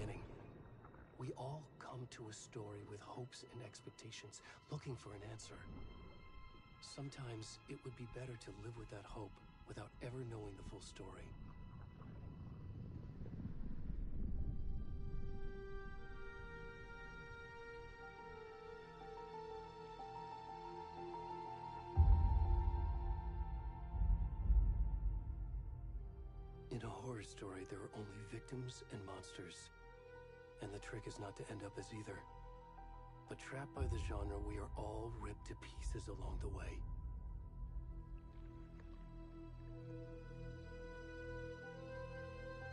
beginning. We all come to a story with hopes and expectations, looking for an answer. Sometimes it would be better to live with that hope without ever knowing the full story. In a horror story, there are only victims and monsters. And the trick is not to end up as either. But trapped by the genre, we are all ripped to pieces along the way.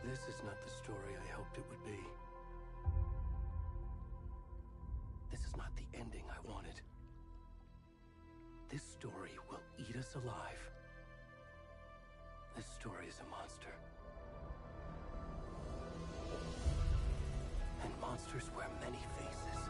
This is not the story I hoped it would be. This is not the ending I wanted. This story will eat us alive. This story is a monster. And monsters wear many faces.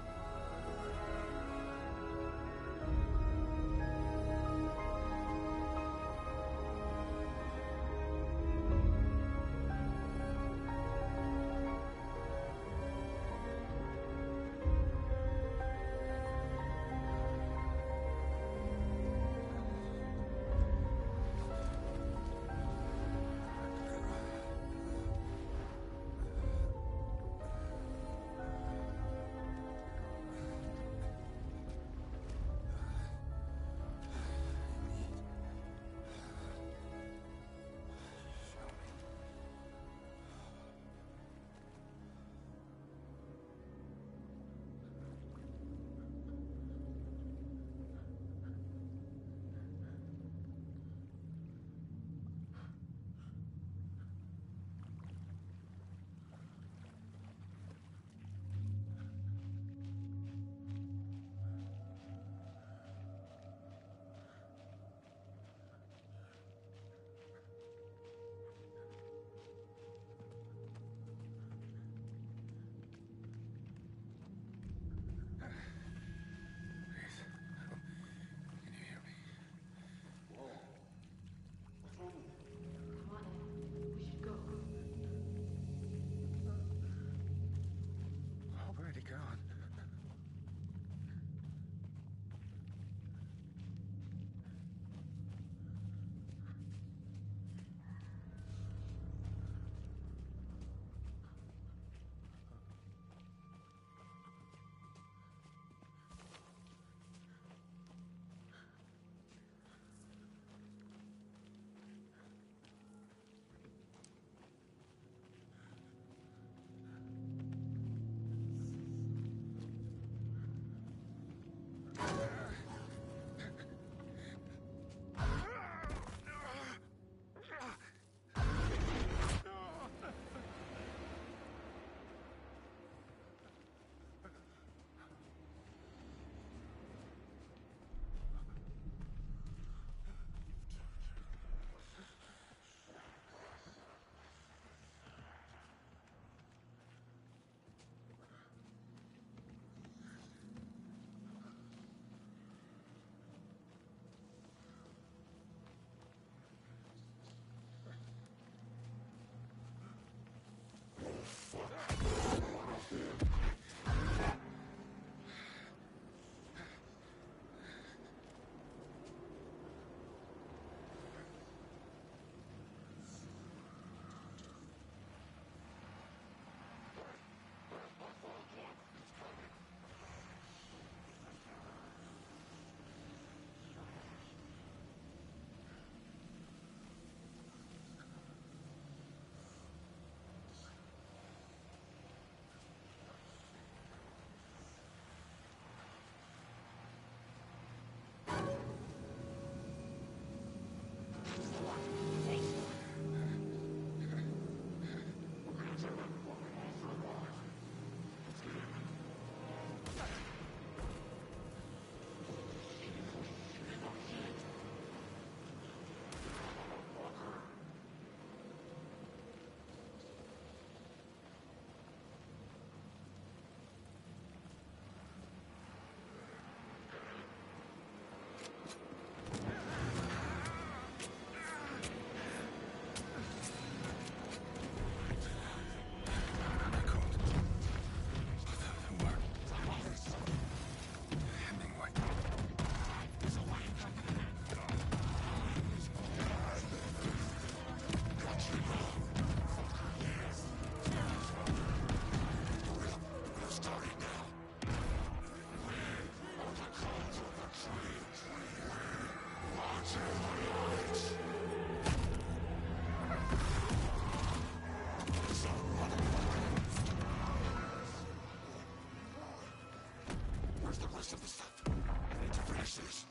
rest of the stuff. I need to finish this.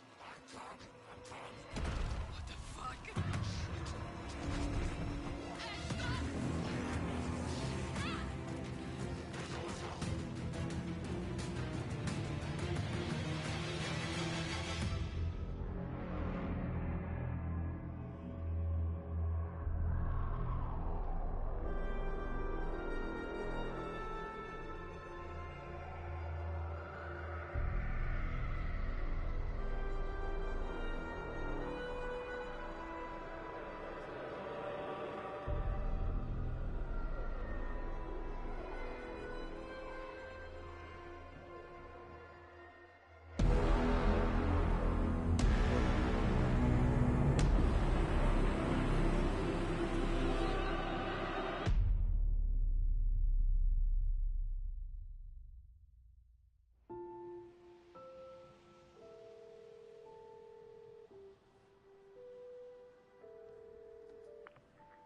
What the fuck?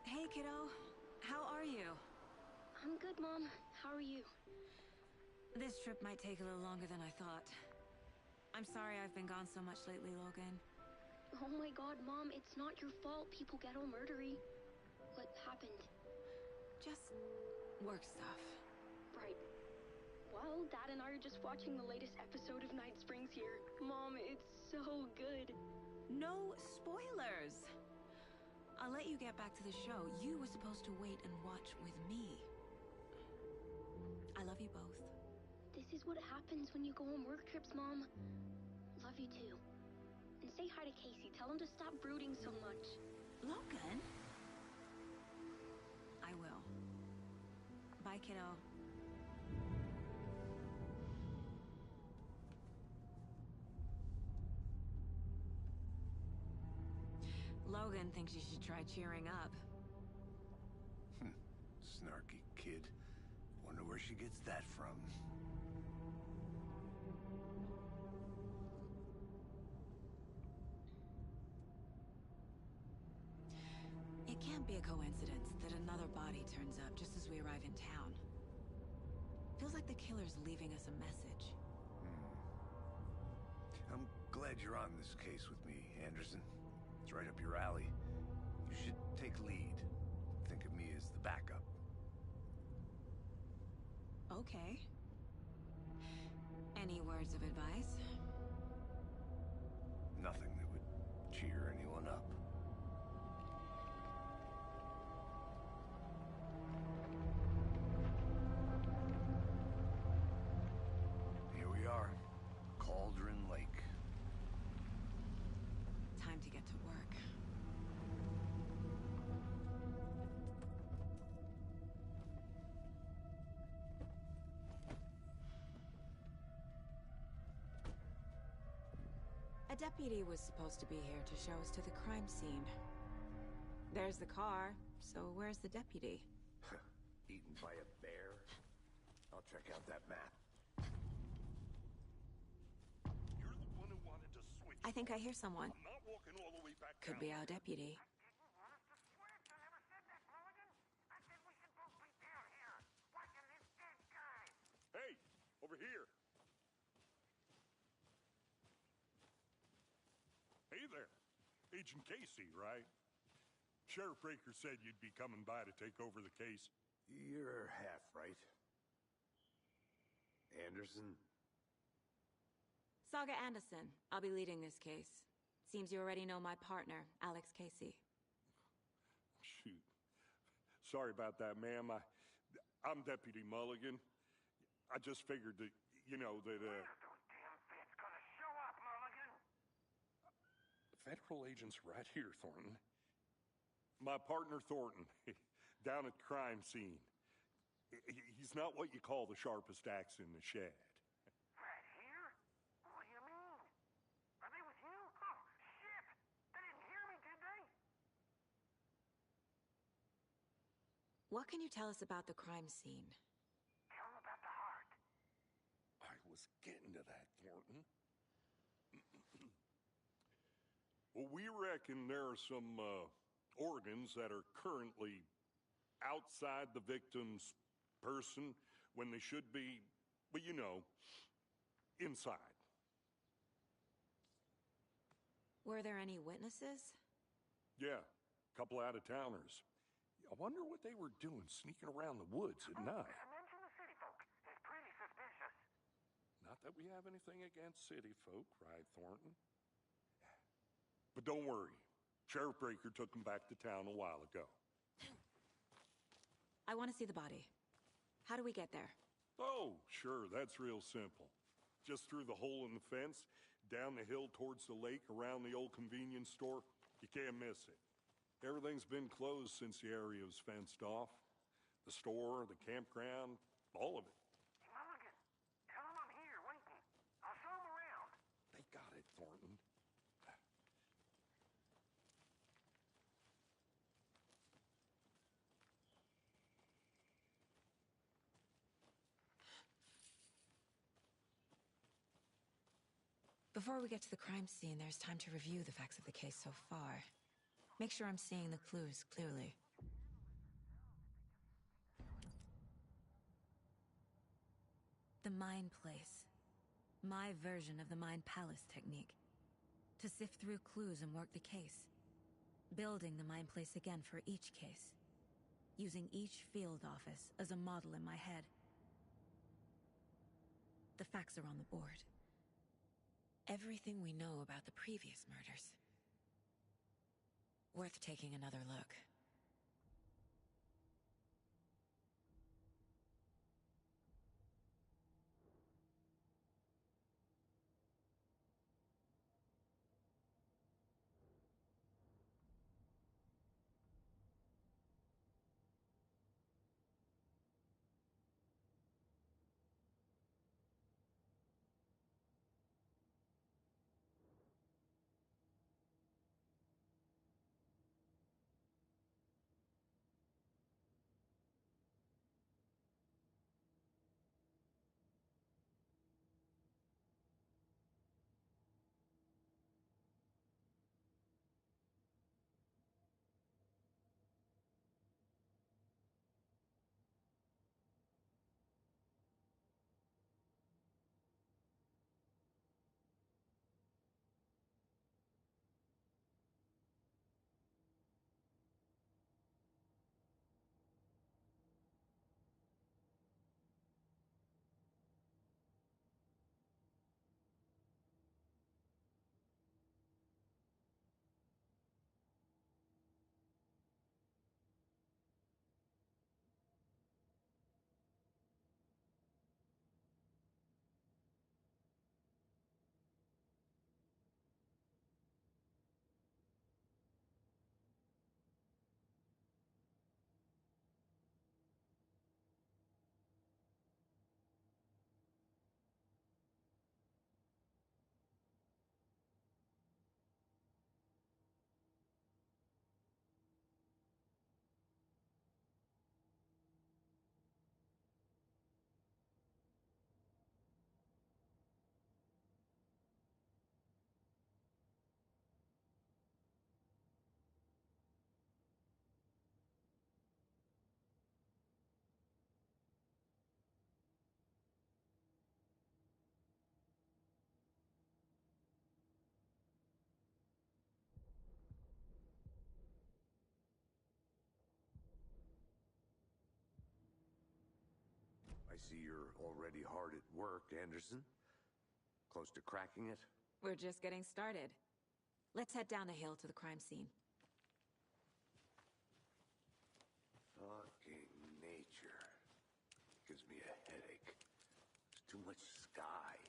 Hey, kiddo. How are you? I'm good, Mom. How are you? This trip might take a little longer than I thought. I'm sorry I've been gone so much lately, Logan. Oh my god, Mom, it's not your fault people get all murdery. What happened? Just work stuff. Right. Well, Dad and I are just watching the latest episode of Night Springs here. Mom, it's so good. No spoilers! I'll let you get back to the show. You were supposed to wait and watch with me. I love you both. This is what happens when you go on work trips, Mom. Love you too. And say hi to Casey. Tell him to stop brooding so much. Logan? I will. Bye, kiddo. Logan thinks you should try cheering up. Snarky kid. Wonder where she gets that from. It can't be a coincidence that another body turns up just as we arrive in town. Feels like the killer's leaving us a message. I'm glad you're on this case with me, Anderson. It's right up your alley. You should take lead. Think of me as the backup. Okay. Any words of advice? Nothing that would cheer anyone up. Here we are. Cauldron Lake. Time to get to work. A deputy was supposed to be here to show us to the crime scene. There's the car, so where's the deputy? Eaten by a bear? I'll check out that map. You're the one who wanted to switch. I think I hear someone. I'm not walking all the way back Could down. be our deputy. Hey, over here. Hey there. Agent Casey, right? Sheriff Breaker said you'd be coming by to take over the case. You're half right. Anderson? Saga Anderson. I'll be leading this case. Seems you already know my partner, Alex Casey. Shoot. Sorry about that, ma'am. I'm Deputy Mulligan. I just figured that, you know, that, Where's those damn feds gonna show up, Mulligan? Federal agent's right here, Thornton. My partner, Thornton, down at the crime scene. He's not what you call the sharpest axe in the shed. Right here? What do you mean? Are they with you? Oh, shit! They didn't hear me, did they? What can you tell us about the crime scene? Tell them about the heart. I was getting to that, Thornton. Well, we reckon there are some organs that are currently outside the victim's person when they should be, well, you know, inside. Were there any witnesses? Yeah, a couple out-of-towners. I wonder what they were doing sneaking around the woods at night. Mention the city folk. It's pretty suspicious. Not that we have anything against city folk, right, Thornton? But don't worry. Sheriff Breaker took him back to town a while ago. I want to see the body. How do we get there? Oh, sure, that's real simple. Just through the hole in the fence, down the hill towards the lake, around the old convenience store. You can't miss it. Everything's been closed since the area was fenced off. The store, the campground, all of it. Mulligan, tell him I'm here waiting. I'll show him around. They got it, Thornton. Before we get to the crime scene, there's time to review the facts of the case so far. Make sure I'm seeing the clues clearly. The Mind Place. My version of the Mind Palace technique. To sift through clues and work the case. Building the Mind Place again for each case. Using each field office as a model in my head. The facts are on the board. Everything we know about the previous murders. Worth taking another look. I see you're already hard at work, Anderson. Close to cracking it? We're just getting started. Let's head down the hill to the crime scene. Fucking nature. Gives me a headache. There's too much sky.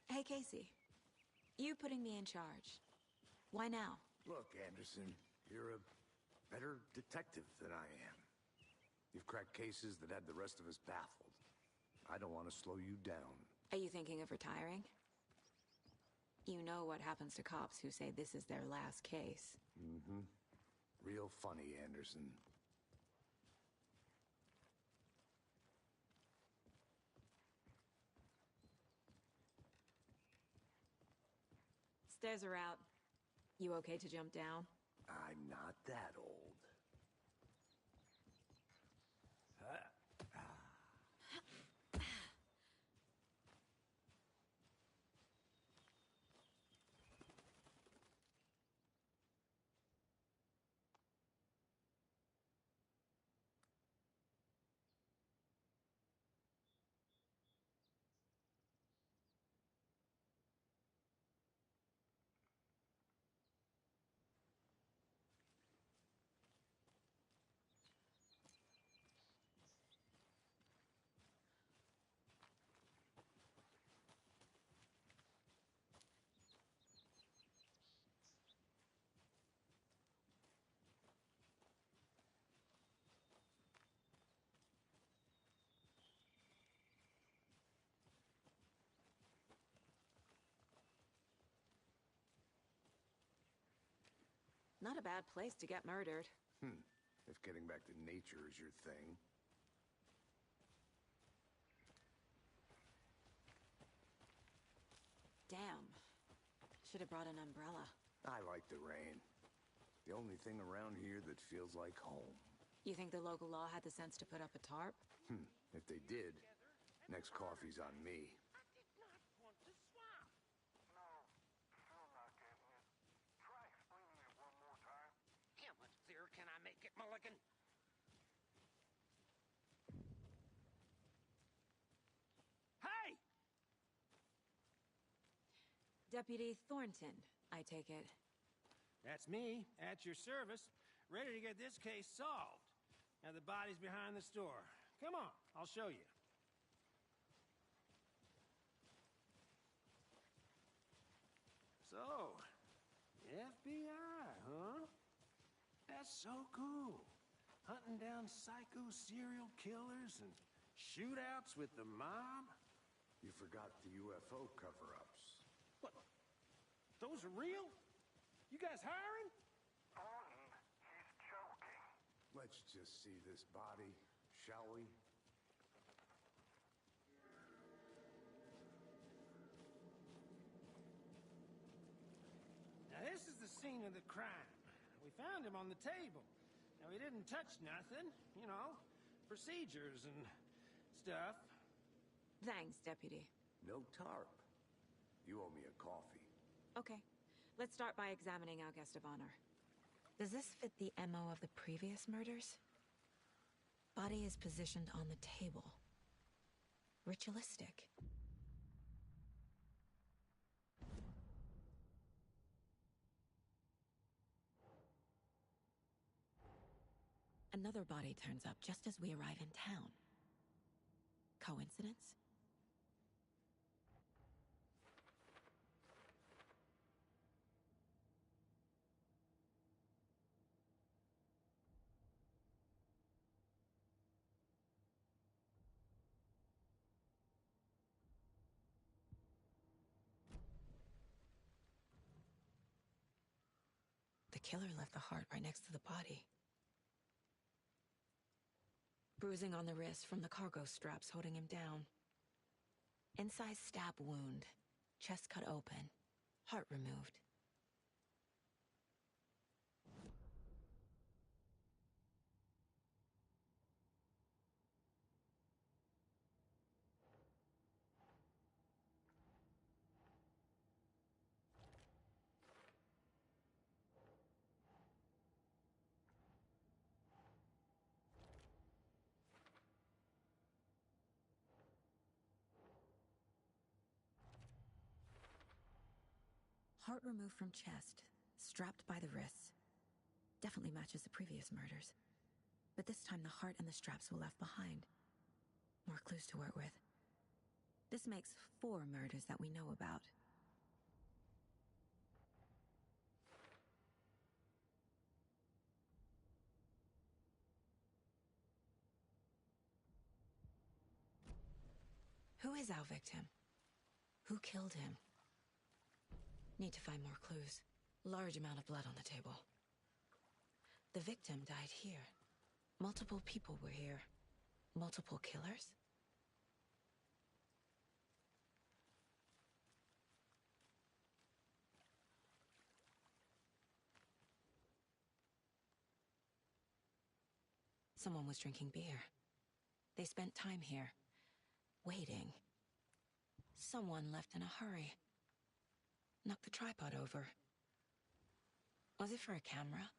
Hey, Casey. You putting me in charge. Why now? Look, Anderson, you're a better detective than I am. You've cracked cases that had the rest of us baffled. I don't want to slow you down. Are you thinking of retiring? You know what happens to cops who say this is their last case. Mm-hmm. Real funny, Anderson. Stairs are out. You okay to jump down? I'm not that old. Not a bad place to get murdered. If getting back to nature is your thing. Damn. Should have brought an umbrella. I like the rain. The only thing around here that feels like home. You think the local law had the sense to put up a tarp? If they did, next coffee's on me. I did not want to swap. No, still not getting it. Try explaining it one more time. How much clearer can I make it, Mulligan? Hey! Deputy Thornton, I take it. That's me, at your service, ready to get this case solved. Now the body's behind the store. Come on, I'll show you. So, FBI, huh? That's so cool. Hunting down psycho serial killers and shootouts with the mob. You forgot the UFO cover-ups. What? Those are real? You guys hiring? Thornton, he's joking. Let's just see this body, shall we? Now this is the scene of the crime. We found him on the table. Now he didn't touch nothing, you know, procedures and stuff. Thanks, Deputy. No tarp. You owe me a coffee. Okay. Let's start by examining our guest of honor. Does this fit the MO of the previous murders? Body is positioned on the table. Ritualistic. Another body turns up just as we arrive in town. Coincidence? The killer left the heart right next to the body. Bruising on the wrist from the cargo straps holding him down. Inside stab wound, chest cut open, heart removed. Heart removed from chest, strapped by the wrists. Definitely matches the previous murders. But this time the heart and the straps were left behind. More clues to work with. This makes 4 murders that we know about. Who is our victim? Who killed him? Need to find more clues. Large amount of blood on the table. The victim died here. Multiple people were here. Multiple killers? Someone was drinking beer. They spent time here, waiting. Someone left in a hurry. Knocked the tripod over. Was it for a camera?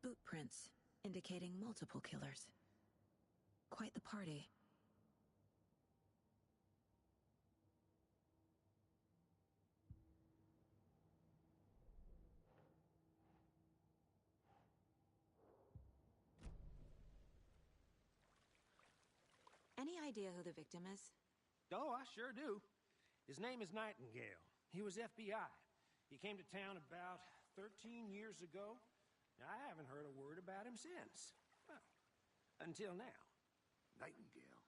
Boot prints, indicating multiple killers. Quite the party. Any idea who the victim is? Oh, I sure do. His name is Nightingale. He was FBI. He came to town about 13 years ago. I haven't heard a word about him since. Well, until now. Nightingale?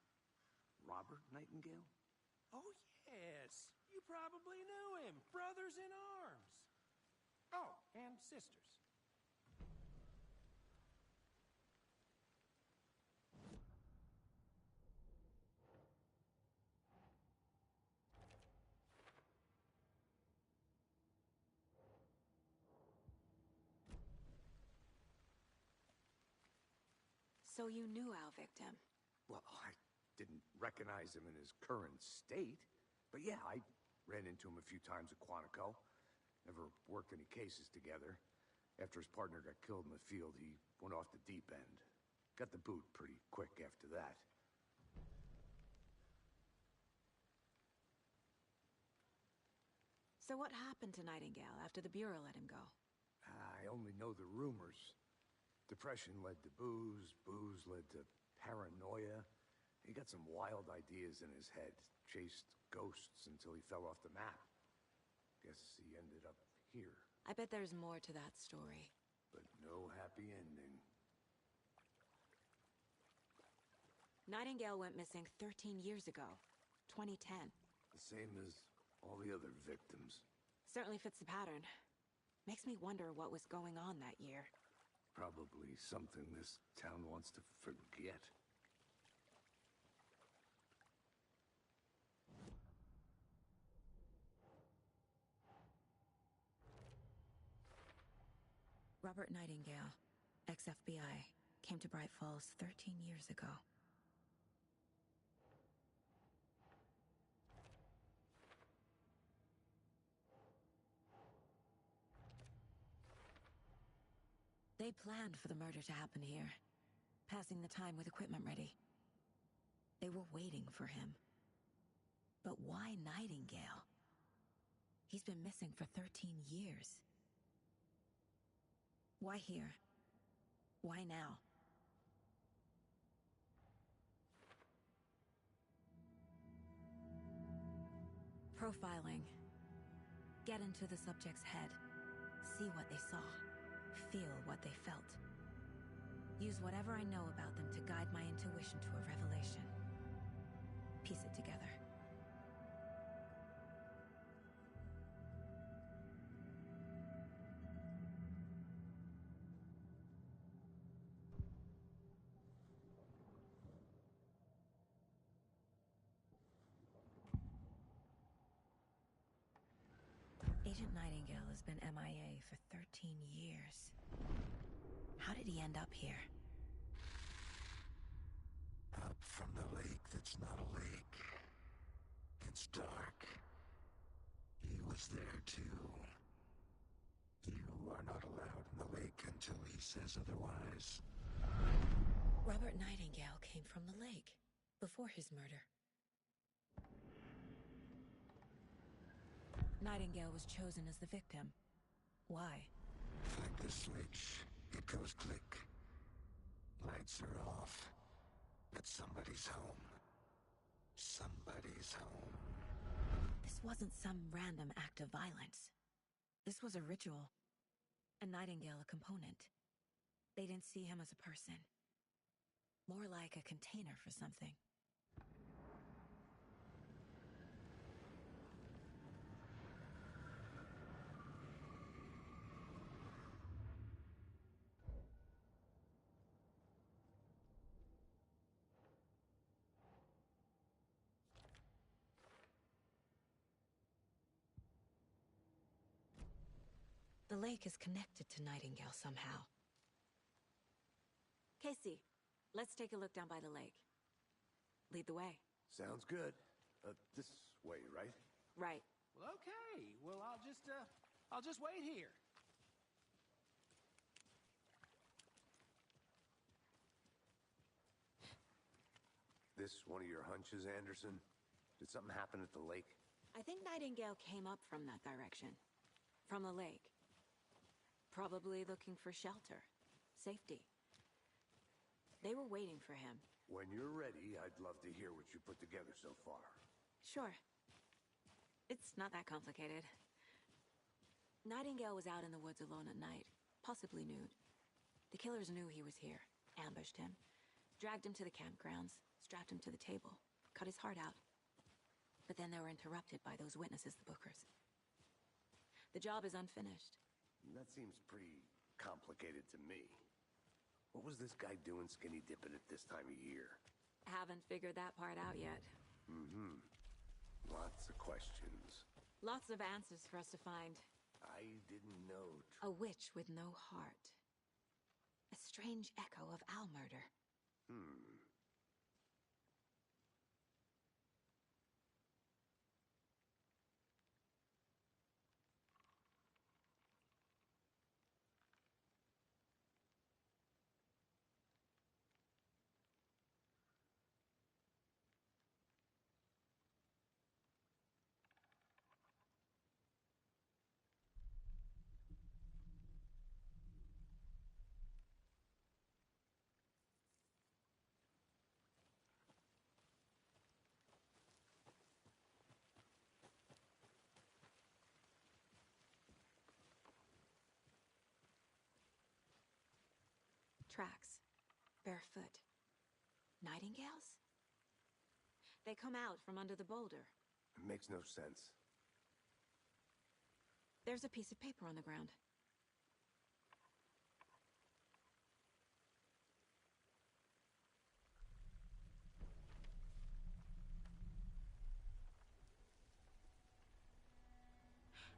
Robert Nightingale? Oh, yes. You probably knew him. Brothers in arms. Oh, and sisters. So you knew our victim? Well, I didn't recognize him in his current state. But yeah, I ran into him a few times at Quantico. Never worked any cases together. After his partner got killed in the field, he went off the deep end. Got the boot pretty quick after that. So what happened to Nightingale after the Bureau let him go? I only know the rumors. Depression led to booze, booze led to paranoia. He got some wild ideas in his head, chased ghosts until he fell off the map. Guess he ended up here. I bet there's more to that story. But no happy ending. Nightingale went missing 13 years ago, 2010. The same as all the other victims. Certainly fits the pattern. Makes me wonder what was going on that year. Probably something this town wants to forget. Robert Nightingale, ex-FBI, came to Bright Falls 13 years ago. They planned for the murder to happen here, passing the time with equipment ready. They were waiting for him. But why Nightingale? He's been missing for 13 years. Why here? Why now? Profiling. Get into the subject's head. See what they saw. Feel what they felt. Use whatever I know about them to guide my intuition to a revelation. Piece it together. Agent Nightingale has been MIA for 13 years. How did he end up here? Up from the lake that's not a lake. It's dark. He was there too. You are not allowed in the lake until he says otherwise. Robert Nightingale came from the lake, before his murder. Nightingale was chosen as the victim. Why? Flick the switch. It goes click. Lights are off. But somebody's home. Somebody's home. This wasn't some random act of violence. This was a ritual. A Nightingale a component. They didn't see him as a person. More like a container for something. The lake is connected to Nightingale somehow. Casey, let's take a look down by the lake. Lead the way. Sounds good. This way, right? Right. Well, okay. Well, I'll just wait here. This one of your hunches, Anderson? Did something happen at the lake? I think Nightingale came up from that direction. From the lake. Probably looking for shelter. Safety. They were waiting for him. When you're ready, I'd love to hear what you put together so far. Sure. It's not that complicated. Nightingale was out in the woods alone at night, possibly nude. The killers knew he was here, ambushed him, dragged him to the campgrounds, strapped him to the table, cut his heart out. But then they were interrupted by those witnesses, the Bookers. The job is unfinished. That seems pretty complicated to me. What was this guy doing skinny dipping at this time of year? Haven't figured that part out yet. Mm-hmm. Lots of questions. Lots of answers for us to find. I didn't know. A witch with no heart. A strange echo of owl murder. Tracks. Barefoot. Nightingales? They come out from under the boulder. It makes no sense. There's a piece of paper on the ground.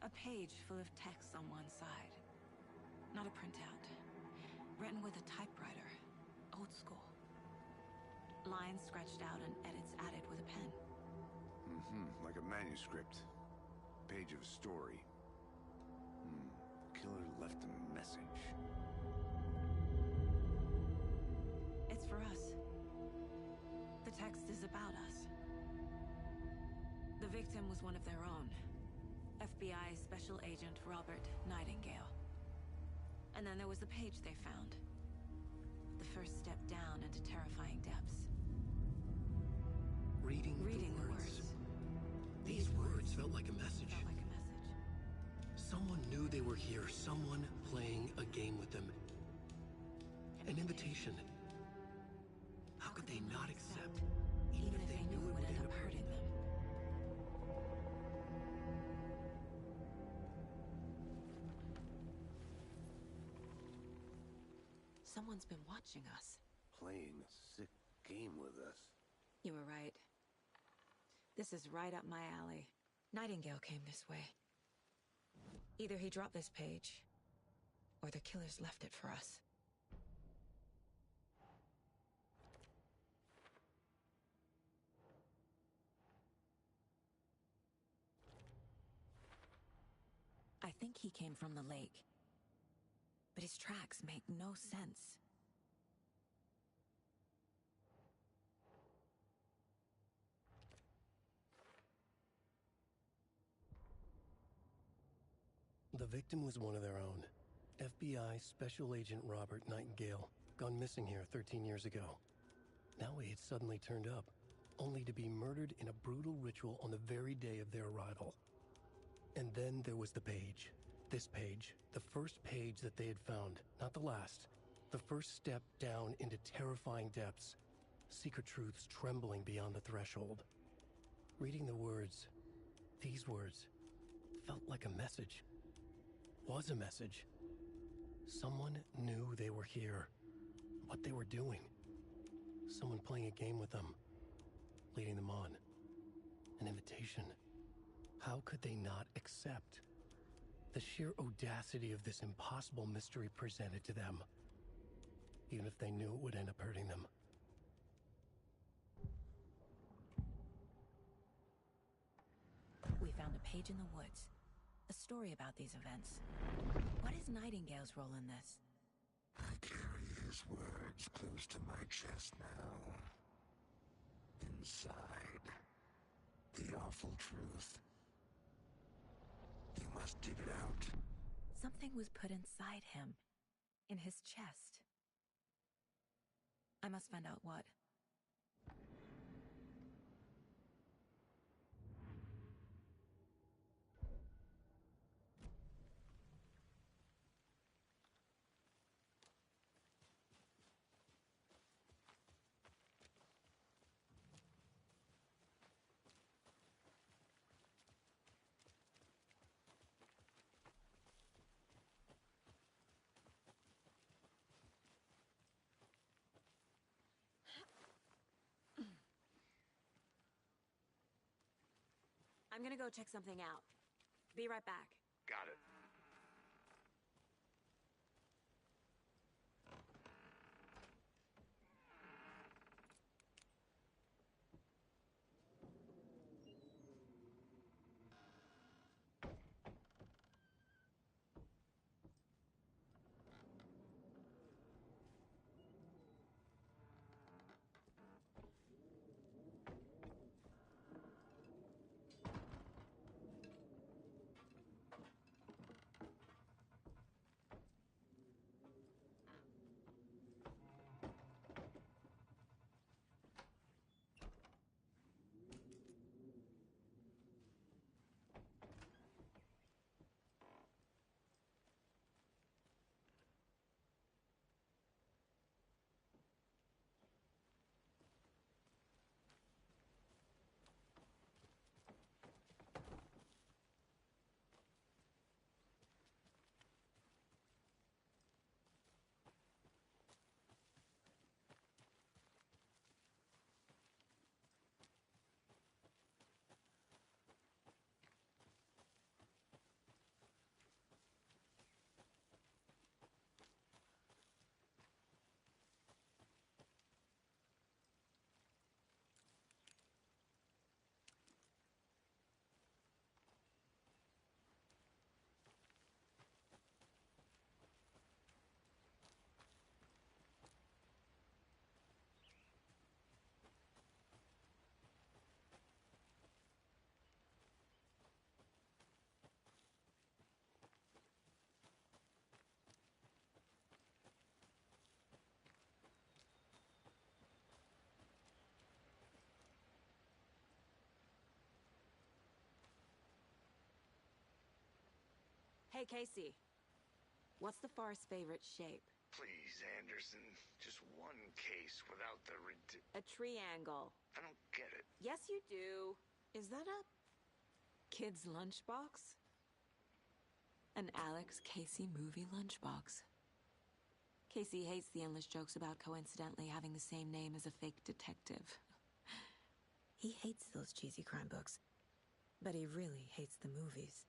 A page full of text on one side. Not a printout. Written with a typewriter. Old school. Lines scratched out and edits added with a pen. Like a manuscript. Page of a story. Killer left a message. It's for us. The text is about us. The victim was one of their own. FBI Special Agent Robert Nightingale. And then there was the page they found. The first step down into terrifying depths. Reading the words. These words felt like a message. Someone knew they were here, someone playing a game with them. An invitation. How could they not accept, even if they knew it would end up hurting them? Someone's been watching us. Playing a sick game with us. You were right. This is right up my alley. Nightingale came this way. Either he dropped this page, or the killers left it for us. I think he came from the lake. But his tracks make no sense. The victim was one of their own. FBI Special Agent Robert Nightingale, gone missing here 13 years ago. Now he had suddenly turned up, only to be murdered in a brutal ritual on the very day of their arrival. And then there was the page. This page, the first page that they had found, not the last. The first step down into terrifying depths. Secret truths trembling beyond the threshold. Reading the words, these words, felt like a message. Was a message. Someone knew they were here. What they were doing. Someone playing a game with them. Leading them on. An invitation. How could they not accept? The sheer audacity of this impossible mystery presented to them. Even if they knew it would end up hurting them. We found a page in the woods. A story about these events. What is Nightingale's role in this? I carry his words close to my chest now. Inside, the awful truth. You must dig it out. Something was put inside him. In his chest. I must find out what. I'm gonna go check something out. Be right back. Got it. Hey, Casey. What's the forest's favorite shape? Please, Anderson. Just one case without the A triangle. I don't get it. Yes, you do. Is that a kid's lunchbox? An Alex Casey movie lunchbox. Casey hates the endless jokes about coincidentally having the same name as a fake detective. He hates those cheesy crime books, but he really hates the movies.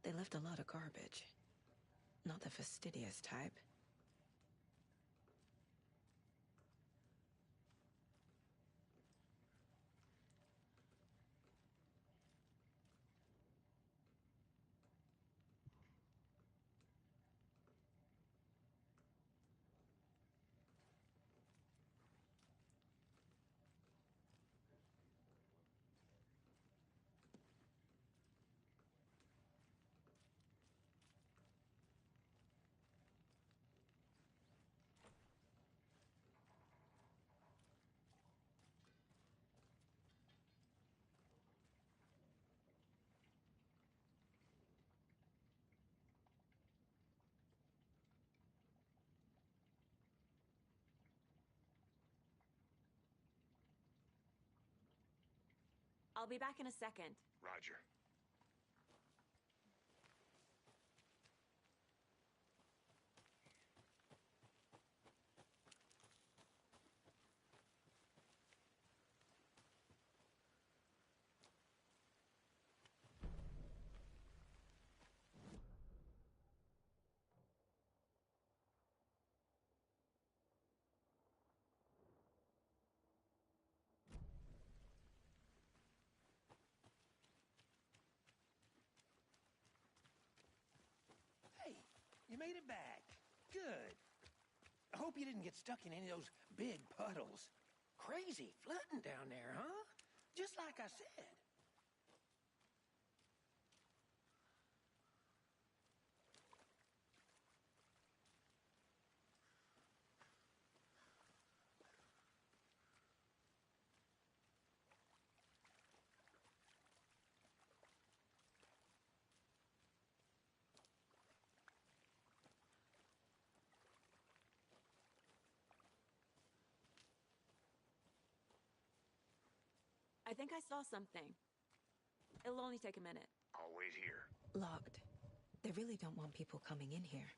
They left a lot of garbage. Not the fastidious type. I'll be back in a second. Roger. Hey, you made it back. Good. I hope you didn't get stuck in any of those big puddles. Crazy flooding down there, huh? Just like I said. I think I saw something. It'll only take a minute. I'll wait here. Locked. They really don't want people coming in here.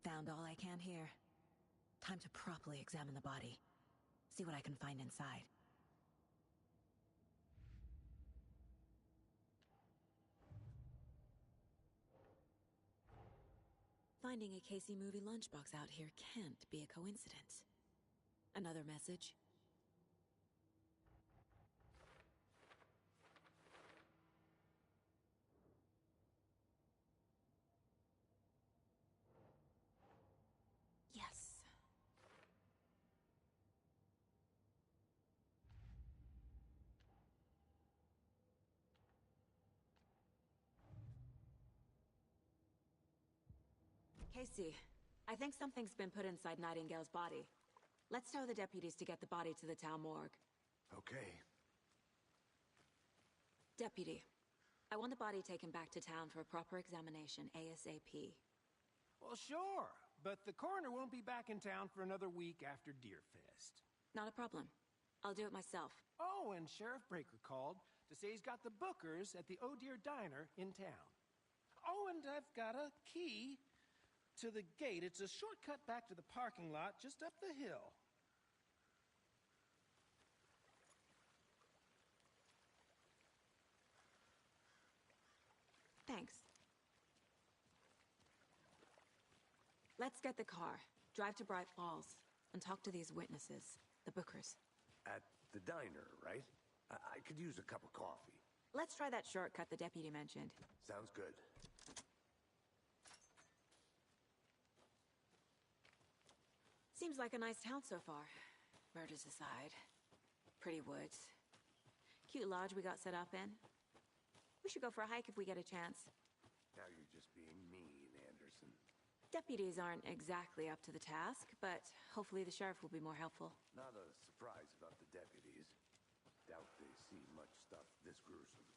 Found all I can here. Time to properly examine the body. See what I can find inside. Finding a Casey movie lunchbox out here can't be a coincidence. Another message? Yes. Casey, I think something's been put inside Nightingale's body. Let's tell the deputies to get the body to the town morgue. Okay. Deputy, I want the body taken back to town for a proper examination ASAP. Well, sure, but the coroner won't be back in town for another week after Deerfest. Not a problem. I'll do it myself. Oh, and Sheriff Breaker called to say he's got the Bookers at the Oh Dear Diner in town. Oh, and I've got a key to the gate. It's a shortcut back to the parking lot just up the hill. Thanks. Let's get the car, drive to Bright Falls, and talk to these witnesses, the Bookers. At the diner, right? I could use a cup of coffee. Let's try that shortcut the deputy mentioned. Sounds good. Seems like a nice town so far. Murders aside. Pretty woods. Cute lodge we got set up in. We should go for a hike if we get a chance. Now you're just being mean, Anderson. Deputies aren't exactly up to the task, but hopefully the sheriff will be more helpful. Not a surprise about the deputies. Doubt they see much stuff this gruesome.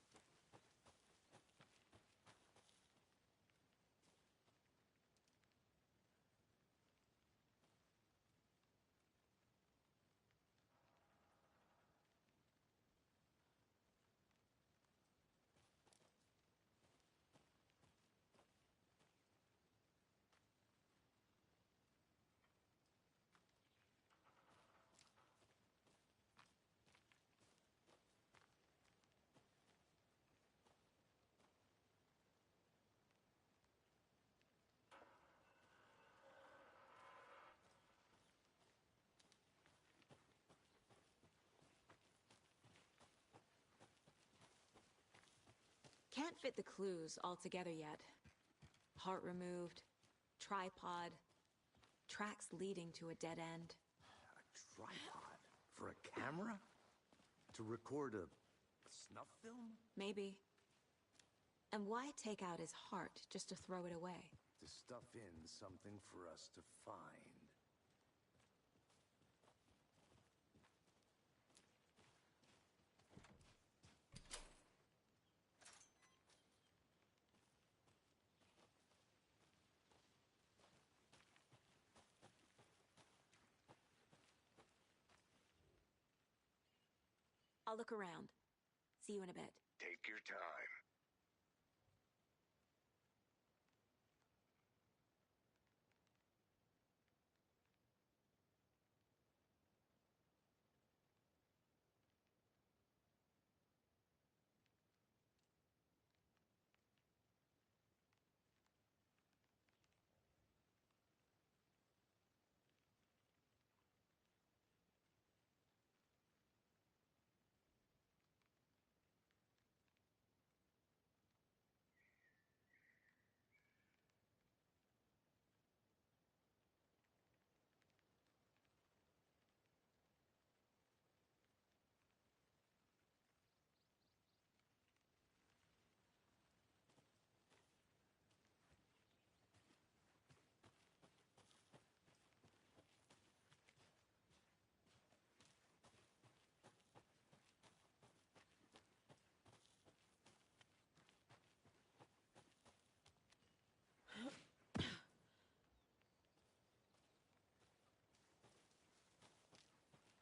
Can't fit the clues all together yet. Heart removed, tripod, tracks leading to a dead end. A tripod? For a camera? To record a snuff film? Maybe. And why take out his heart just to throw it away? To stuff in something for us to find. I'll look around. See you in a bit. Take your time.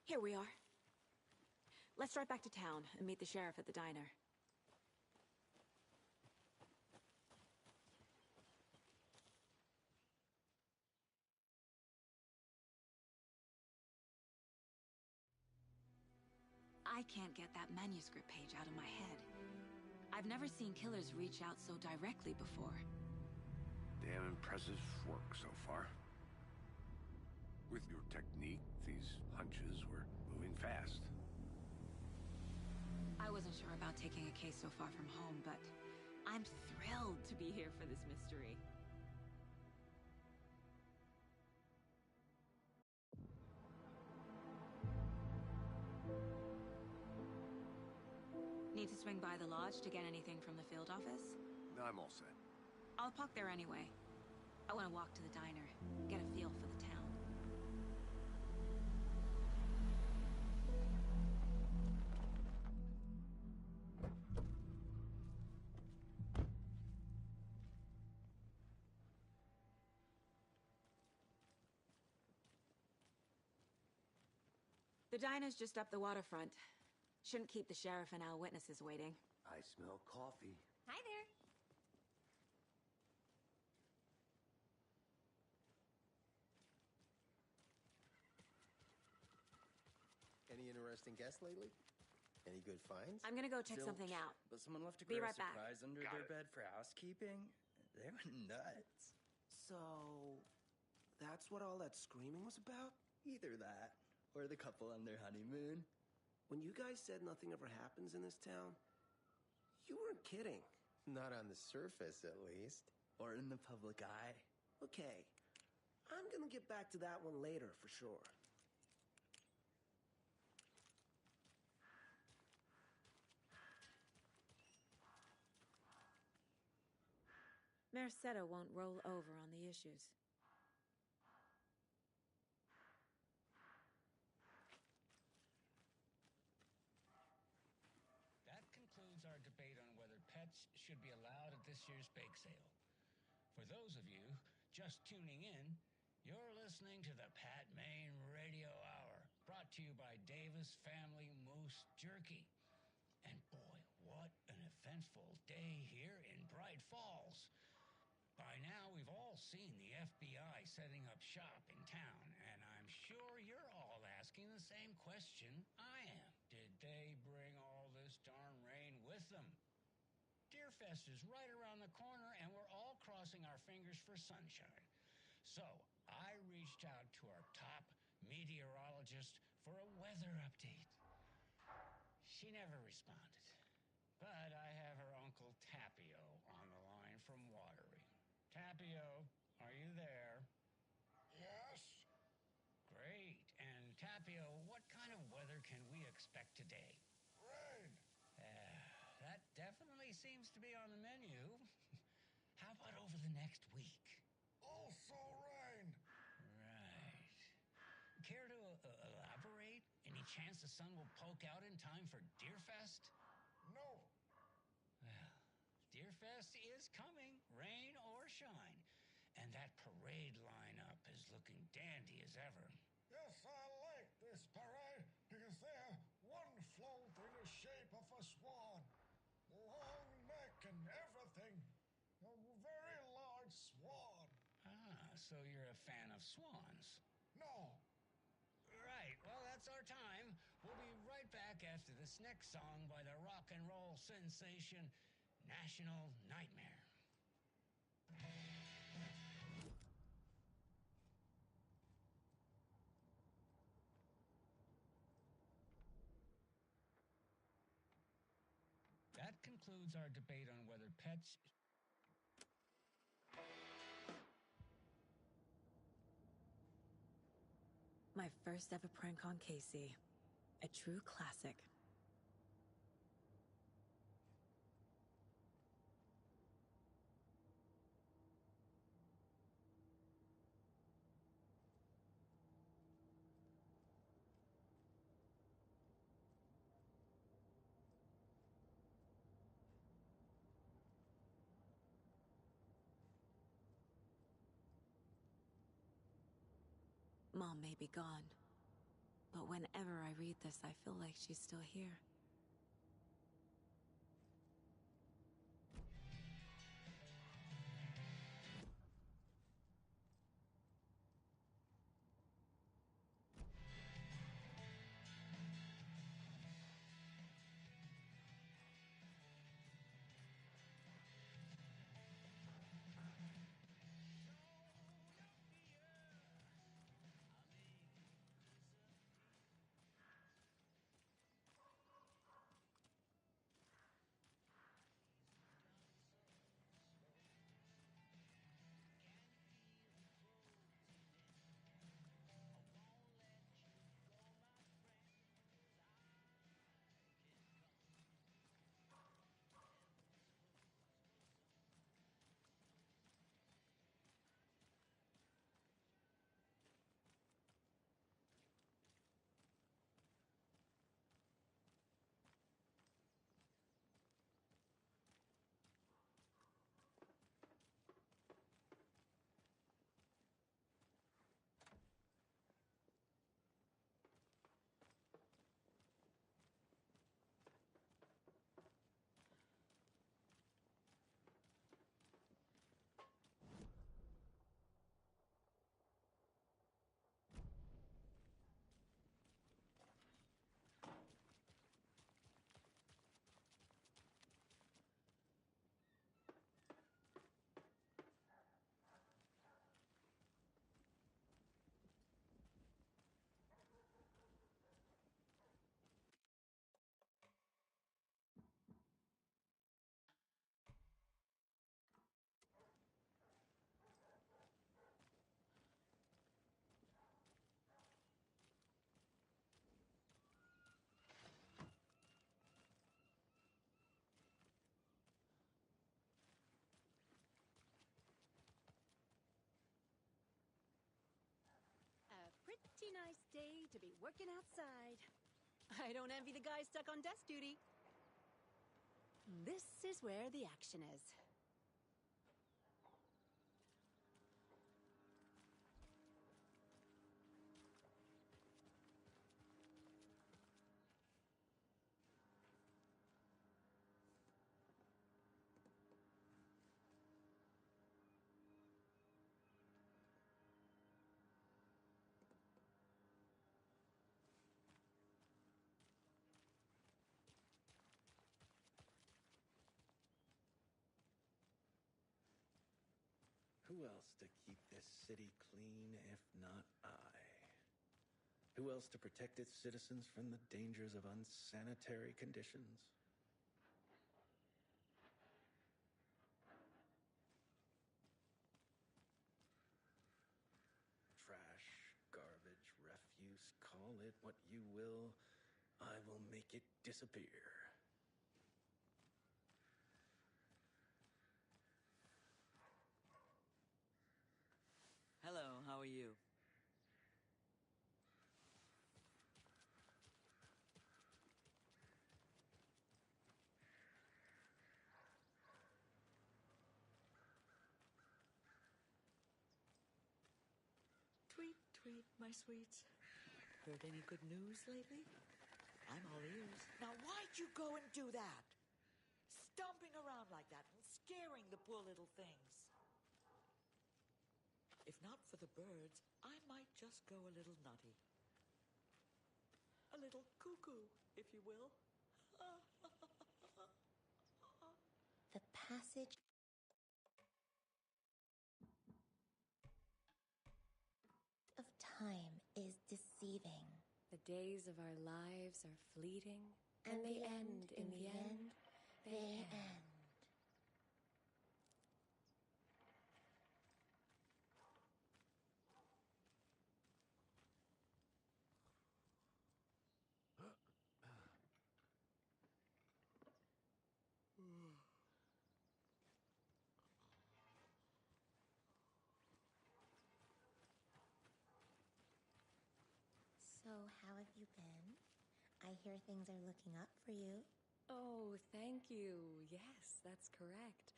Here we are. Let's drive back to town and meet the sheriff at the diner. I can't get that manuscript page out of my head. I've never seen killers reach out so directly before. Damn impressive work so far. With your technique, these hunches were moving fast. I wasn't sure about taking a case so far from home, but I'm thrilled to be here for this mystery. Need to swing by the lodge to get anything from the field office? I'm all set. I'll park there anyway. I want to walk to the diner, get a feel for the town. The diner's just up the waterfront. Shouldn't keep the sheriff and our witnesses waiting. I smell coffee. Hi there. Any interesting guests lately? Any good finds? I'm gonna go check Zilch. something out. But someone left a Be gross right back. surprise under their bed for housekeeping? They went nuts. So, that's what all that screaming was about? Either that, or the couple on their honeymoon. When you guys said nothing ever happens in this town, you weren't kidding. Not on the surface, at least. Or in the public eye. Okay, I'm gonna get back to that one later for sure. Merced won't roll over on the issues. That concludes our debate on whether pets should be allowed at this year's bake sale. For those of you just tuning in, you're listening to the Pat Maine Radio Hour, brought to you by Davis Family Moose Jerky. And boy, what an eventful day here in Bright Falls. By now, we've all seen the FBI setting up shop in town, and I'm sure you're all asking the same question I am. Did they bring all this darn rain with them? Deerfest is right around the corner, and we're all crossing our fingers for sunshine. So, I reached out to our top meteorologist for a weather update. She never responded. But I have her uncle Uncle Tapio on the line from Watery. Tapio, are you there? Yes? Great. And Tapio, what kind of weather can we expect today? Rain. That definitely seems to be on the menu. How about over the next week? Also rain. Right. Care to elaborate? Any chance the sun will poke out in time for Deerfest? No. Well, Deerfest is coming, rain or shine. And that parade lineup is looking dandy as ever. Yes, I like this parade because they're one float in the shape of a swan. Long neck and everything. A very large swan. Ah, so you're a fan of swans. No. Right, well, that's our time. We'll be right back after this next song by the rock and roll sensation, National Nightmare. That concludes our debate on whether pets... My first ever prank on Casey. A true classic. Mom may be gone, but whenever I read this, I feel like she's still here. Pretty nice day to be working outside. I don't envy the guy stuck on desk duty. This is where the action is. Who else to keep this city clean if not I? Who else to protect its citizens from the dangers of unsanitary conditions? call it what you will. I will make it disappear. Hello, how are you? Tweet, tweet, my sweets. Heard any good news lately? I'm all ears. Now, why'd you go and do that? Stomping around like that and scaring the poor little things. If not for the birds, I might just go a little nutty. A little cuckoo, if you will. The passage of time is deceiving. The days of our lives are fleeting, And they the end. In the end, they end. So, how have you been? I hear things are looking up for you. Oh, thank you. Yes, that's correct.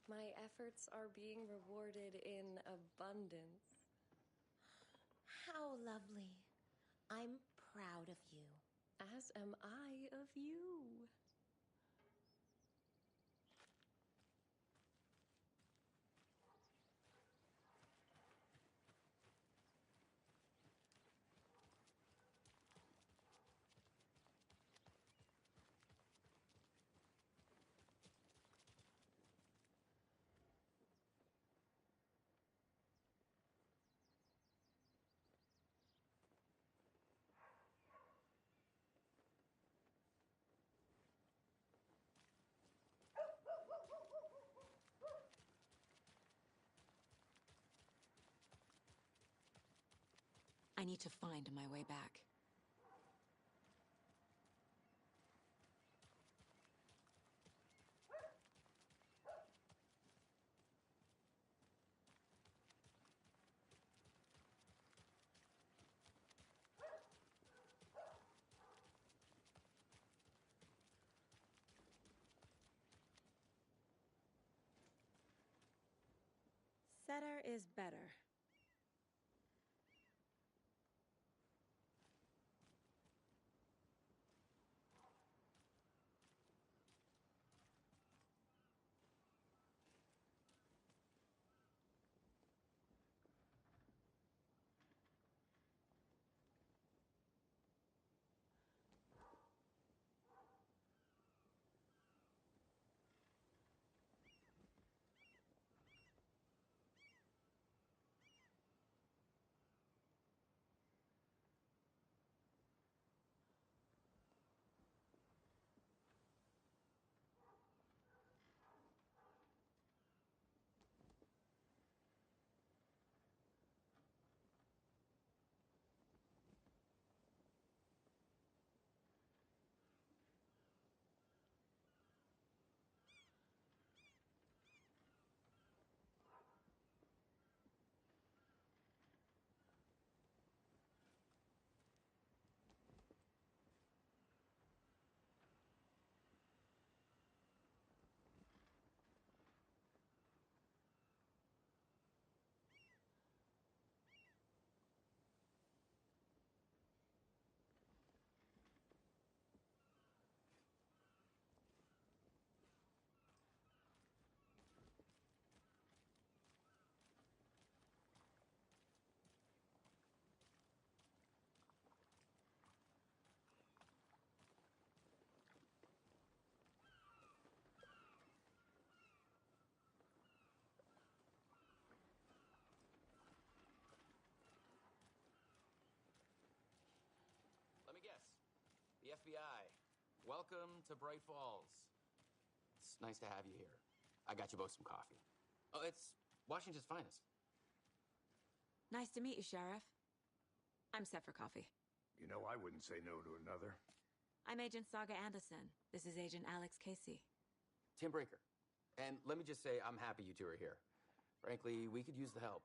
My efforts are being rewarded in abundance. How lovely. I'm proud of you. As am I of you. I need to find my way back. Better is better. Let me guess. The FBI. Welcome to Bright Falls. It's nice to have you here. I got you both some coffee. Oh, it's Washington's finest. Nice to meet you, Sheriff. I'm set for coffee. You know I wouldn't say no to another. I'm Agent Saga Anderson. This is Agent Alex Casey. Tim Breaker. And let me just say, I'm happy you two are here. Frankly, we could use the help.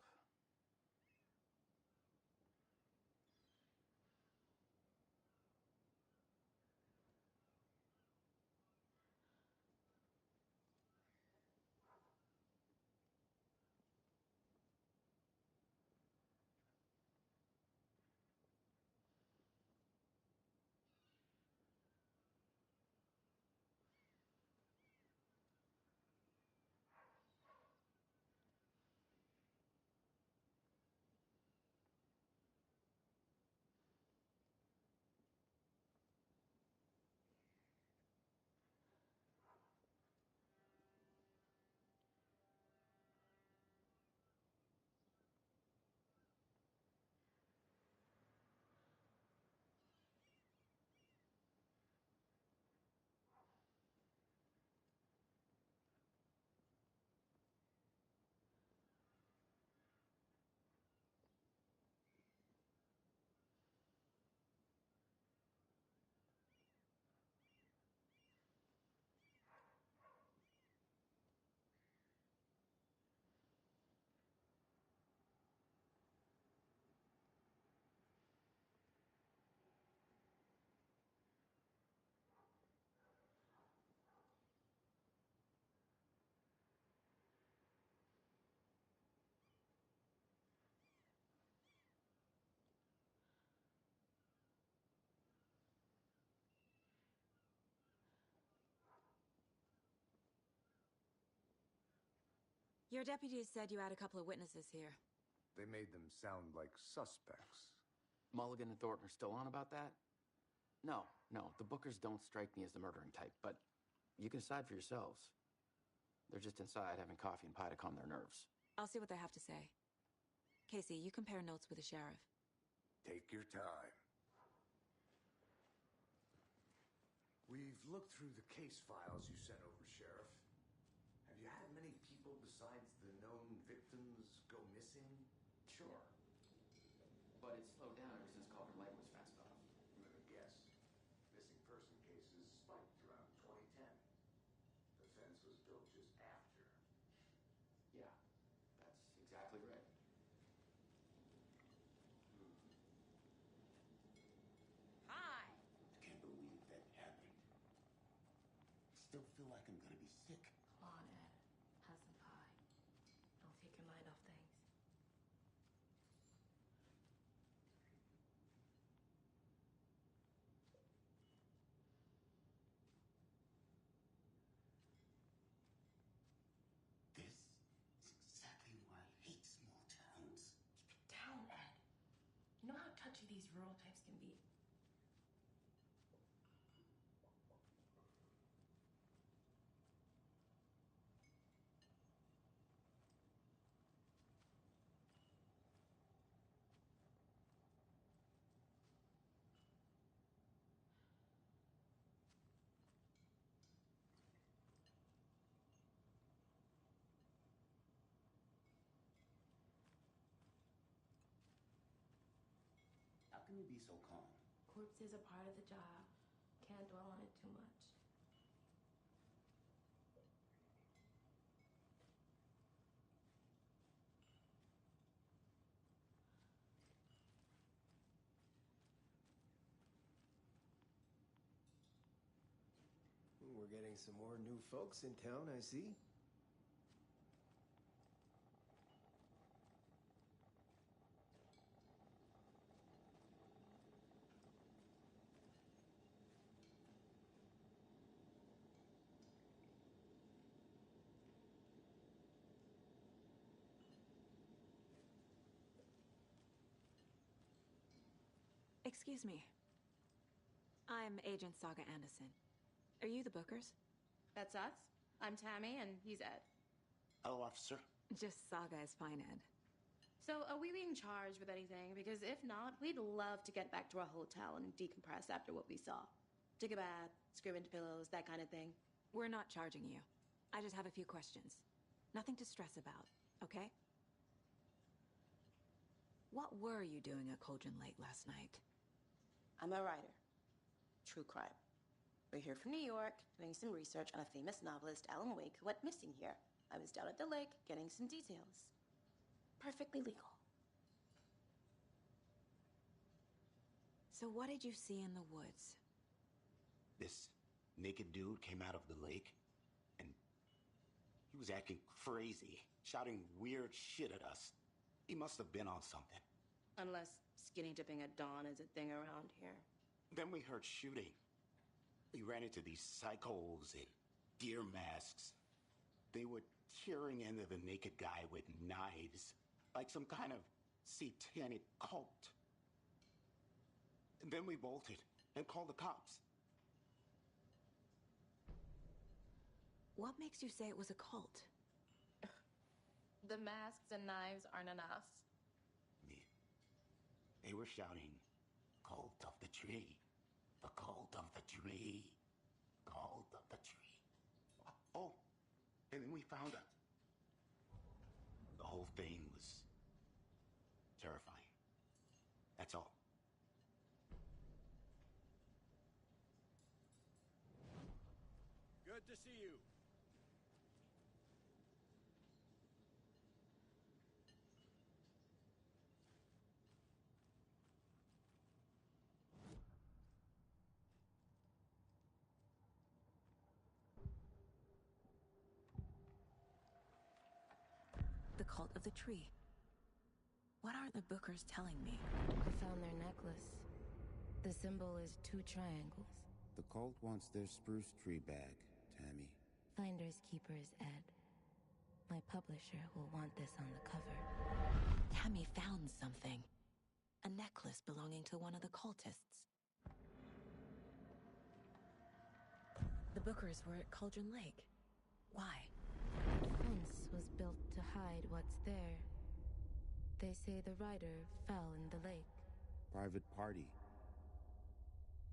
Your deputies said you had a couple of witnesses here. They made them sound like suspects. Mulligan and Thornton are still on about that? No, the Bookers don't strike me as the murdering type, but you can decide for yourselves. They're just inside having coffee and pie to calm their nerves. I'll see what they have to say. Casey, you compare notes with the sheriff. Take your time. We've looked through the case files you sent over, Sheriff. Have you had many people besides the known victims go missing? Sure. But it's slowed down ever since Culver Light was fenced off. I'm gonna guess. Missing person cases spiked around 2010. The fence was built just after. Yeah, that's exactly right. Hi! Can't believe that happened. Still feel like I'm gonna be sick. Come on, Ed. Have some pie. It'll take your mind off things. This is exactly why I hate small towns. Keep it down, Ed. You know how touchy these rural types can be. How can you be so calm? Corpses are part of the job. Can't dwell on it too much. We're getting some more new folks in town, I see. Excuse me. I'm Agent Saga Anderson. Are you the Bookers? That's us. I'm Tammy, and he's Ed. Hello, officer. Just Saga is fine, Ed. So, are we being charged with anything? Because if not, we'd love to get back to our hotel and decompress after what we saw. Take a bath, scream into pillows, that kind of thing. We're not charging you. I just have a few questions. Nothing to stress about, okay? What were you doing at Cauldron Lake last night? I'm a writer. True crime. We're here from New York, doing some research on a famous novelist, Alan Wake, who went missing here. I was down at the lake, getting some details. Perfectly legal. So what did you see in the woods? This naked dude came out of the lake, and he was acting crazy, shouting weird shit at us. He must have been on something. Unless skinny dipping at dawn is a thing around here. Then we heard shooting. We ran into these psychos in deer masks. They were tearing into the naked guy with knives, like some kind of satanic cult. And then we bolted and called the cops. What makes you say it was a cult? The masks and knives aren't enough. They were shouting, "Cult of the tree, the cult of the tree, cult of the tree." Oh, and then we found out. The whole thing was terrifying. That's all. Good to see you. The cult of the tree. What are the Bookers telling me? I found their necklace. The symbol is 2 triangles. The cult wants their spruce tree bag, Tammy. Finders keepers, Ed. My publisher will want this on the cover. Tammy found something. A necklace belonging to one of the cultists. The Bookers were at Cauldron Lake. Why? The fence was built to hide what's there. They say the rider fell in the lake. Private party.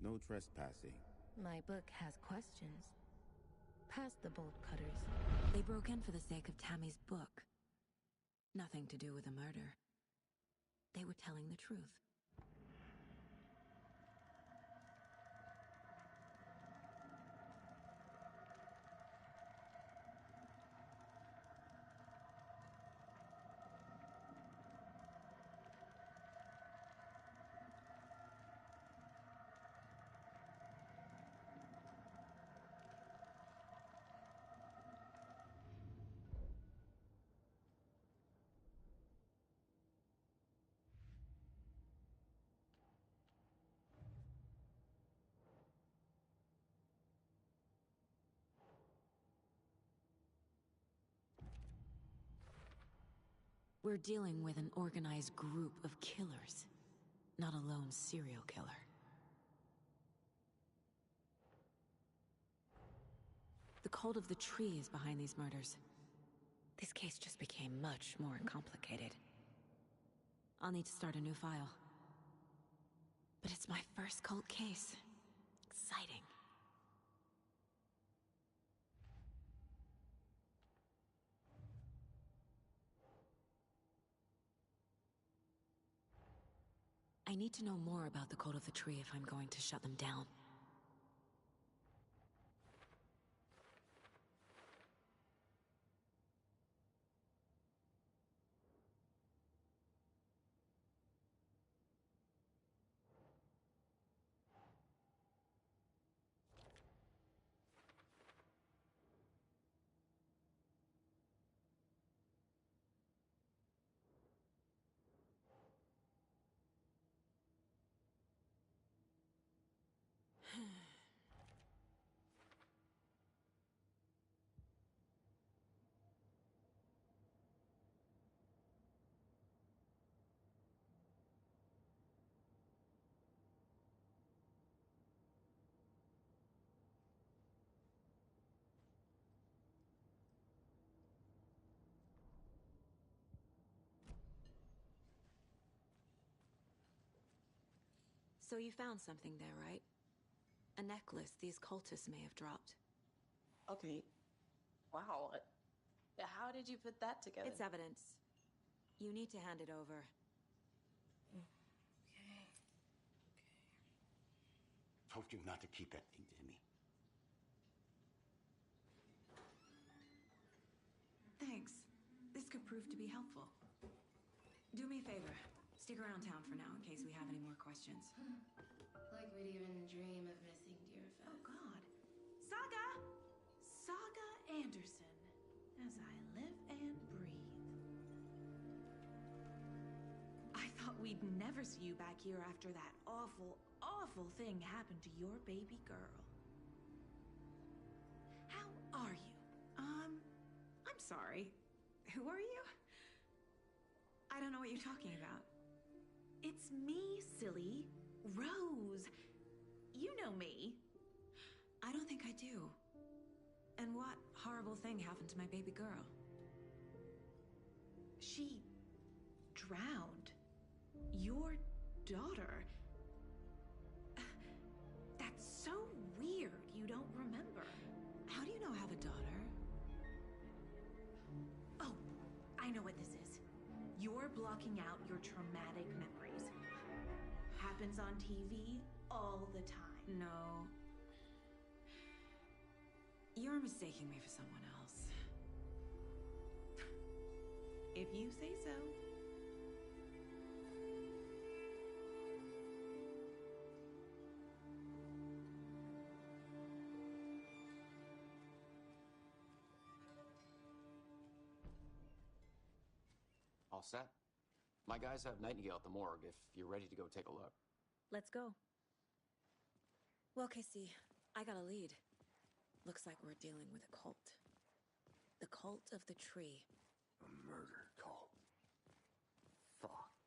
No trespassing. My book has questions. Past the bolt cutters. They broke in for the sake of Tammy's book. Nothing to do with a murder. They were telling the truth. We're dealing with an organized group of killers, not a lone serial killer. The cult of the tree is behind these murders. This case just became much more complicated. I'll need to start a new file. But it's my first cult case. Exciting. I need to know more about the cult of the tree if I'm going to shut them down. So you found something there, right? A necklace these cultists may have dropped. Okay. Wow. How did you put that together? It's evidence. You need to hand it over. Okay. told you not to keep that thing to me. Thanks. This could prove to be helpful. Do me a favor. Stick around town for now in case we have any more questions. Like we'd even dream of missing Deerfest. Oh, God. Saga! Saga Anderson. As I live and breathe. I thought we'd never see you back here after that awful, awful thing happened to your baby girl. How are you? I'm sorry. Who are you? I don't know what you're talking about. It's me, silly. Rose. You know me. I don't think I do. And what horrible thing happened to my baby girl? She drowned. Your daughter. That's so weird you don't remember. How do you know I have a daughter? Oh, I know what this is. You're blocking out your traumatic memories. Happens on TV all the time. No. You're mistaking me for someone else. If you say so. All set? My guys have Nightingale at the morgue if you're ready to go take a look. Let's go. Well, Casey, I got a lead. Looks like we're dealing with a cult. The cult of the tree. A murder cult. Fuck.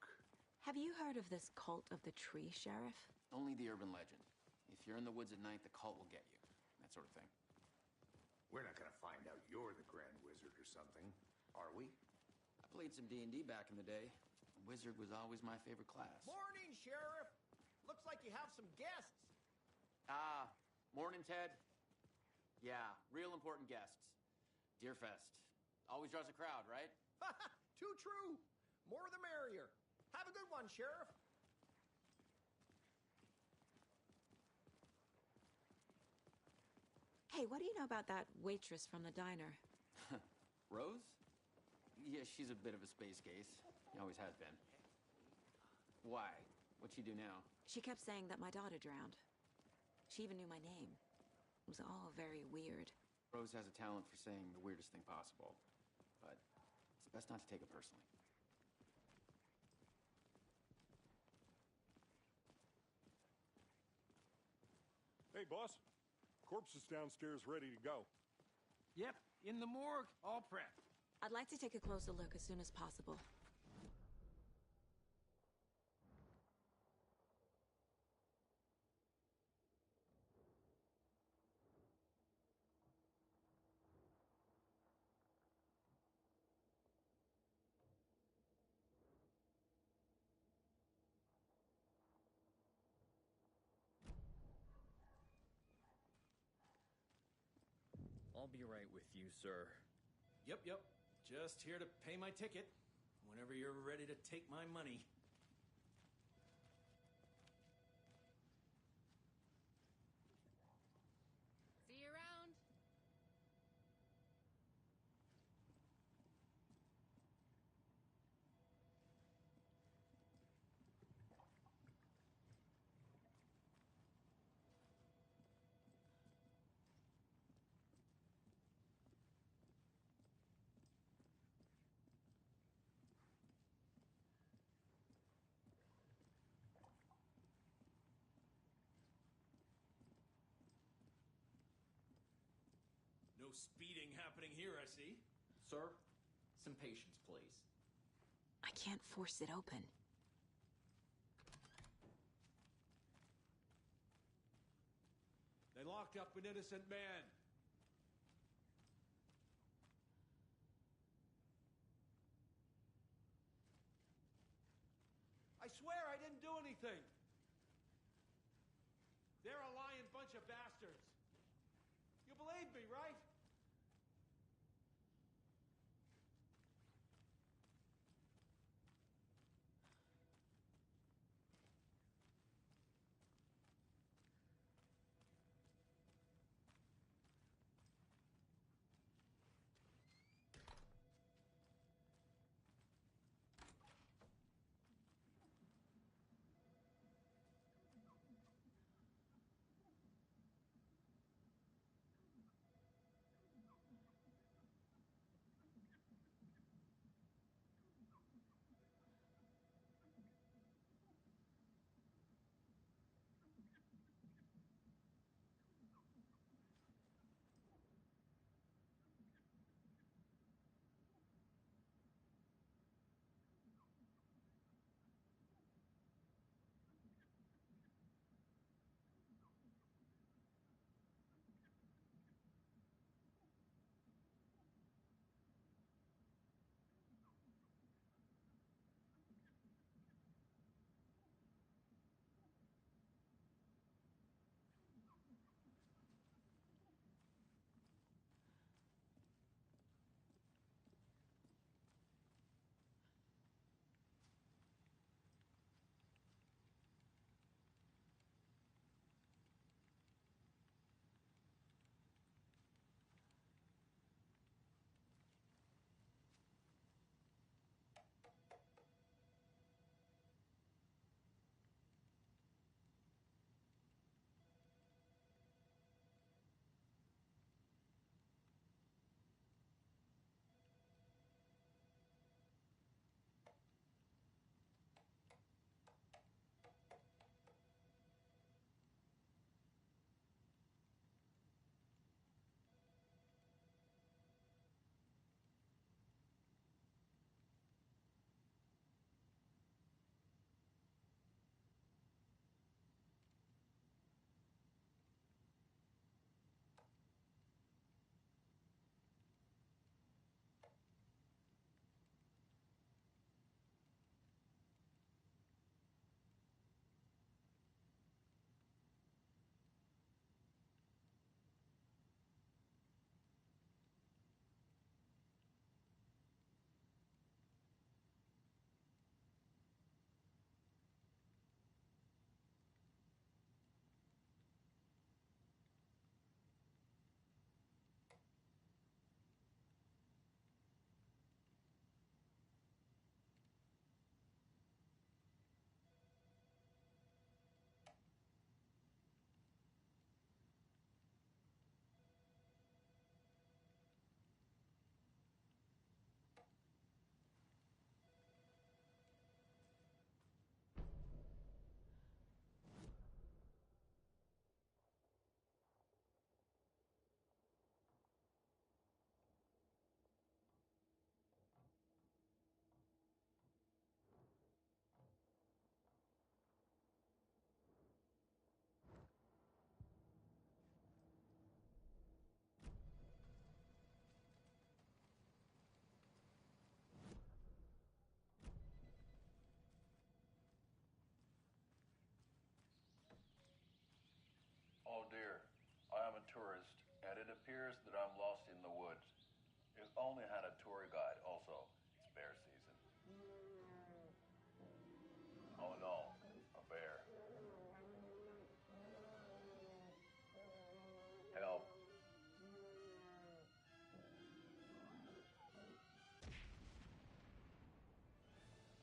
Have you heard of this cult of the tree, Sheriff? Only the urban legend. If you're in the woods at night, the cult will get you. That sort of thing. We're not gonna find out you're the Grand Wizard or something, are we? I played some D&D back in the day. Wizard was always my favorite class. Morning, Sheriff! Looks like you have some guests. Morning, Ted. Yeah, real important guests. Deerfest. Always draws a crowd, right? Too true. More the merrier. Have a good one, Sheriff. Hey, what do you know about that waitress from the diner? Rose? Yeah, she's a bit of a space case. She always has been. Why? What'd she do now? She kept saying that my daughter drowned. She even knew my name. It was all very weird. Rose has a talent for saying the weirdest thing possible. But it's best not to take it personally. Hey, boss. Corpse is downstairs ready to go. Yep, in the morgue, all prepped. I'd like to take a closer look as soon as possible. I'll be right with you, sir. Yep. Just here to pay my ticket. Whenever you're ready to take my money. See you around. No speeding happening here, I see. Sir, some patience, please. I can't force it open. They locked up an innocent man. I swear I didn't do anything. They're a lying bunch of bastards. You believe me, right? only had a tour guide. Also, it's bear season. Oh no, a bear. Help.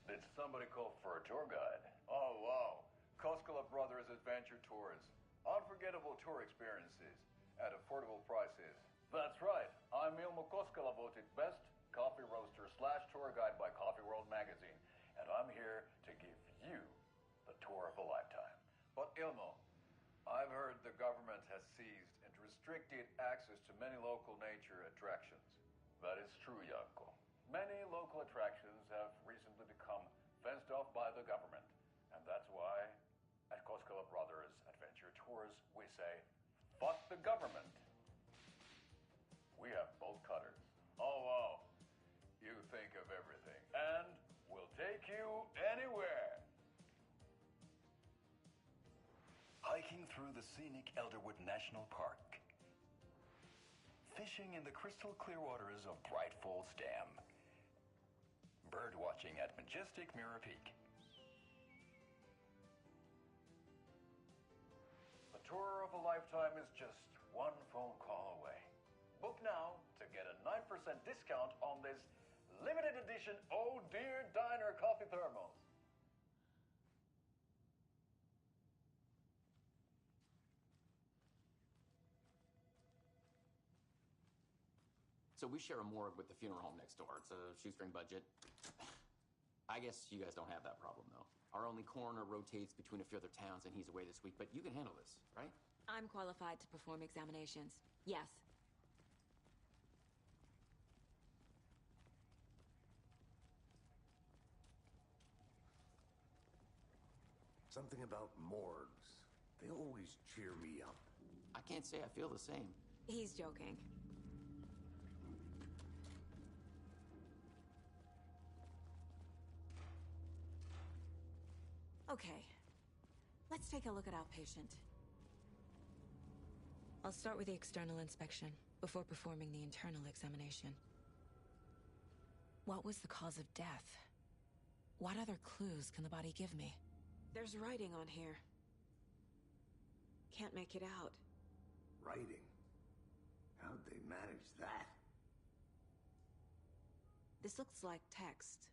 Did somebody call for a tour guide? Oh, wow. Koskela Brothers Adventure Tours. Unforgettable tour experiences at affordable prices. That's right. I'm Ilmo Koskela, voted best coffee roaster / tour guide by Coffee World magazine. And I'm here to give you the tour of a lifetime. But Ilmo, I've heard the government has seized and restricted access to many local nature attractions. That is true, Janko. Many local attractions have recently become fenced off by the government. And that's why, at Koskela Brothers Adventure Tours, we say, fuck the government. We have bolt cutters. Oh, wow. You think of everything. And we'll take you anywhere. Hiking through the scenic Elderwood National Park. Fishing in the crystal clear waters of Bright Falls Dam. Bird watching at majestic Mirror Peak. The tour of a lifetime is just one phone call away. Book now to get a 9% discount on this limited edition Oh Dear Diner coffee thermos. So we share a morgue with the funeral home next door. It's a shoestring budget. I guess you guys don't have that problem, though. Our only coroner rotates between a few other towns, and he's away this week. But you can handle this, right? I'm qualified to perform examinations. Yes. Something about morgues. They always cheer me up. I can't say I feel the same. He's joking. Okay. Let's take a look at our patient. I'll start with the external inspection before performing the internal examination. What was the cause of death? What other clues can the body give me? There's writing on here. Can't make it out. Writing? How'd they manage that? This looks like text.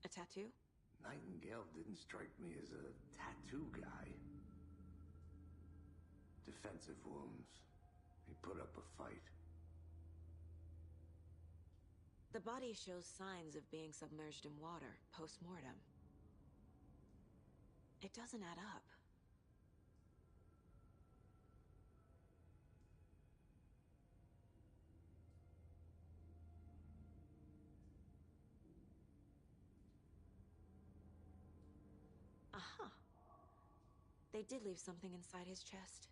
A tattoo? Nightingale didn't strike me as a tattoo guy. Defensive wounds. He put up a fight. The body shows signs of being submerged in water post-mortem. It doesn't add up. Aha. They did leave something inside his chest.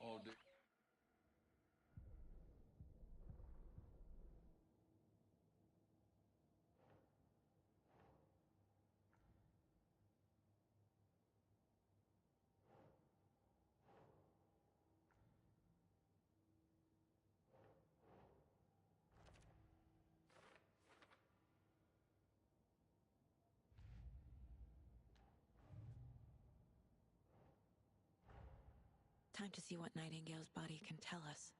Oh, dear. Time to see what Nightingale's body can tell us.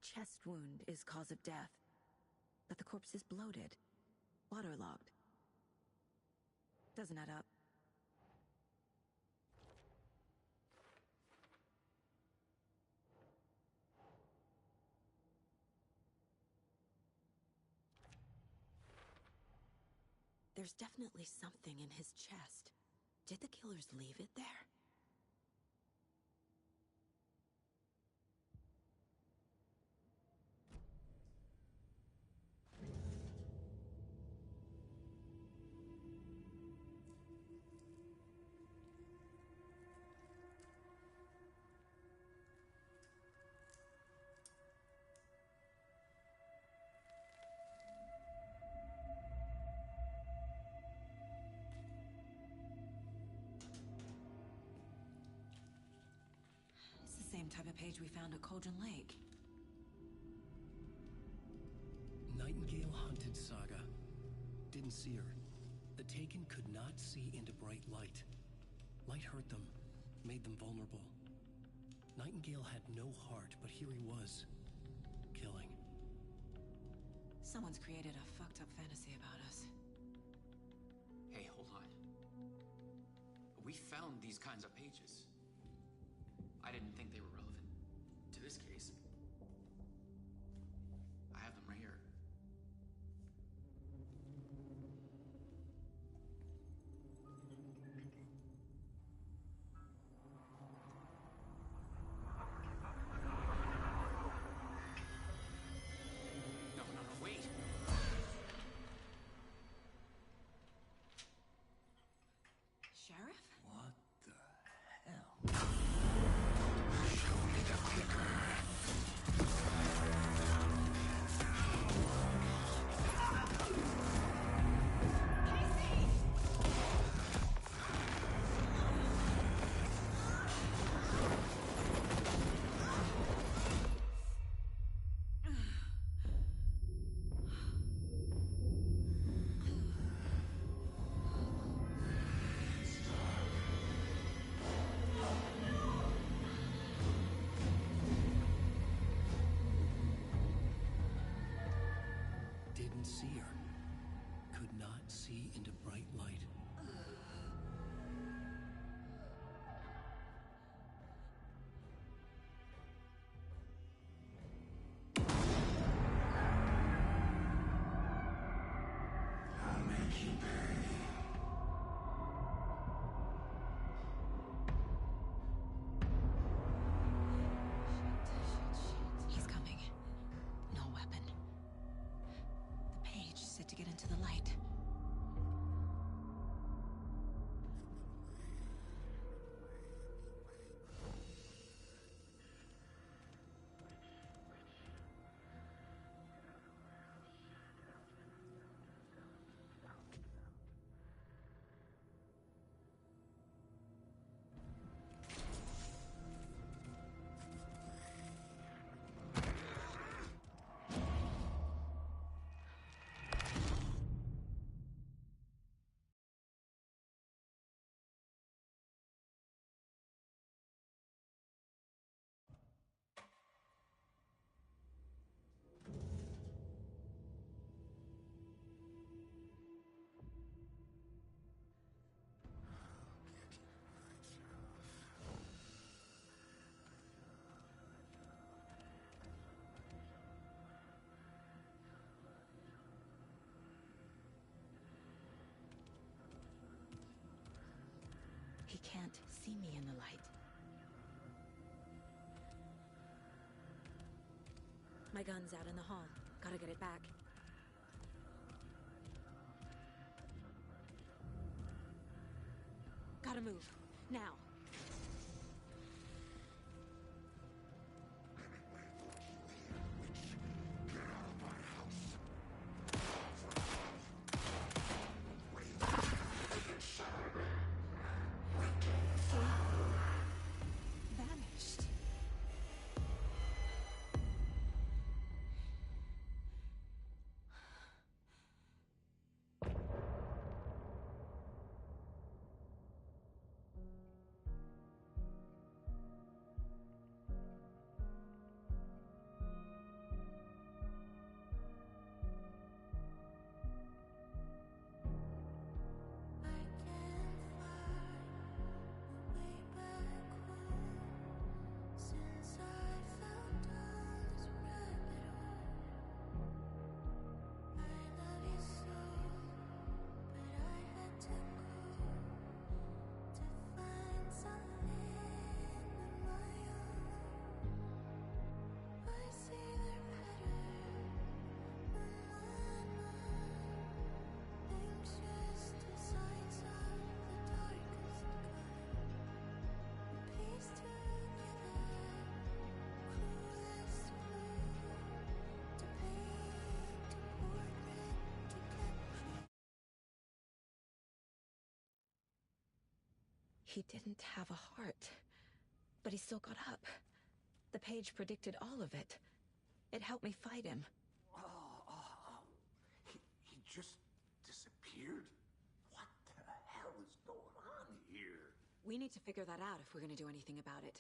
Chest wound is cause of death, but the corpse is bloated, waterlogged. Doesn't add up. There's definitely something in his chest. Did the killers leave it there? Same type of page we found at Cauldron Lake. Nightingale hunted Saga. Didn't see her. The Taken could not see into bright light. Light hurt them, made them vulnerable. Nightingale had no heart, but here he was, killing. Someone's created a fucked up fantasy about us. Hey, hold on. We found these kinds of pages. I didn't think they were relevant to this case. I have them right here. No, wait! Sheriff? What the hell? Show me the clicker. Didn't see her. Could not see into bright light. I'll make you pay. He's coming. No weapon. The page said to get into the light. He can't see me in the light. My gun's out in the hall. Gotta get it back. Gotta move. Now. Vanished. he didn't have a heart. But he still got up. The page predicted all of it. It helped me fight him. He just disappeared? What the hell is going on here? We need to figure that out if we're gonna do anything about it.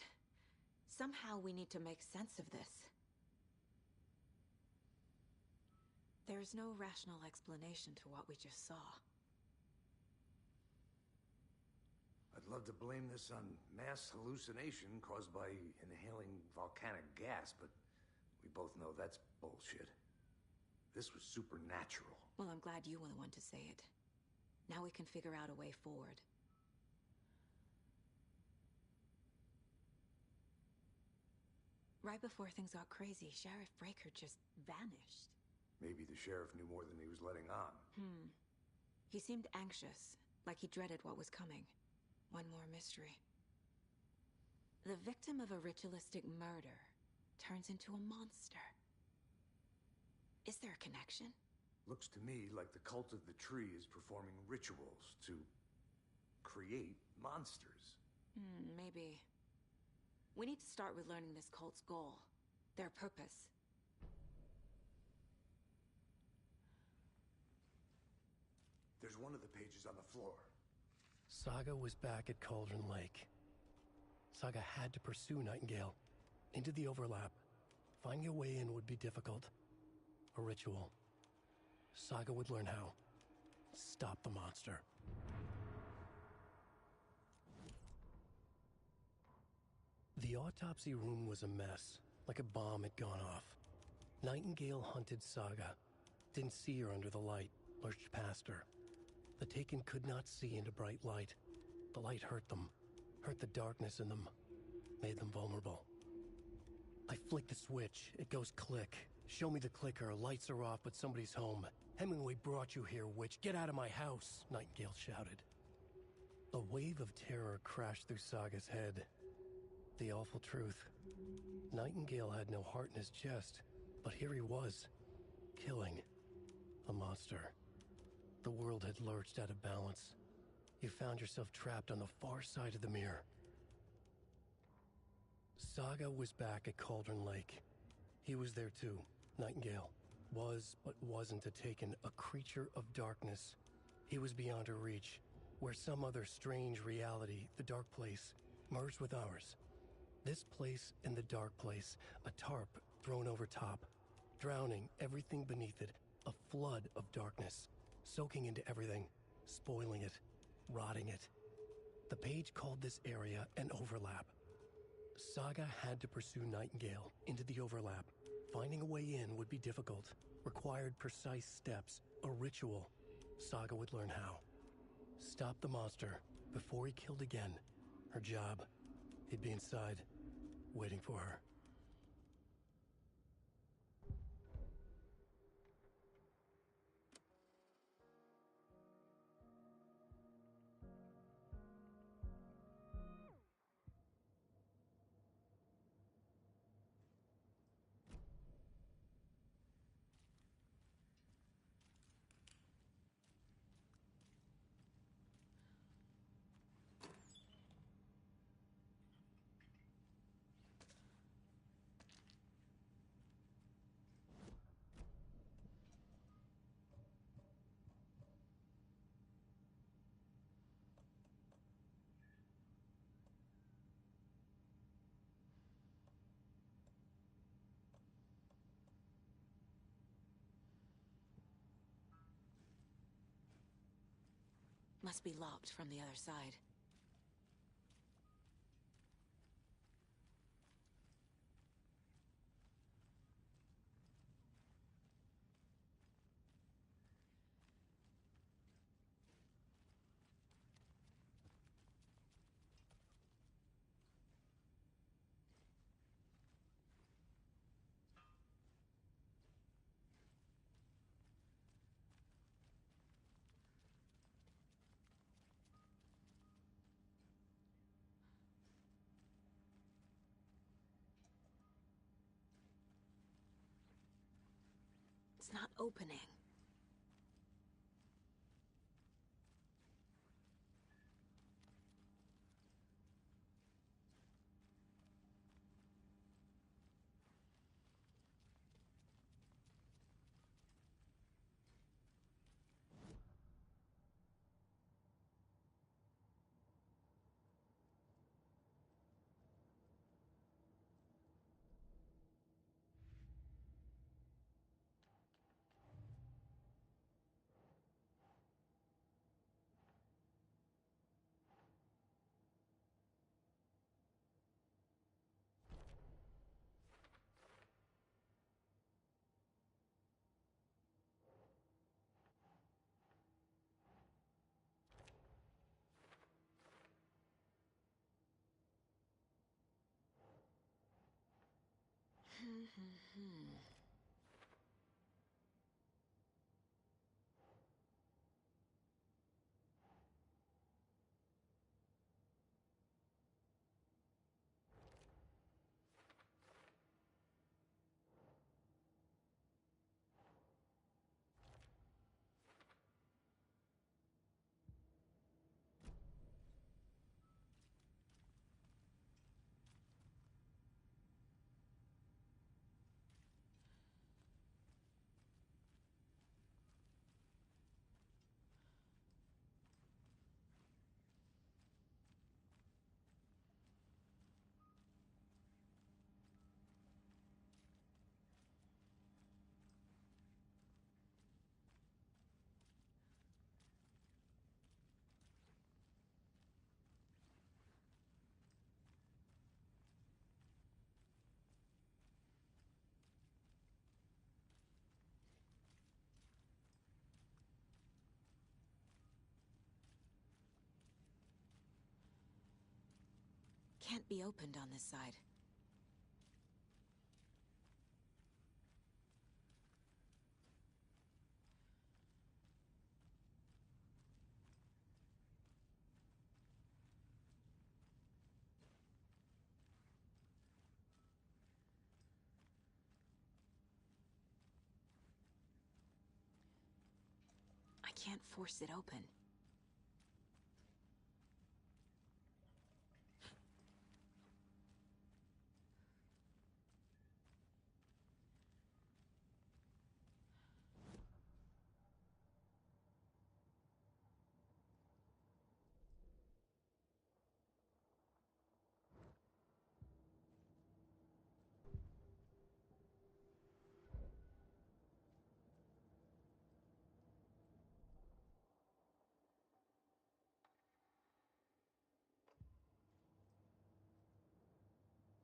Somehow we need to make sense of this. There's no rational explanation to what we just saw. I'd love to blame this on mass hallucination caused by inhaling volcanic gas, but we both know that's bullshit. This was supernatural. Well, I'm glad you were the one to say it. Now we can figure out a way forward. Right before things got crazy, Sheriff Breaker just vanished. Maybe the sheriff knew more than he was letting on. He seemed anxious, like he dreaded what was coming. One more mystery. The victim of a ritualistic murder turns into a monster. Is there a connection? Looks to me like the cult of the tree is performing rituals to create monsters. Maybe. We need to start with learning this cult's goal, their purpose. There's one of the pages on the floor. Saga was back at Cauldron Lake. Saga had to pursue Nightingale into the overlap. Finding a way in would be difficult. A ritual. Saga would learn how. Stop the monster. The autopsy room was a mess, like a bomb had gone off. Nightingale hunted Saga. Didn't see her under the light, lurched past her. The Taken could not see into bright light. The light hurt them, hurt the darkness in them, made them vulnerable. I flick the switch, it goes click. Show me the clicker, lights are off, but somebody's home. Hemingway brought you here, witch. Get out of my house, Nightingale shouted. A wave of terror crashed through Saga's head. The awful truth. Nightingale had no heart in his chest, but here he was, killing a monster. The world had lurched out of balance. You found yourself trapped on the far side of the mirror. Saga was back at Cauldron Lake. He was there too, Nightingale. Was, but wasn't a Taken, a creature of darkness. He was beyond her reach, where some other strange reality, the dark place, merged with ours. This place and the dark place, a tarp thrown over top, drowning everything beneath it, a flood of darkness, soaking into everything, spoiling it, rotting it. The page called this area an overlap. Saga had to pursue Nightingale into the overlap. Finding a way in would be difficult, required precise steps, a ritual. Saga would learn how. Stop the monster before he killed again. Her job. He'd be inside, waiting for her. Must be locked from the other side. It's not opening. Can't be opened on this side. I can't force it open.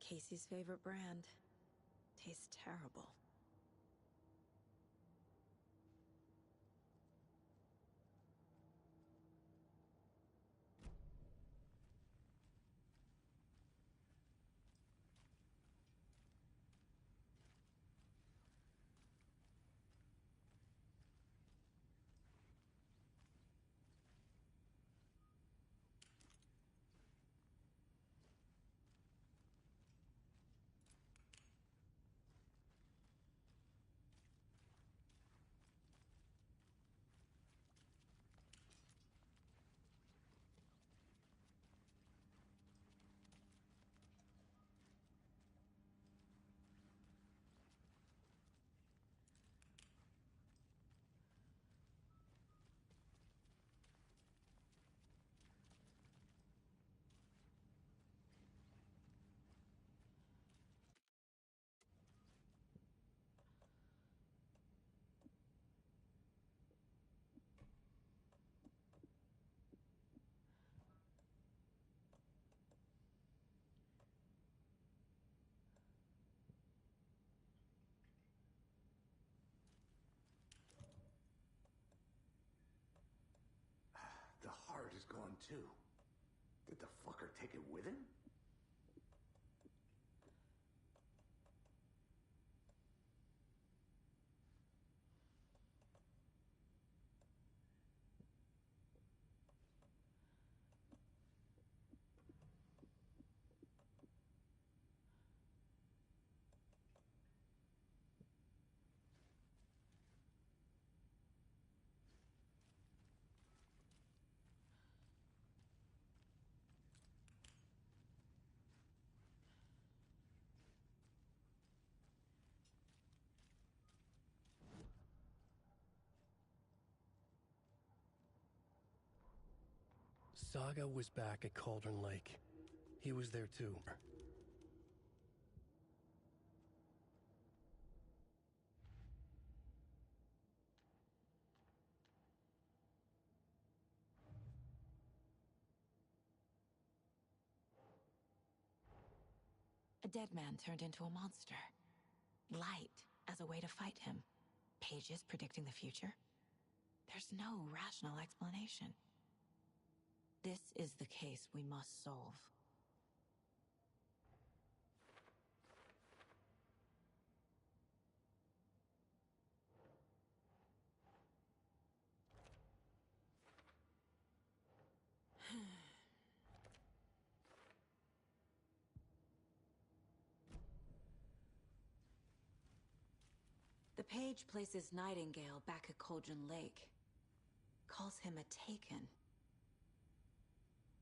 Casey's favorite brand. Tastes terrible. The heart is gone too. Did the fucker take it with him? Saga was back at Cauldron Lake. He was there too. A dead man turned into a monster. Light as a way to fight him. Pages predicting the future. There's no rational explanation. This is the case we must solve. The page places Nightingale back at Cauldron Lake. Calls him a Taken.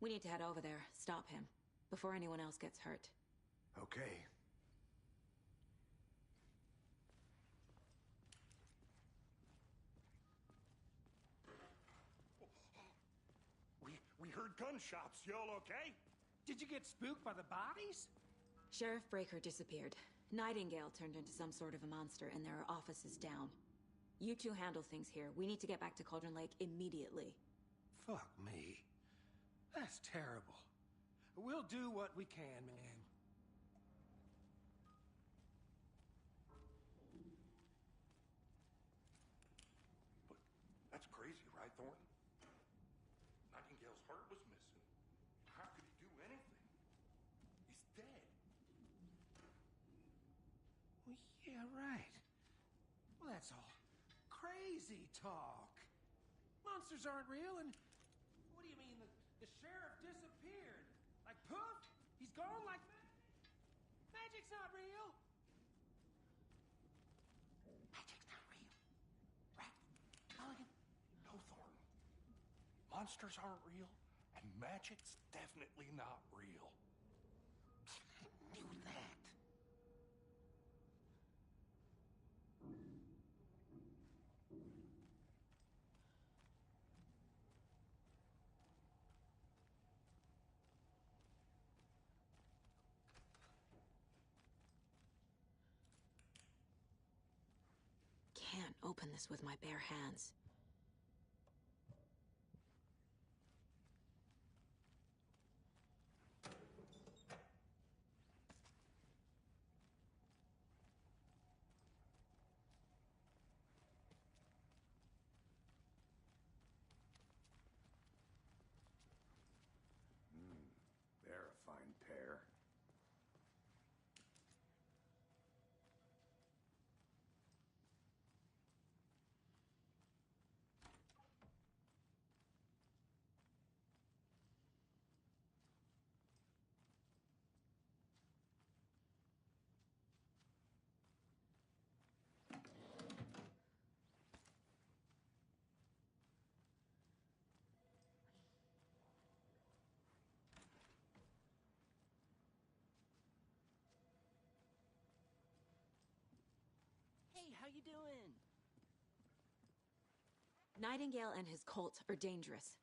We need to head over there, stop him, before anyone else gets hurt. Okay. We heard gunshots. Y'all okay? Did you get spooked by the bodies? Sheriff Breaker disappeared. Nightingale turned into some sort of a monster, and there are offices down. You two handle things here. We need to get back to Cauldron Lake immediately. Fuck me. That's terrible. We'll do what we can, man. But that's crazy, right, Thornton? Nightingale's heart was missing. How could he do anything? He's dead. Well, yeah, right. Well, that's all crazy talk. Monsters aren't real, and what do you mean? The sheriff disappeared? Like poof? He's gone like magic? Magic's not real. Magic's not real. Right? Mulligan? No, Thornton. Monsters aren't real, and magic's definitely not real. I knew that. Can't open this with my bare hands. They're a fine pair. Hey, how you doing? Nightingale and his cult are dangerous.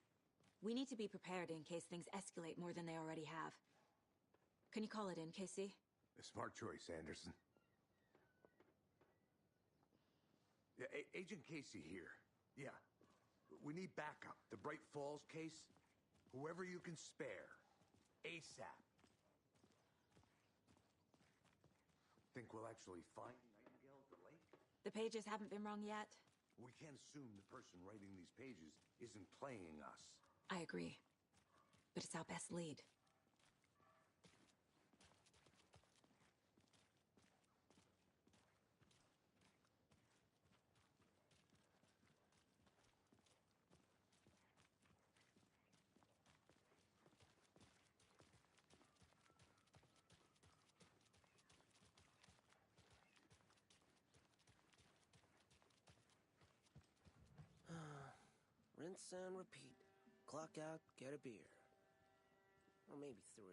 We need to be prepared in case things escalate more than they already have. Can you call it in, Casey? A smart choice, Anderson. Yeah, Agent Casey here. Yeah. We need backup. The Bright Falls case. Whoever you can spare. ASAP. Think we'll actually find Nightingale at the lake? The pages haven't been rung yet. We can't assume the person writing these pages isn't playing us. I agree. But it's our best lead. Rinse and repeat. Clock out, get a beer. Or maybe 3.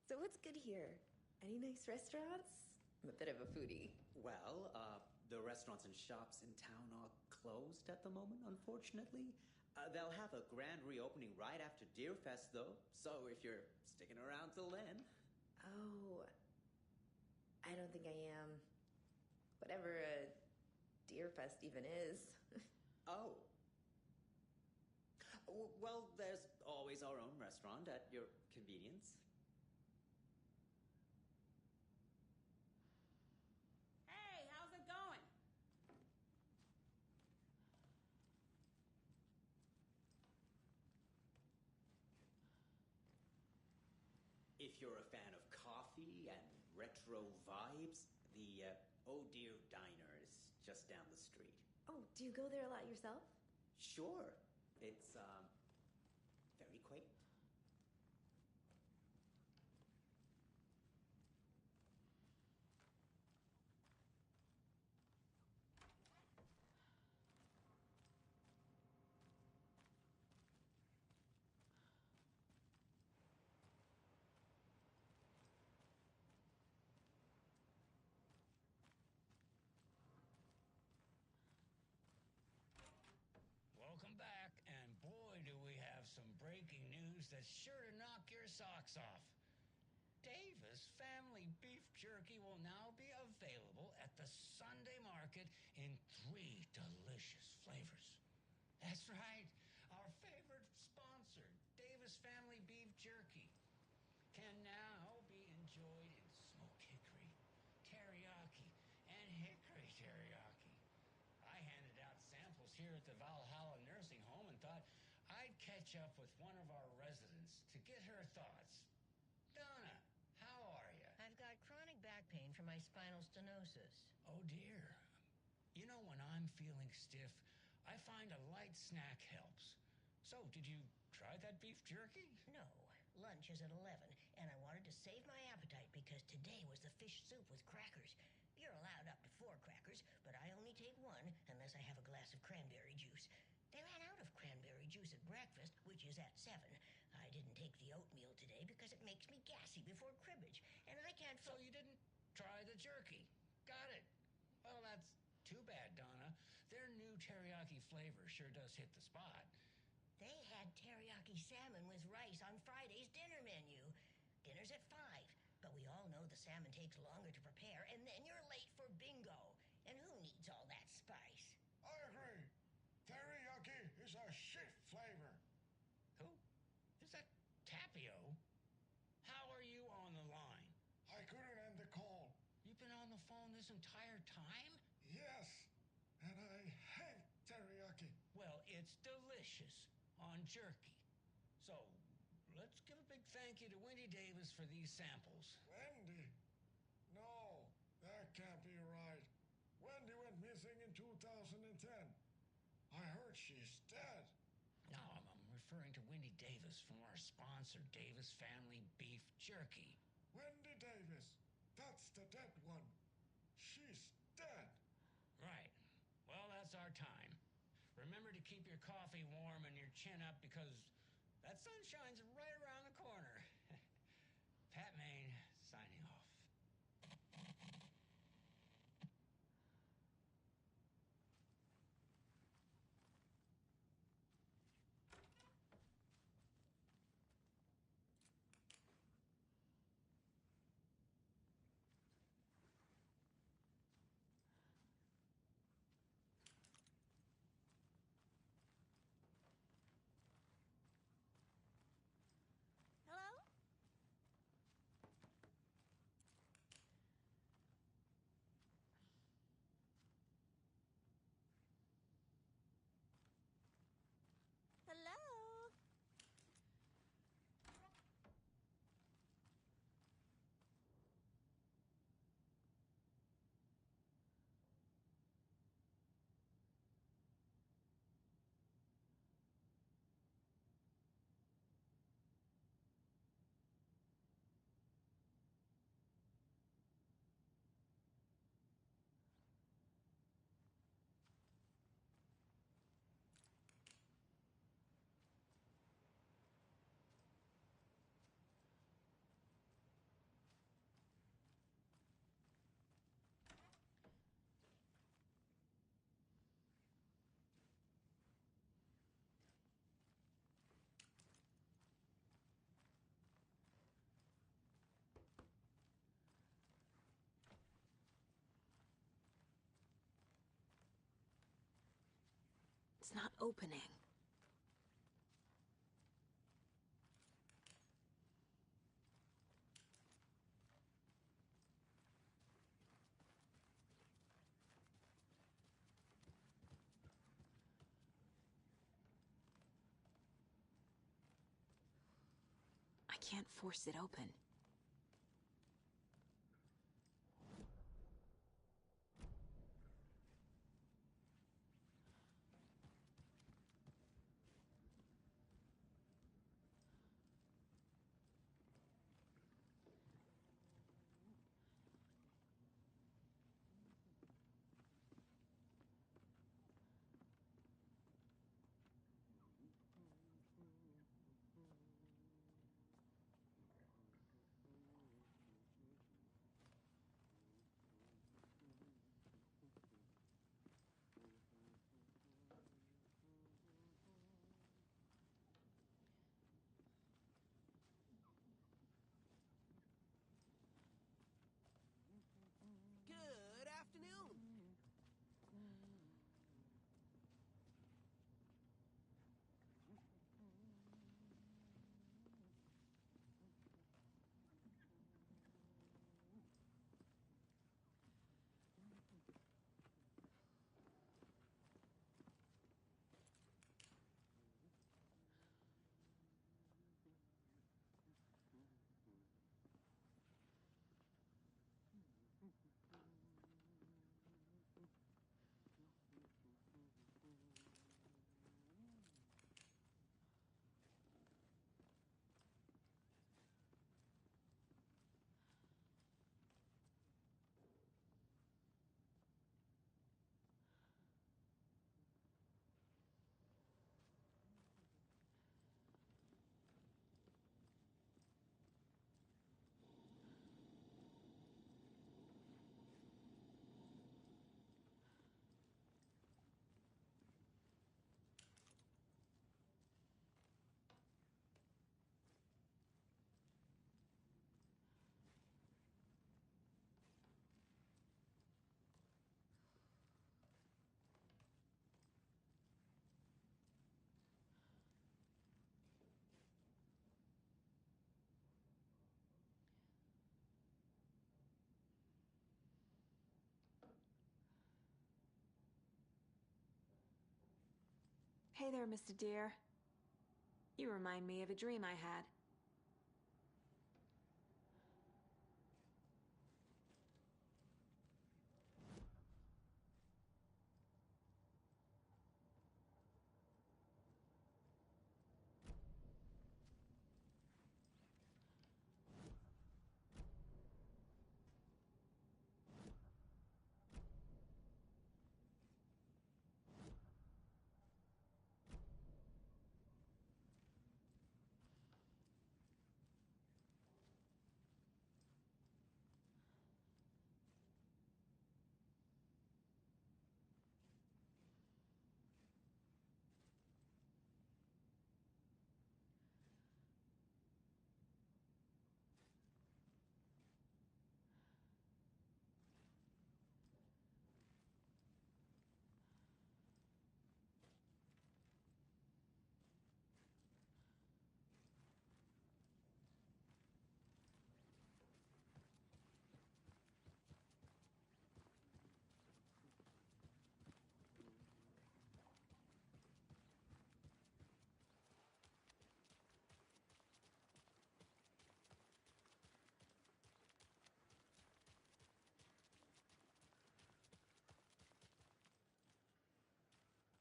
So what's good here? Any nice restaurants? I'm a bit of a foodie. Well, the restaurants and shops in town are closed at the moment, unfortunately. They'll have a grand reopening right after Deerfest, though. So if you're sticking around till then. Oh, I don't think I am. Whatever a Deerfest even is. Oh. Well, there's always our own restaurant at your convenience. Hey, how's it going? If you're a fan of coffee and retro vibes, the Oh Dear Diner is just down the street. Oh, do you go there a lot yourself? Sure. It's, very quaint. Welcome back, and boy, do we have some breaking news that's sure to knock your socks off. Davis Family Beef Jerky will now be available at the Sunday market in 3 delicious flavors. That's right, our favorite sponsor, Davis Family Beef Jerky, can now be enjoyed in smoked hickory, teriyaki, and hickory teriyaki. I handed out samples here at the Valhalla Nursing Home and thought I'd catch up with one of our residents to get her thoughts. Donna, how are you? I've got chronic back pain from my spinal stenosis. Oh, dear. You know, when I'm feeling stiff, I find a light snack helps. So, did you try that beef jerky? No. Lunch is at 11, and I wanted to save my appetite because today was the fish soup with crackers. You're allowed up to 4 crackers, but I only take 1 unless I have a glass of cranberry juice. They ran out of cranberry juice at breakfast, which is at 7. I didn't take the oatmeal today because it makes me gassy before cribbage, and I can't... So you didn't try the jerky. Got it. Well, that's too bad, Donna. Their new teriyaki flavor sure does hit the spot. They had teriyaki salmon with rice on Friday's dinner menu. Dinner's at 5, but we all know the salmon takes longer to prepare, and then you're late for bingo. And who needs all that spice? I agree. Teriyaki is a shit flavor. Who? Is that Tapio? How are you on the line? I couldn't end the call. You've been on the phone this entire time? Yes, and I hate teriyaki. Well, it's delicious on jerky. So, let's give a big thank you to Wendy Davis for these samples. Wendy? No, that can't be right. Wendy went missing in 2010. I heard she's dead. No, I'm referring to Wendy Davis from our sponsor, Davis Family Beef Jerky. Wendy Davis. That's the dead one. She's dead. Right. Well, that's our time. Remember to keep your coffee warm and your chin up because that sun shines right around the corner. Pat Maine, signing off. Hello? Hello? It's not opening. can't force it open. Good afternoon. Hey there, Mr. Deer. You remind me of a dream I had.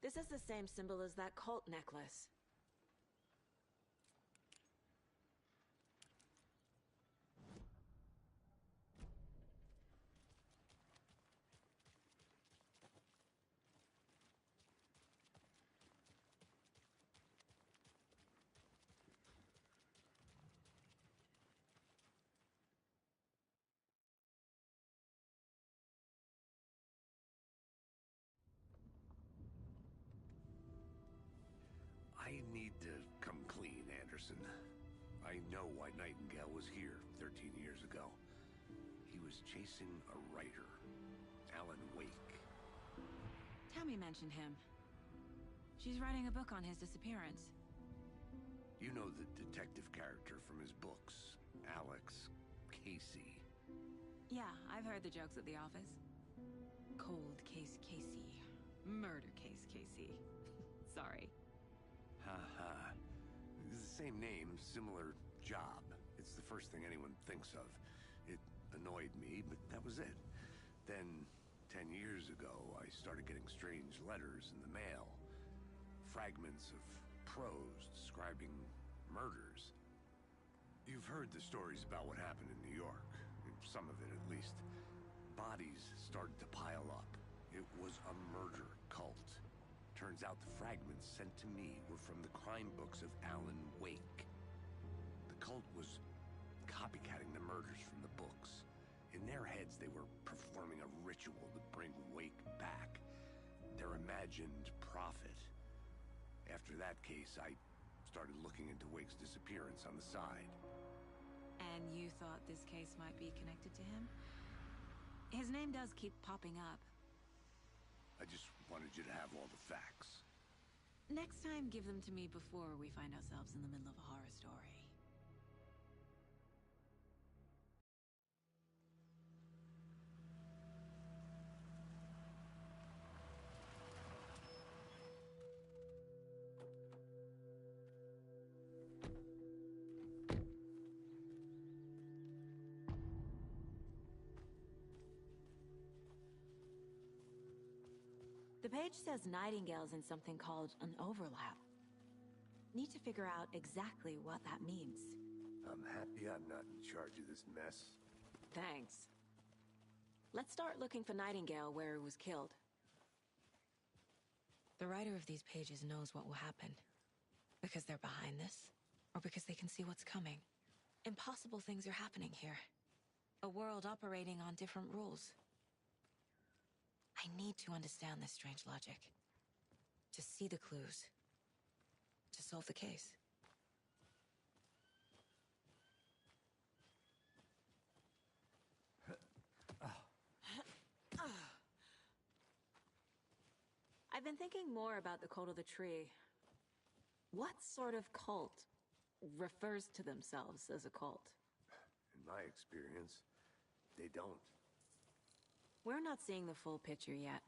This is the same symbol as that cult necklace. I need to come clean, Anderson. I know why Nightingale was here 13 years ago. He was chasing a writer, Alan Wake. Tammy mentioned him. She's writing a book on his disappearance. You know the detective character from his books, Alex Casey. Yeah, I've heard the jokes at the office. Cold case Casey. Murder case Casey. Sorry. Ha ha. The same name, similar job. It's the first thing anyone thinks of. It annoyed me, but that was it. Then, 10 years ago, I started getting strange letters in the mail. Fragments of prose describing murders. You've heard the stories about what happened in New York. Some of it, at least. Bodies started to pile up. It was a murder cult. Turns out the fragments sent to me were from the crime books of Alan Wake. The cult was copycatting the murders from the books. In their heads, they were performing a ritual to bring Wake back. Their imagined prophet. After that case, I started looking into Wake's disappearance on the side. And you thought this case might be connected to him? His name does keep popping up. I just wanted you to have all the facts. Next time, give them to me before we find ourselves in the middle of a horror story. The page says Nightingale's in something called an overlap. Need to figure out exactly what that means. I'm happy I'm not in charge of this mess. Thanks. Let's start looking for Nightingale where he was killed. The writer of these pages knows what will happen. Because they're behind this, or because they can see what's coming. Impossible things are happening here. A world operating on different rules. I need to understand this strange logic. To see the clues. To solve the case. I've been thinking more about the cult of the tree. What sort of cult refers to themselves as a cult? In my experience, they don't. We're not seeing the full picture yet.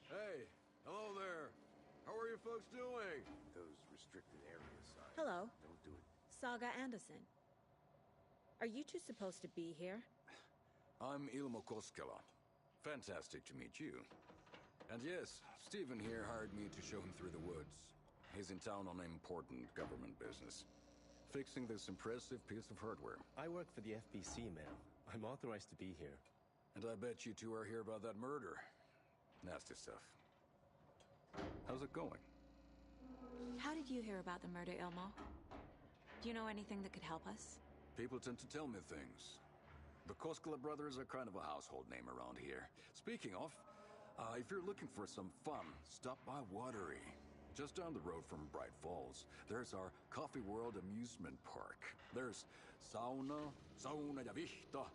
Hey, hello there. How are you folks doing? Those restricted area signs. Hello. Don't do it. Saga Anderson. Are you two supposed to be here? I'm Ilmo Koskela. Fantastic to meet you. And yes, Stephen here hired me to show him through the woods. He's in town on important government business. Fixing this impressive piece of hardware. I work for the FBC, ma'am. I'm authorized to be here. And I bet you two are here about that murder. Nasty stuff. How's it going? How did you hear about the murder, Ilmo? Do you know anything that could help us? People tend to tell me things. The Koskela brothers are kind of a household name around here. Speaking of, if you're looking for some fun, stop by Watery. Just down the road from Bright Falls, there's our Coffee World amusement park. There's sauna ja vihta.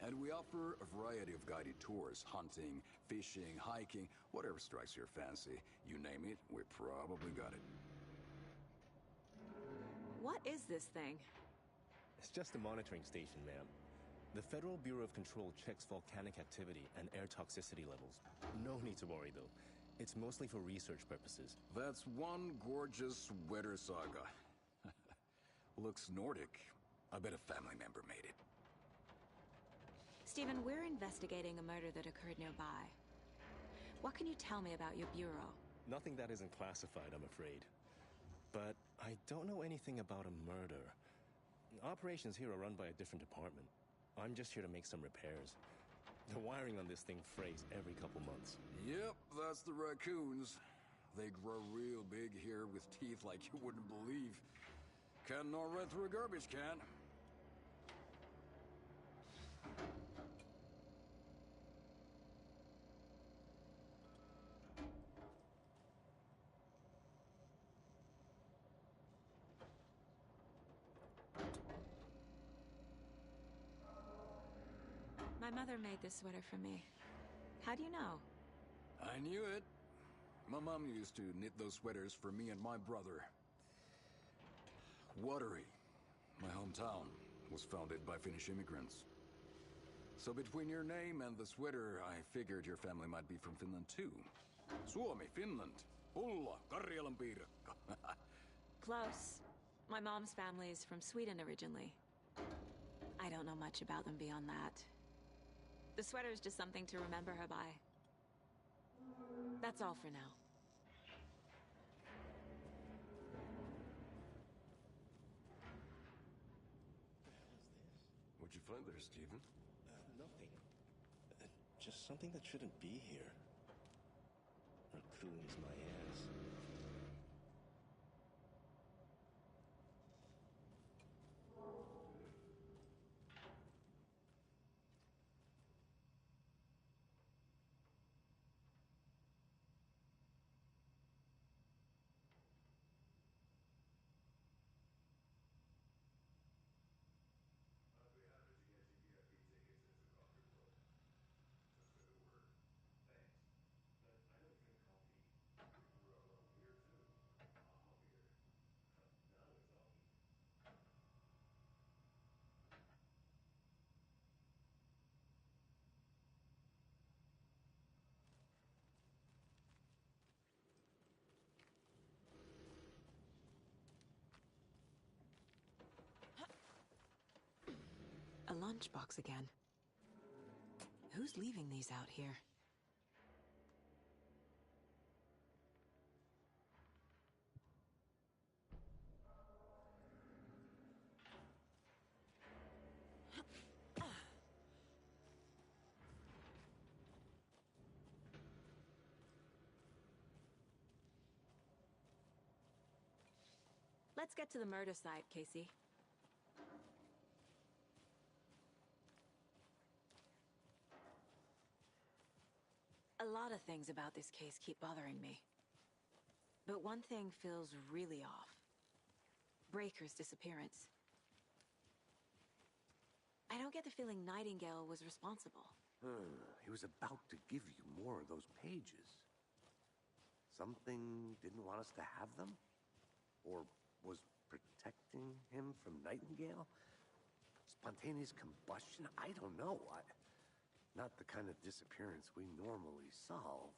And we offer a variety of guided tours, hunting, fishing, hiking, whatever strikes your fancy. You name it, we probably got it. What is this thing? It's just a monitoring station, ma'am. The Federal Bureau of Control checks volcanic activity and air toxicity levels. No need to worry, though. It's mostly for research purposes. That's one gorgeous sweater, Saga. Looks Nordic. I bet a family member made it. Stephen, we're investigating a murder that occurred nearby. What can you tell me about your bureau? Nothing that isn't classified, I'm afraid. But I don't know anything about a murder. Operations here are run by a different department. I'm just here to make some repairs. The wiring on this thing frays every couple months. Yep, that's the raccoons. They grow real big here with teeth like you wouldn't believe. Can't gnaw right through a garbage can. My mother made this sweater for me. How do you know? I knew it. My mom used to knit those sweaters for me and my brother. Watery, my hometown, was founded by Finnish immigrants. So between your name and the sweater, I figured your family might be from Finland too. Suomi, Finland. Pulla, Karjalan piirakka. Close. My mom's family is from Sweden originally. I don't know much about them beyond that. The sweater is just something to remember her by. That's all for now. What'd you find there, Stephen? Nothing. Just something that shouldn't be here. Raccoon is my ass. A lunchbox again. Who's leaving these out here? Let's get to the murder site, Casey. A lot of things about this case keep bothering me. But one thing feels really off. Breaker's disappearance. I don't get the feeling Nightingale was responsible. He was about to give you more of those pages. Something didn't want us to have them? Or was protecting him from Nightingale? Spontaneous combustion? I don't know. Not the kind of disappearance we normally solve.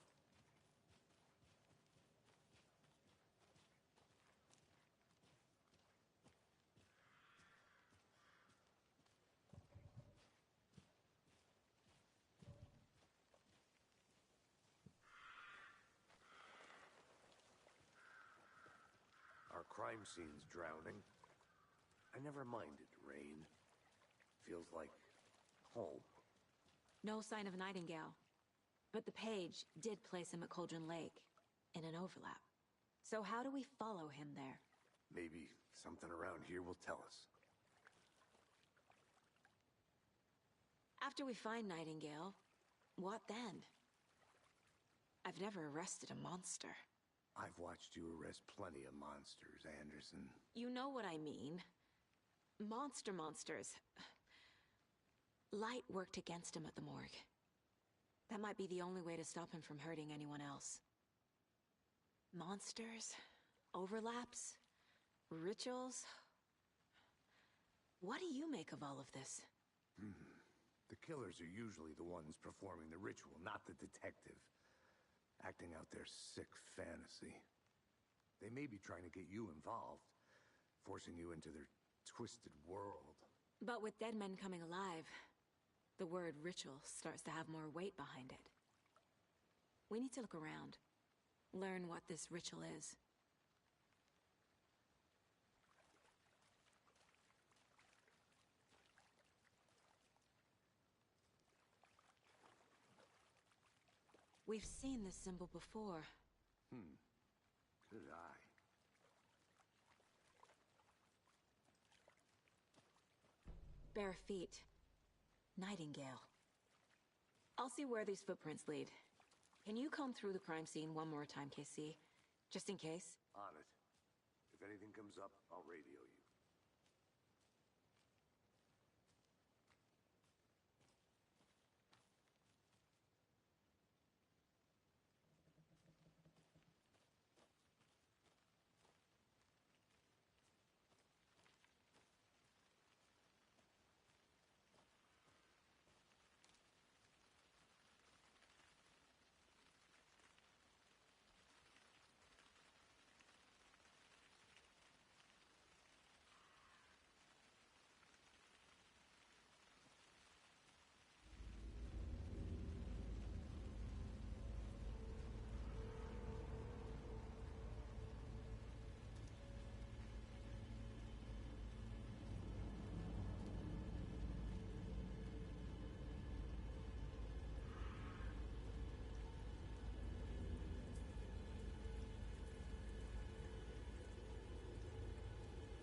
Our crime scene's drowning. I never minded rain. Feels like home. No sign of Nightingale. But the page did place him at Cauldron Lake, in an overlap. So how do we follow him there? Maybe something around here will tell us. After we find Nightingale, what then? I've never arrested a monster. I've watched you arrest plenty of monsters, Anderson. You know what I mean. Monsters. Light worked against him at the morgue. That might be the only way to stop him from hurting anyone else. Monsters? Overlaps? Rituals? What do you make of all of this? The killers are usually the ones performing the ritual, not the detective. Acting out their sick fantasy. They may be trying to get you involved, forcing you into their twisted world. But with dead men coming alive, the word ritual starts to have more weight behind it. We need to look around. Learn what this ritual is. We've seen this symbol before. Good eye. Bare feet. Nightingale. I'll see where these footprints lead. Can you comb through the crime scene one more time, KC? Just in case? On it. If anything comes up, I'll radio you.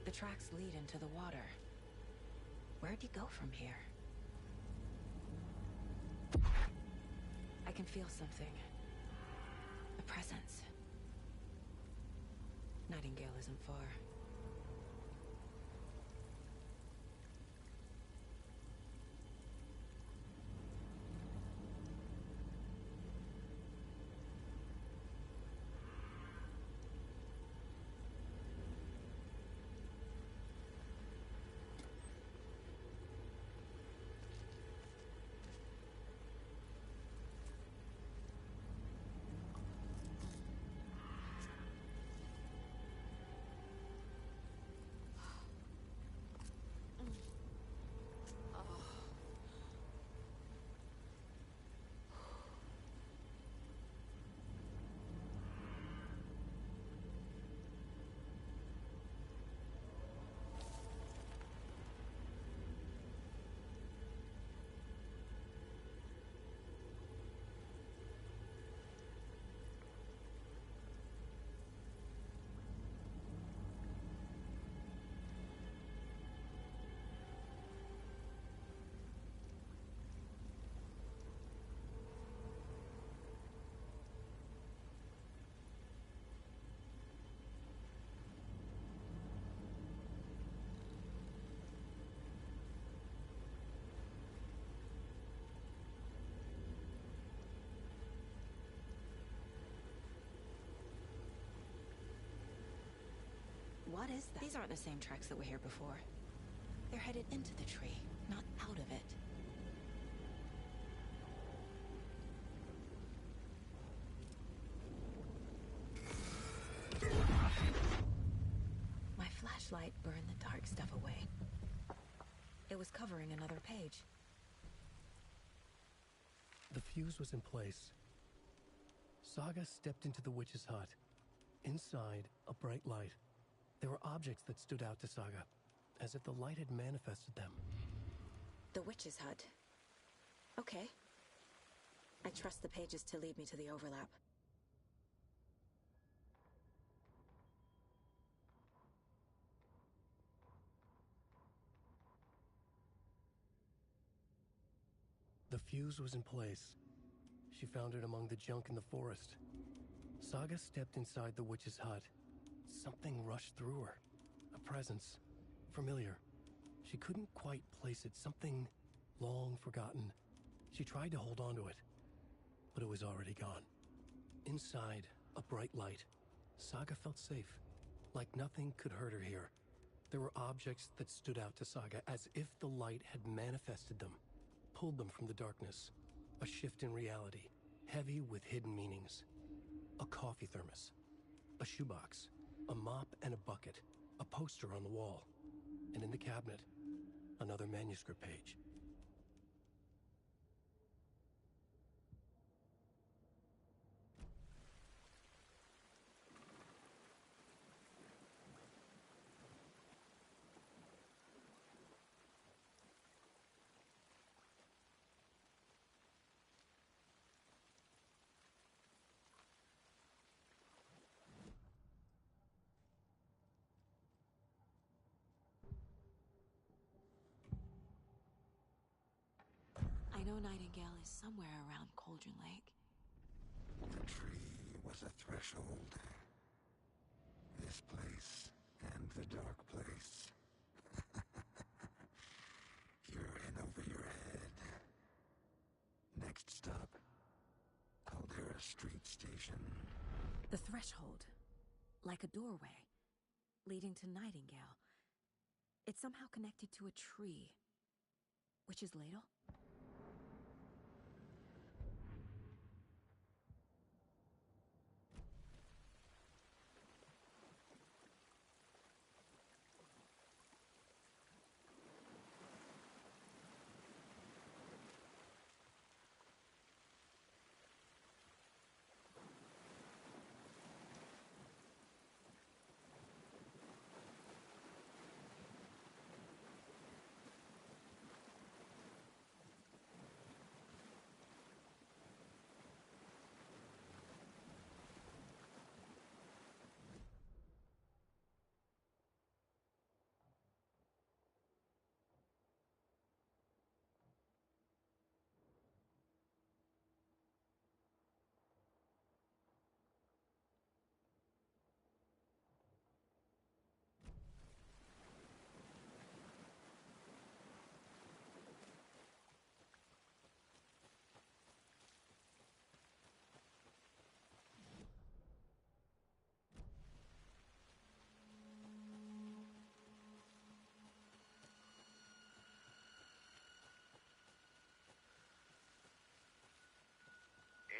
The tracks lead into the water. Where'd he go from here? I can feel something. A presence. Nightingale isn't far. What is that? These aren't the same tracks that were here before. They're headed into the tree, not out of it. My flashlight burned the dark stuff away. It was covering another page. The fuse was in place. Saga stepped into the witch's hut. Inside, a bright light. There were objects that stood out to Saga, as if the light had manifested them. The witch's hut. Okay. I trust the pages to lead me to the overlap. The fuse was in place. She found it among the junk in the forest. Saga stepped inside the witch's hut. Something rushed through her. A presence. Familiar. She couldn't quite place it. Something long forgotten. She tried to hold on to it, but it was already gone. Inside, a bright light. Saga felt safe. Like nothing could hurt her here. There were objects that stood out to Saga as if the light had manifested them. Pulled them from the darkness. A shift in reality. Heavy with hidden meanings. A coffee thermos. A shoebox. A mop and a bucket. A poster on the wall. And in the cabinet, another manuscript page. I know Nightingale is somewhere around Cauldron Lake. The tree was a threshold. This place and the dark place. You're in over your head. Next stop, Caldera Street Station. The threshold. Like a doorway. Leading to Nightingale. It's somehow connected to a tree. Witch's ladle?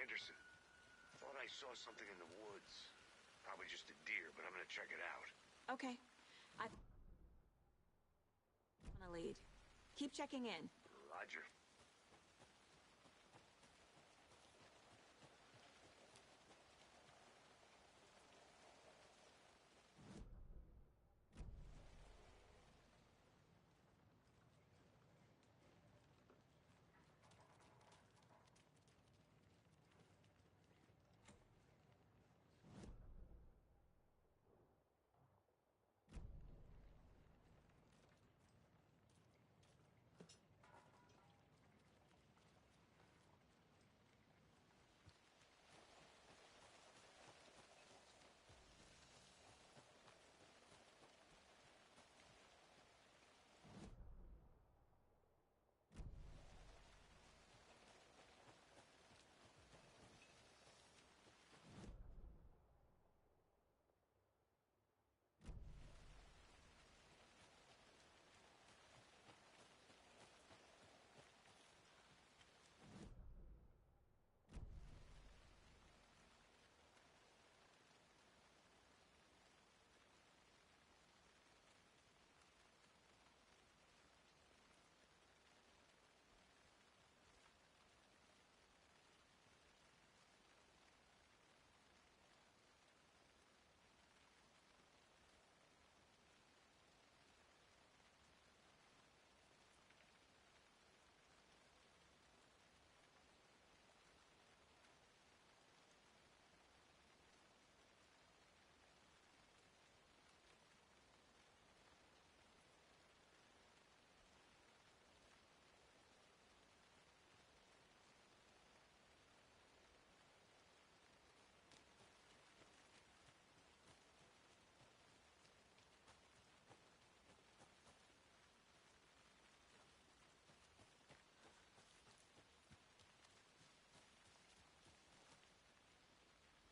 Anderson. Thought I saw something in the woods. Probably just a deer, but I'm gonna check it out. Okay. I'm on a lead. Keep checking in. Roger.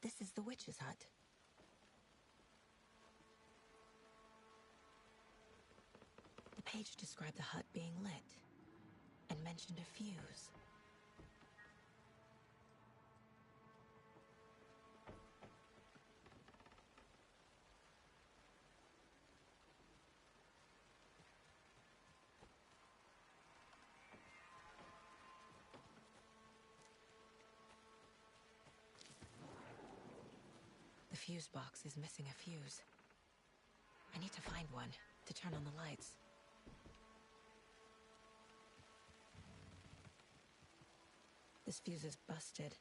This is the witch's hut. The page described the hut being lit and mentioned a fuse. The fuse box is missing a fuse. I need to find one to turn on the lights. This fuse is busted.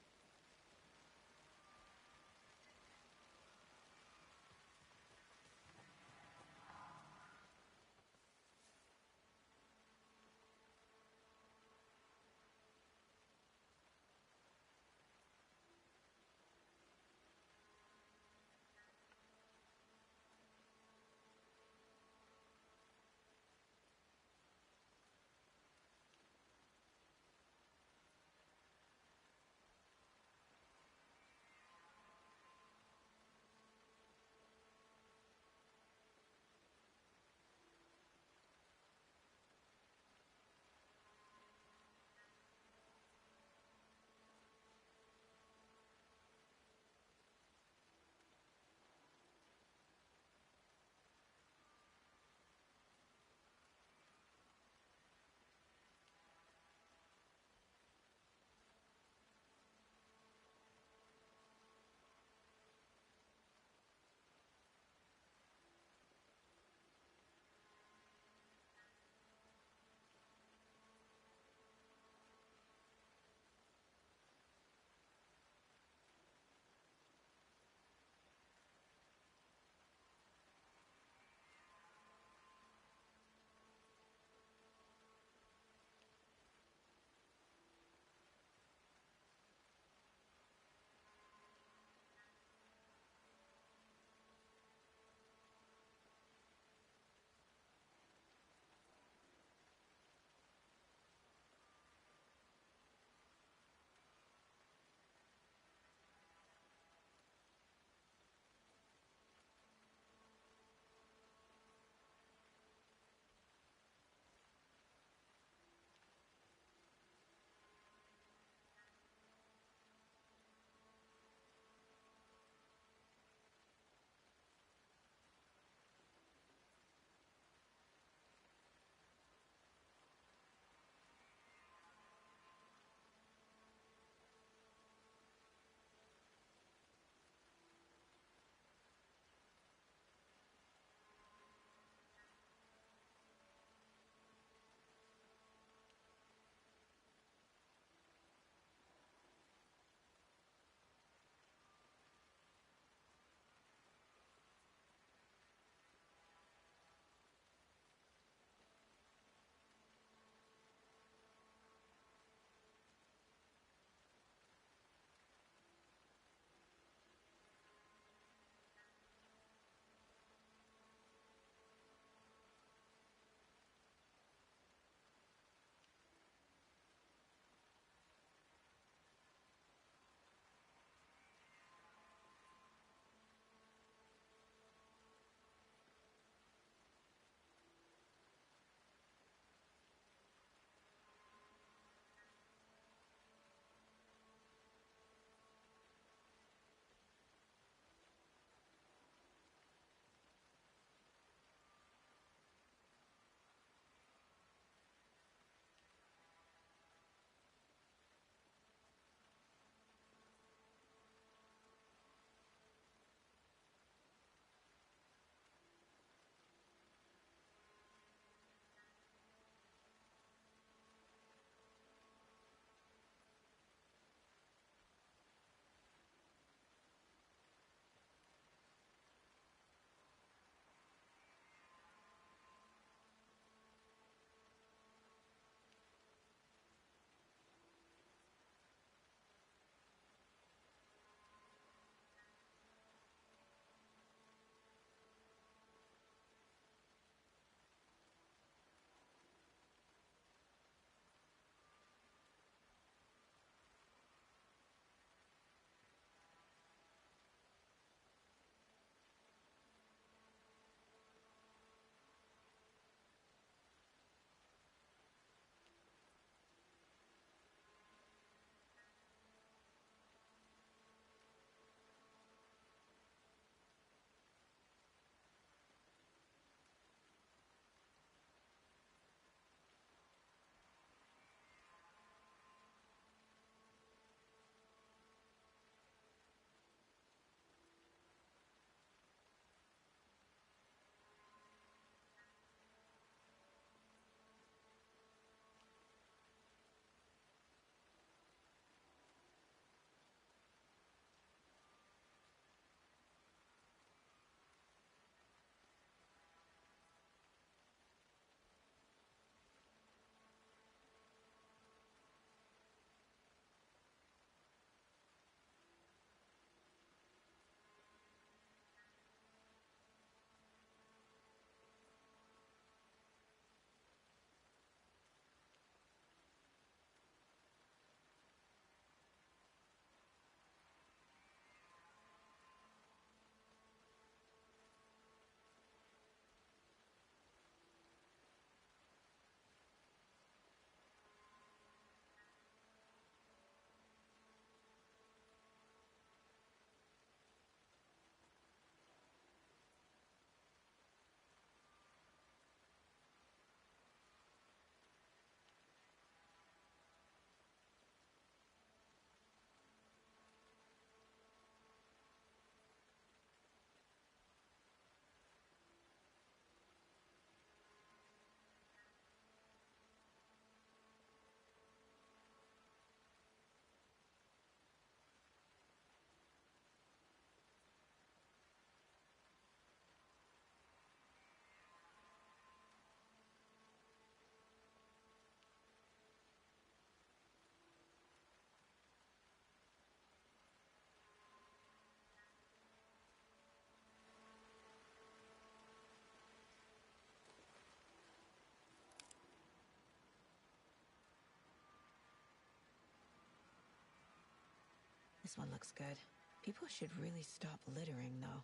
This one looks good. People should really stop littering, though.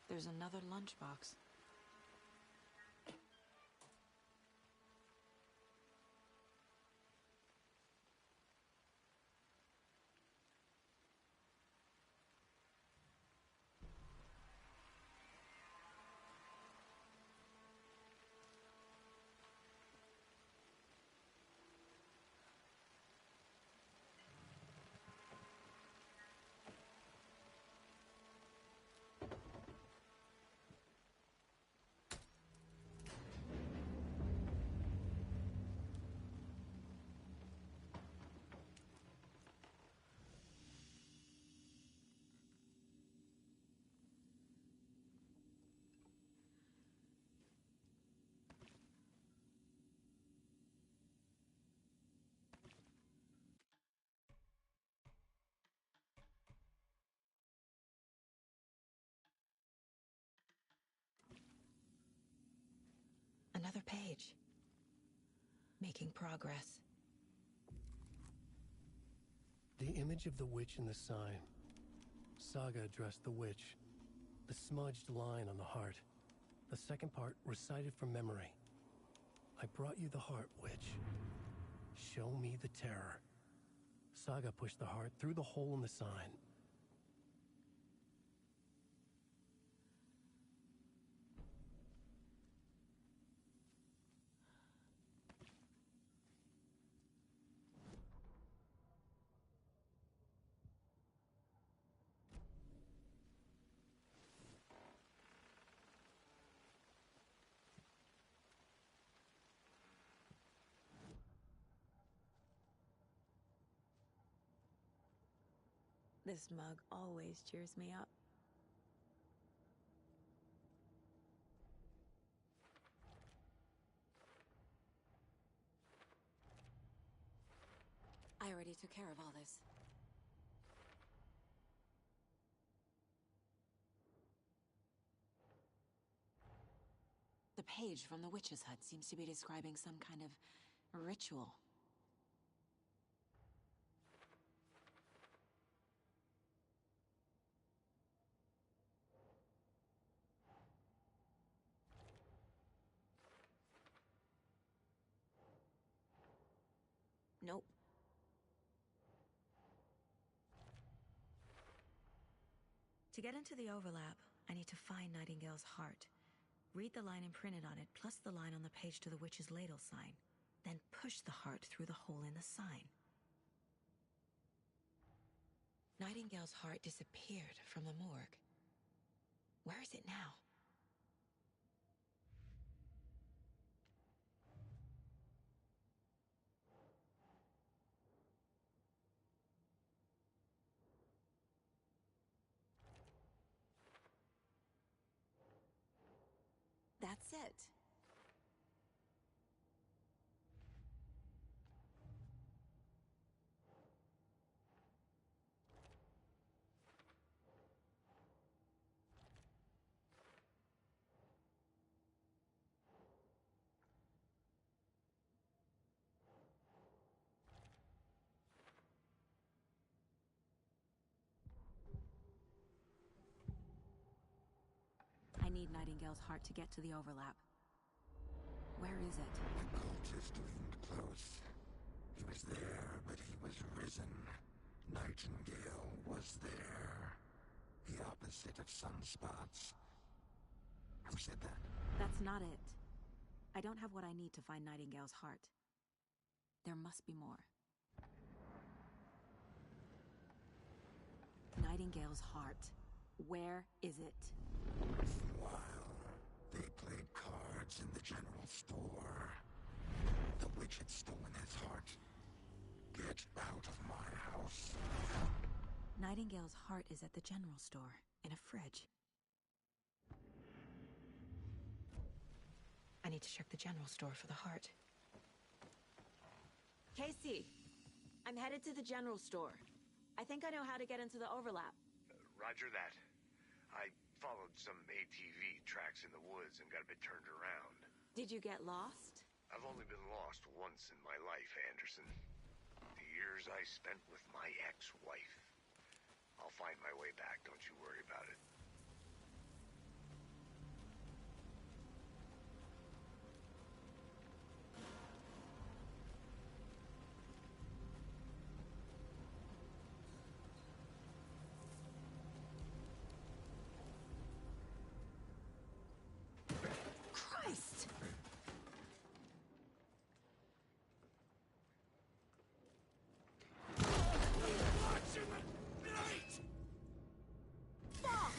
There's another lunchbox. Another page. Making progress. The image of the witch in the sign. Saga addressed the witch. The smudged line on the heart. The second part recited from memory. I brought you the heart, witch. Show me the terror. Saga pushed the heart through the hole in the sign. This mug always cheers me up. I already took care of all this. The page from the witch's hut seems to be describing some kind of ritual. Nope. To get into the overlap, I need to find Nightingale's heart. Read the line imprinted on it, plus the line on the page to the witch's ladle sign. Then push the heart through the hole in the sign. Nightingale's heart disappeared from the morgue. Where is it now? That's it. need Nightingale's heart to get to the overlap. Where is it? The cultist loomed close. He was there, but he was risen. Nightingale was there. The opposite of sunspots. Who said that? That's not it. I don't have what I need to find Nightingale's heart. There must be more. Nightingale's heart. Where is it? While they played cards in the general store, the witch had stolen his heart. Get out of my house. Nightingale's heart is at the general store, in a fridge. I need to check the general store for the heart. Casey! I'm headed to the general store. I think I know how to get into the overlap. Roger that. I followed some ATV tracks in the woods and got a bit turned around. Did you get lost? I've only been lost once in my life, Anderson. The years I spent with my ex-wife. I'll find my way back, don't you worry about it. Christ! Watch in the night! Fuck!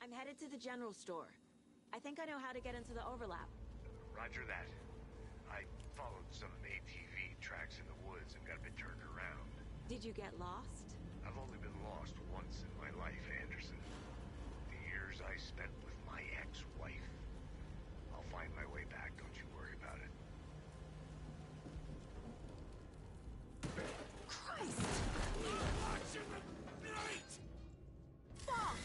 I'm headed to the general store. I think I know how to get into the overlap. Roger that. I followed some ATV tracks in the woods and got a bit turned around. Did you get lost? I've only been lost once in my life, Anderson. The years I spent with my ex-wife. I'll find my way back, don't you worry about it. Christ! Watch in the night! Fuck!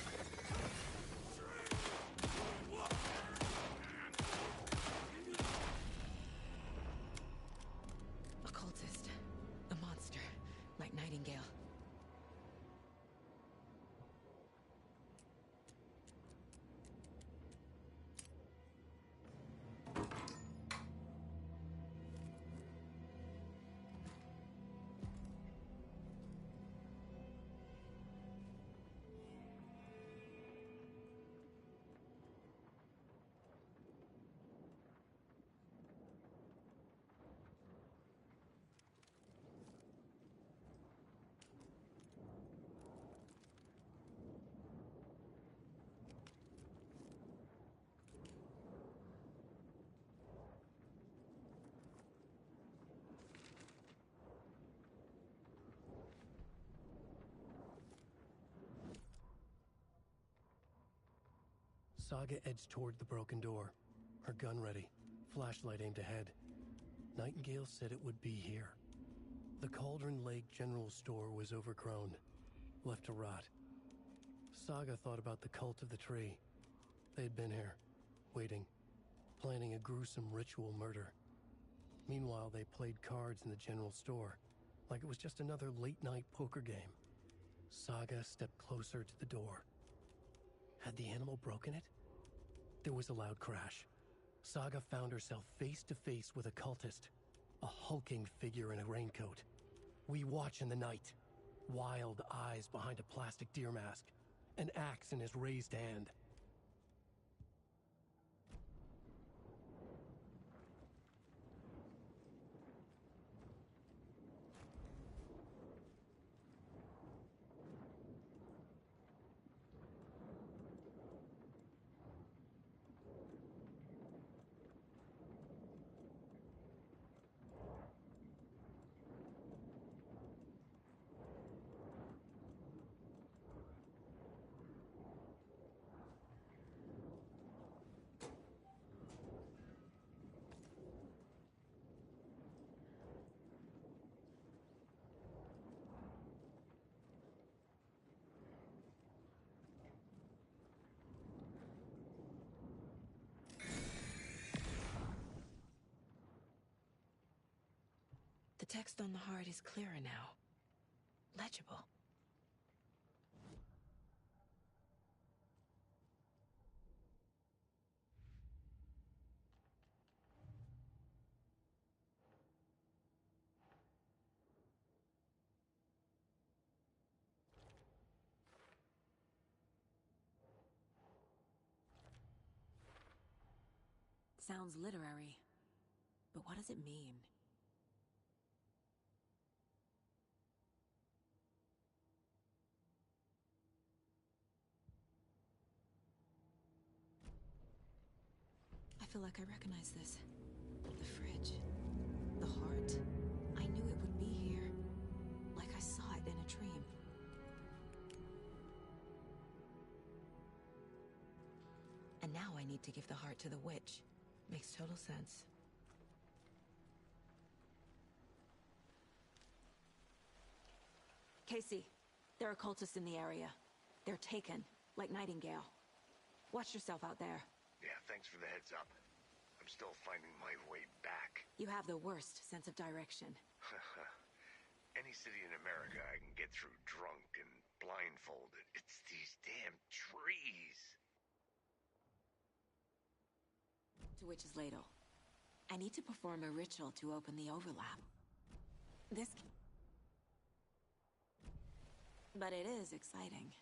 A cultist. A monster. Like Nightingale. Saga edged toward the broken door, her gun ready, flashlight aimed ahead. Nightingale said it would be here. The Cauldron Lake General Store was overgrown, left to rot. Saga thought about the cult of the tree. They had been here, waiting, planning a gruesome ritual murder. Meanwhile, they played cards in the general store, like it was just another late-night poker game. Saga stepped closer to the door. Had the animal broken it? There was a loud crash. Saga found herself face to face with a cultist, a hulking figure in a raincoat. We watch in the night. Wild eyes behind a plastic deer mask, an axe in his raised hand. The text on the heart is clearer now. Legible. Sounds literary. But what does it mean? I feel like I recognize this. The fridge. The heart. I knew it would be here. Like I saw it in a dream. And now I need to give the heart to the witch. Makes total sense. Casey, there are cultists in the area. They're taken, like Nightingale. Watch yourself out there. Yeah, thanks for the heads up. I'm still finding my way back. You have the worst sense of direction. Any city in America I can get through drunk and blindfolded. It's these damn trees. To Witch's Ladle. I need to perform a ritual to open the overlap. This... But it is exciting.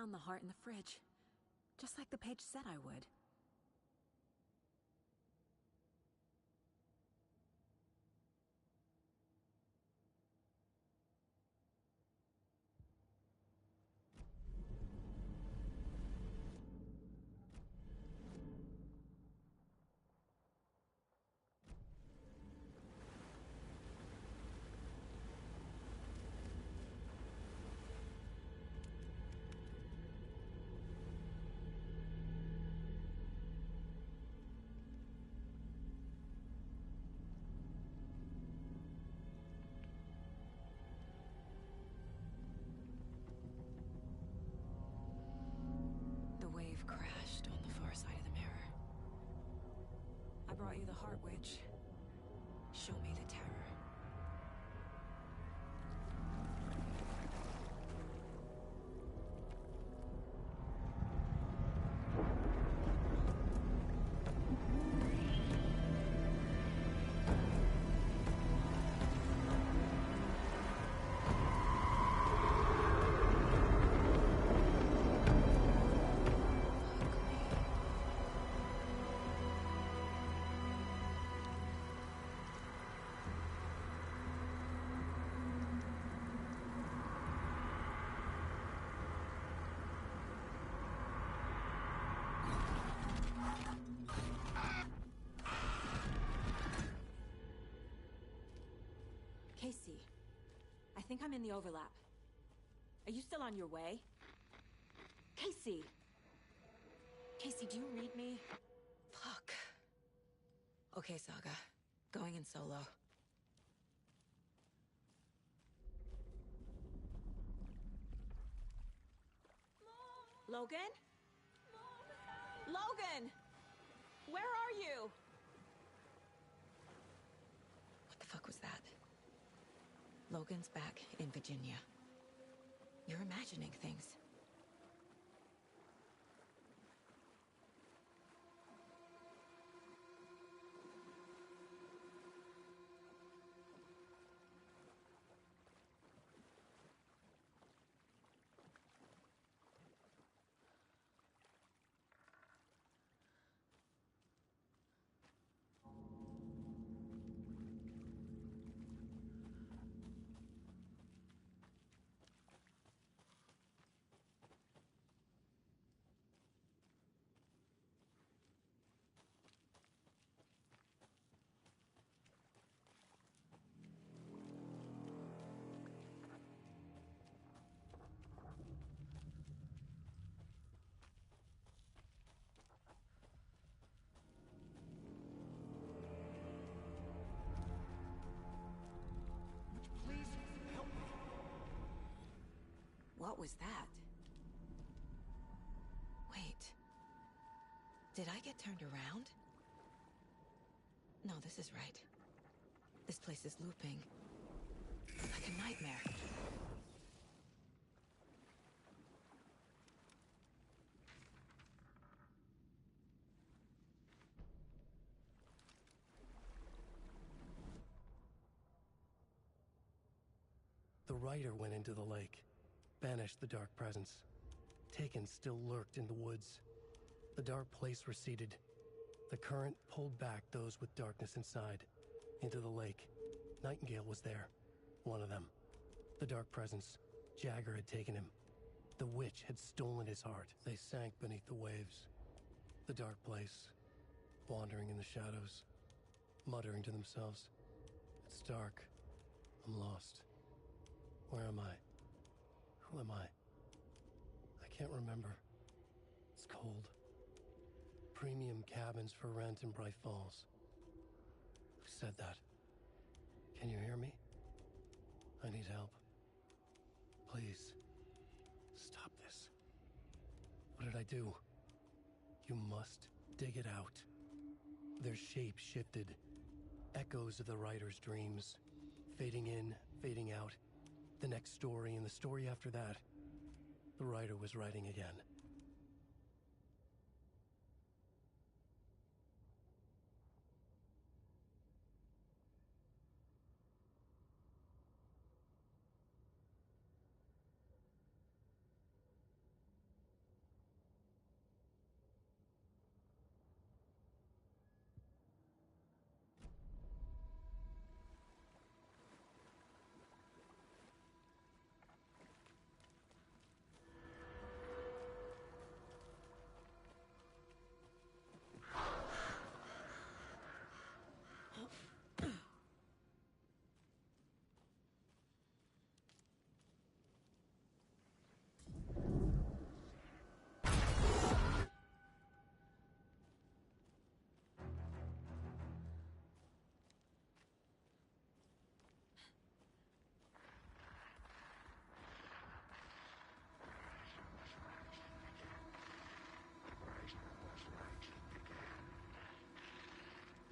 found the heart in the fridge. Just like the page said I would. Crashed on the far side of the mirror. I brought you the heart witch. Show me the terror. Casey, I think I'm in the overlap. Are you still on your way? Casey! Casey, do you read me? Fuck. Okay, Saga. Going in solo. Logan? Logan! Where are you? What the fuck was that? Logan's back in Virginia. You're imagining things. What was that? Wait. Did I get turned around? No, this is right. This place is looping. Like a nightmare. The rider went into the lake, banished the dark presence. Taken still lurked in the woods. The dark place receded. The current pulled back those with darkness inside, into the lake. Nightingale was there, one of them. The dark presence, Jagger had taken him. The witch had stolen his heart. They sank beneath the waves. The dark place, wandering in the shadows, muttering to themselves. It's dark. I'm lost. Where am I? Who am I? I can't remember. It's cold. Premium cabins for rent in Bright Falls. Who said that? Can you hear me? I need help. Please. Stop this. What did I do? You must dig it out. Their shape shifted. Echoes of the writer's dreams. Fading in, fading out. The next story and the story after that. The writer was writing again.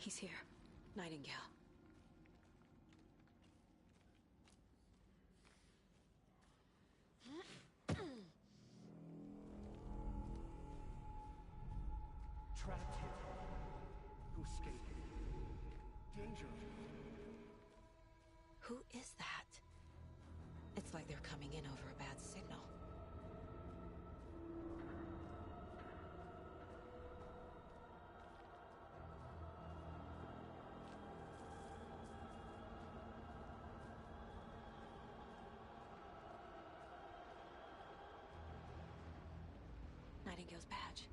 He's here. Nightingale. Trapped here. To escape. Danger. Who is that? It's like they're coming in over a bad signal. Nightingale's badge.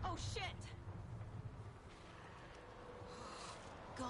Oh, shit! Go.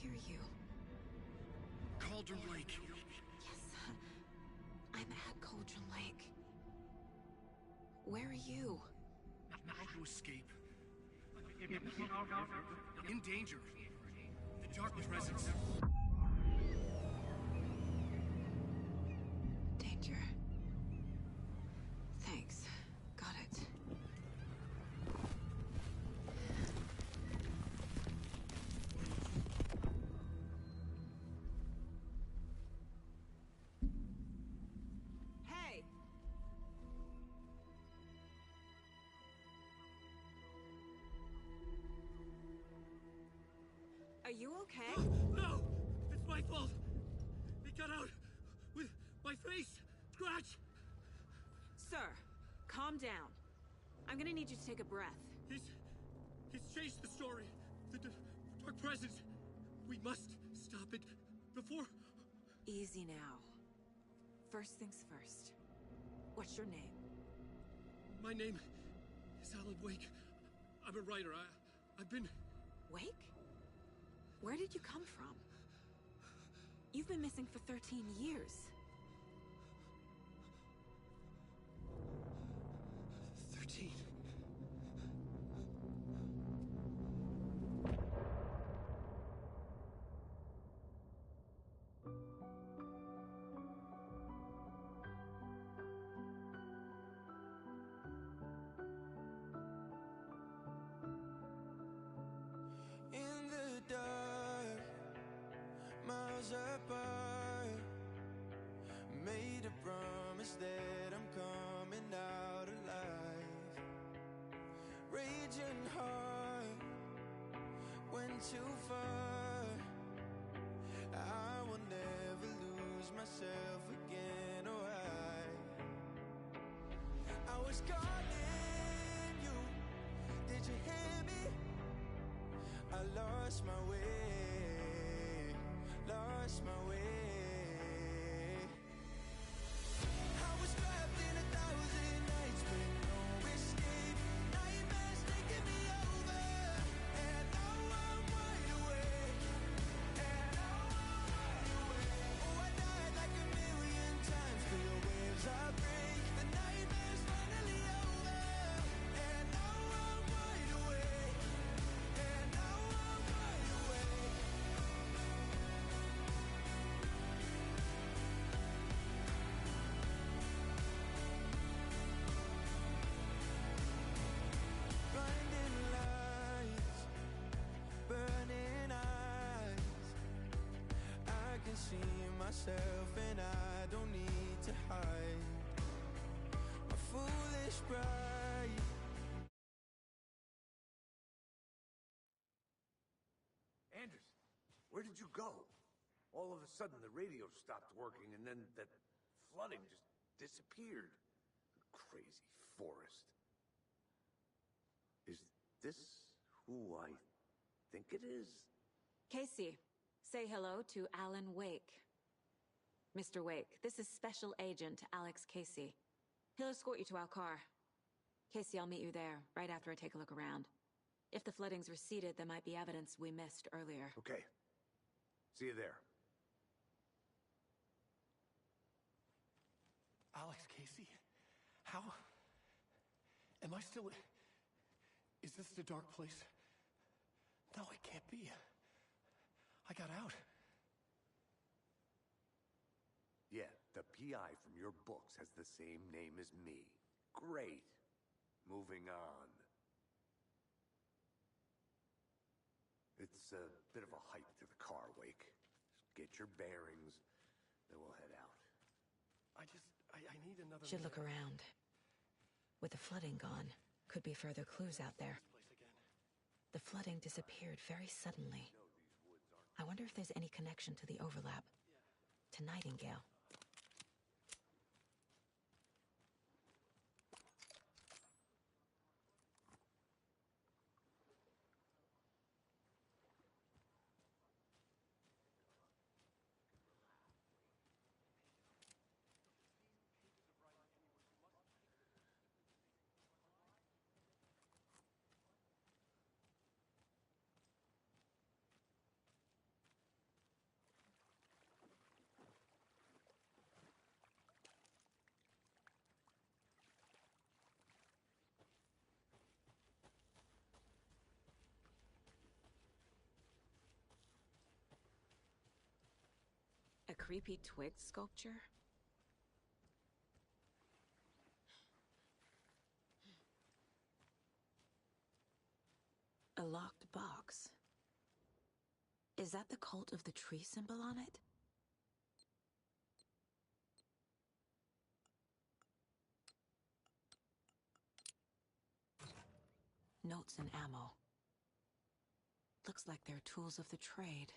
hear you. Cauldron Lake. Yes, I'm at Cauldron Lake. Where are you? How to escape? In danger. The dark presence. Danger. Thanks. Got it. Hey! Are you okay? No! It's my fault! He got out with my face scratch! Sir, calm down. I'm gonna need you to take a breath. He's changed the story. The dark presence. We must stop it before... Easy now. First things first. What's your name? My name is Alan Wake. I'm a writer. I've been... Wake? Where did you come from? You've been missing for 13 years. 13. In the dark, miles apart, made a promise that I'm coming out alive. Raging heart, went too far. I will never lose myself again, oh I was calling you, did you hear me? I lost my way, lost my way. I was trapped in 1,000 nights with no escape. Nightmares taking me over, and now I'm wide awake. And now I'm wide awake. Oh, I died like 1,000,000 times. Feel your waves I break. The nightmare's finally over, and now I'm wide awake. And now I'm wide awake. Blinding lights, burning eyes. I can see myself and I don't need to hide. My foolish pride. Anderson, where did you go? All of a sudden, the radio stopped working, and then that flooding just disappeared. Crazy forest. Is this who I think it is? Casey, say hello to Alan Wake. Mr. Wake, this is Special Agent Alex Casey. He'll escort you to our car. Casey, I'll meet you there, right after I take a look around. If the flooding's receded, there might be evidence we missed earlier. Okay. See you there. Alex Casey? How? Am I still... Is this the dark place? No, it can't be. I got out. Yeah, the PI from your books has the same name as me. Great. Moving on. It's a bit of a hike to the car, Wake. Just get your bearings, then we'll head out. I need another... Should look around. With the flooding gone, could be further clues out there. The flooding disappeared very suddenly. I wonder if there's any connection to the overlap. To Nightingale. creepy twig sculpture? A locked box. Is that the cult of the tree symbol on it? Notes and ammo. Looks like they're tools of the trade.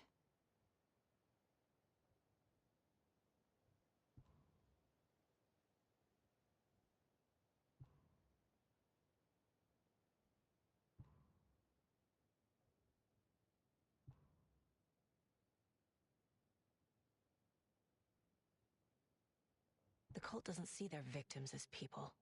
The cult doesn't see their victims as people.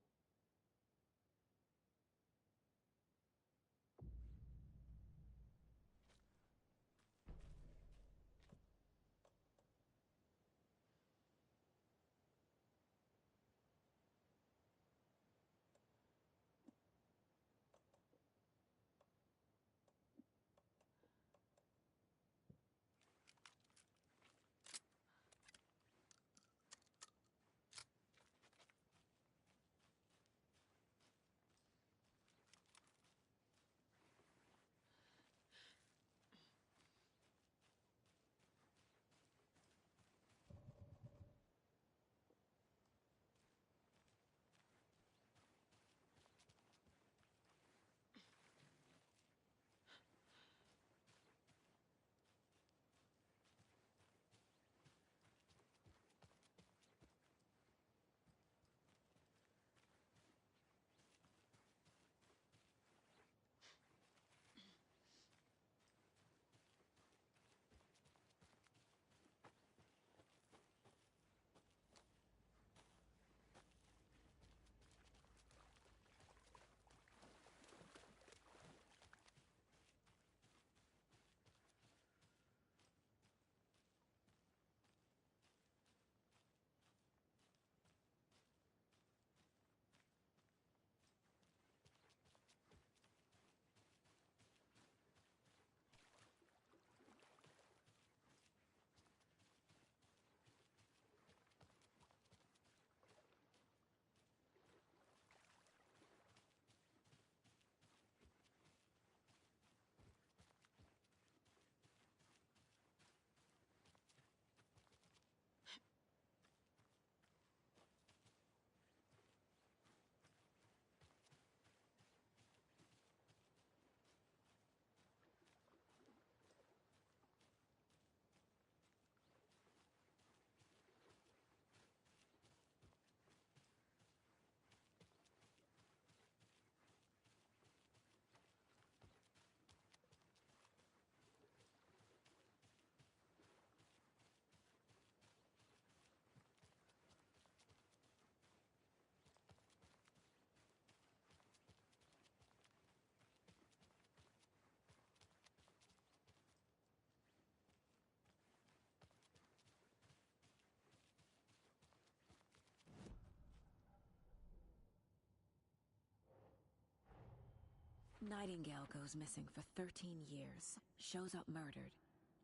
Nightingale goes missing for 13 years, shows up murdered,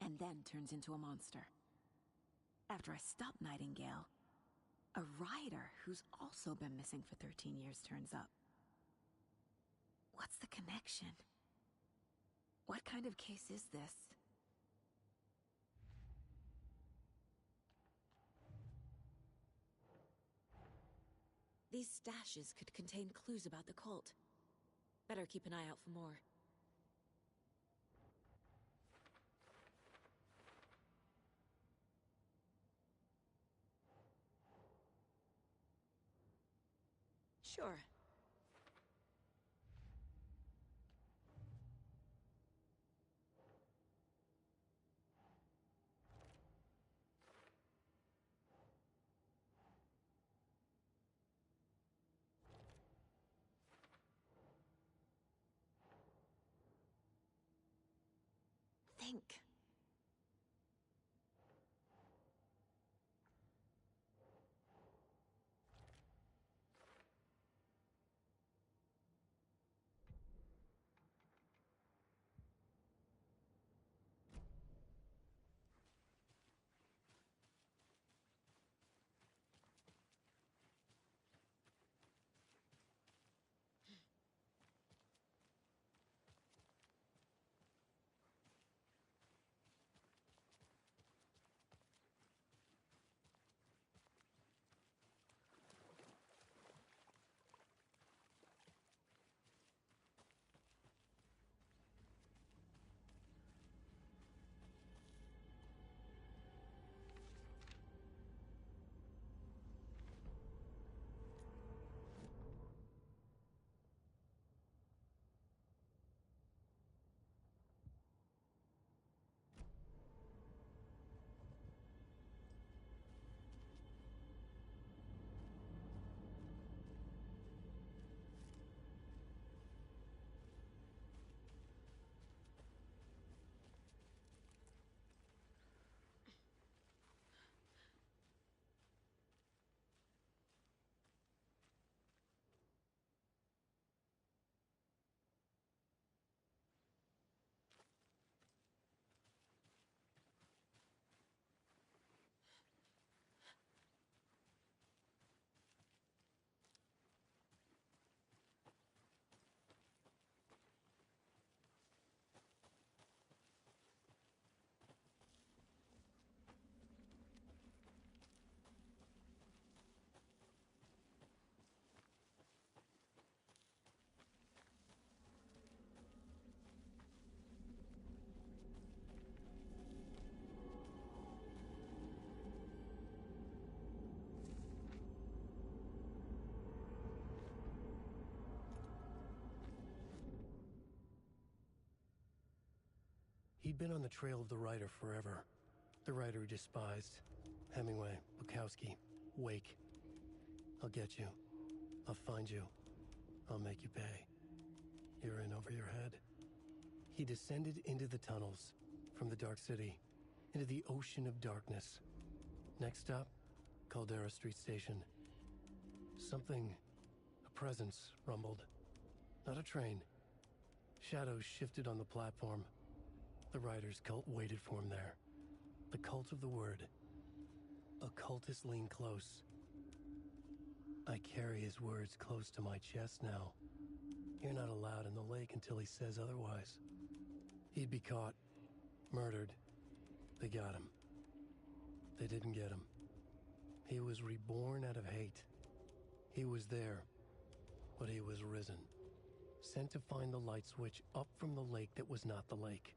and then turns into a monster. After I stop Nightingale, a rider who's also been missing for 13 years turns up. What's the connection? What kind of case is this? These stashes could contain clues about the cult. Better keep an eye out for more. Sure. Think. He'd been on the trail of the writer forever. The writer he despised. Hemingway, Bukowski, Wake. I'll get you. I'll find you. I'll make you pay. You're in over your head. He descended into the tunnels, from the Dark City, into the ocean of darkness. Next stop, Caldera Street Station. Something, a presence, rumbled. Not a train. Shadows shifted on the platform. The writer's cult waited for him there. The cult of the word. Occultists lean close. I carry his words close to my chest now. You're not allowed in the lake until he says otherwise. He'd be caught, murdered. They got him. They didn't get him. He was reborn out of hate. He was there, but he was risen. Sent to find the light switch up from the lake that was not the lake.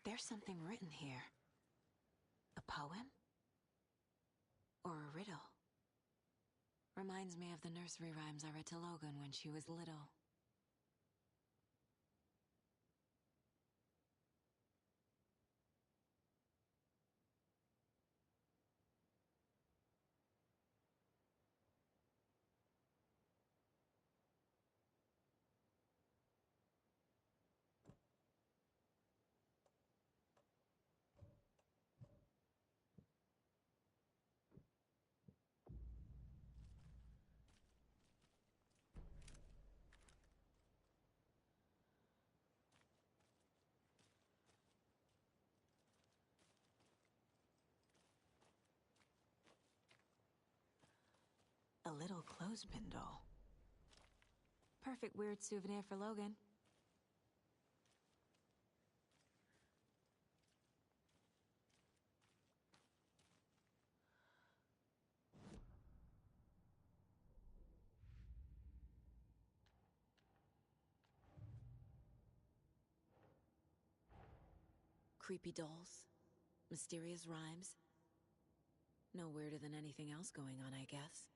There's something written here. A poem? Or a riddle? Reminds me of the nursery rhymes I read to Logan when she was little. A little clothespin doll. Perfect weird souvenir for Logan. Creepy dolls. Mysterious rhymes. No weirder than anything else going on, I guess.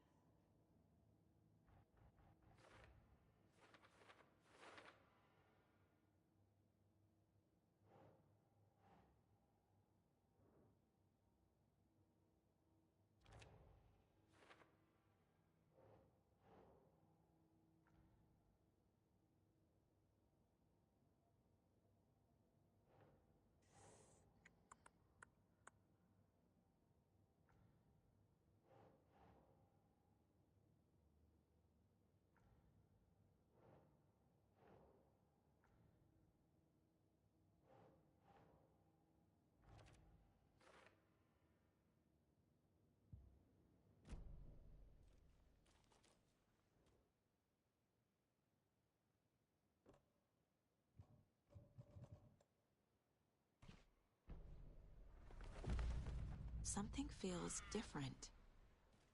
Something feels different.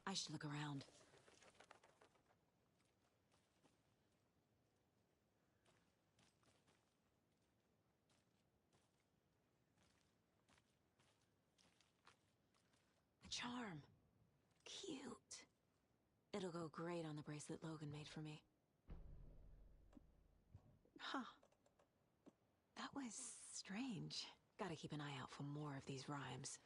I should look around. A charm. Cute. It'll go great on the bracelet Logan made for me. Huh. That was strange. Gotta keep an eye out for more of these rhymes.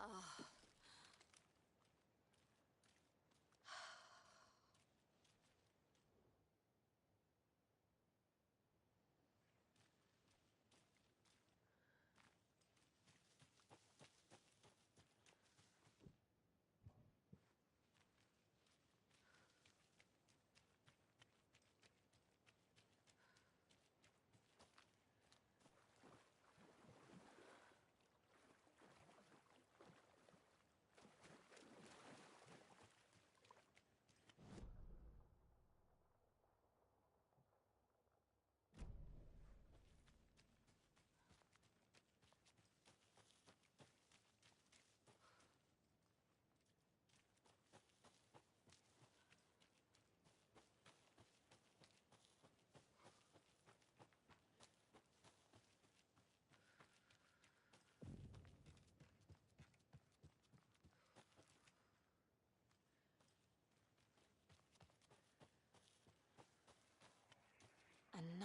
Oh.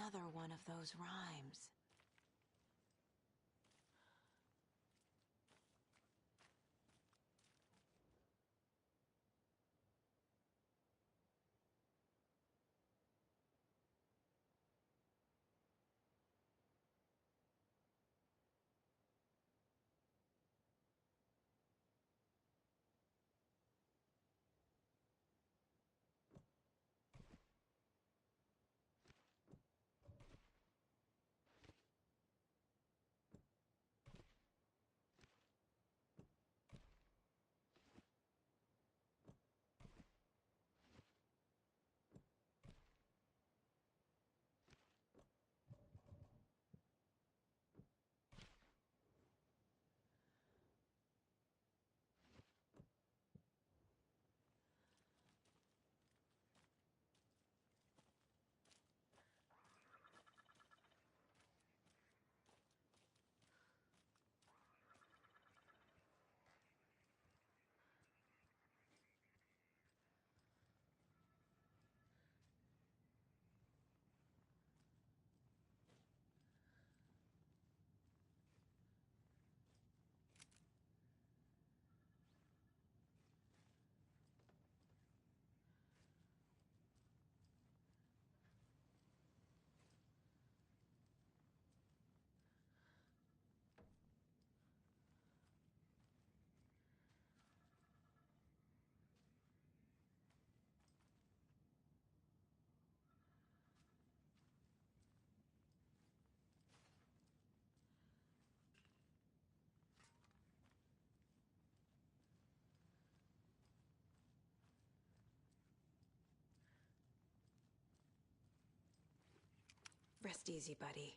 another one of those rhymes. Rest easy, buddy.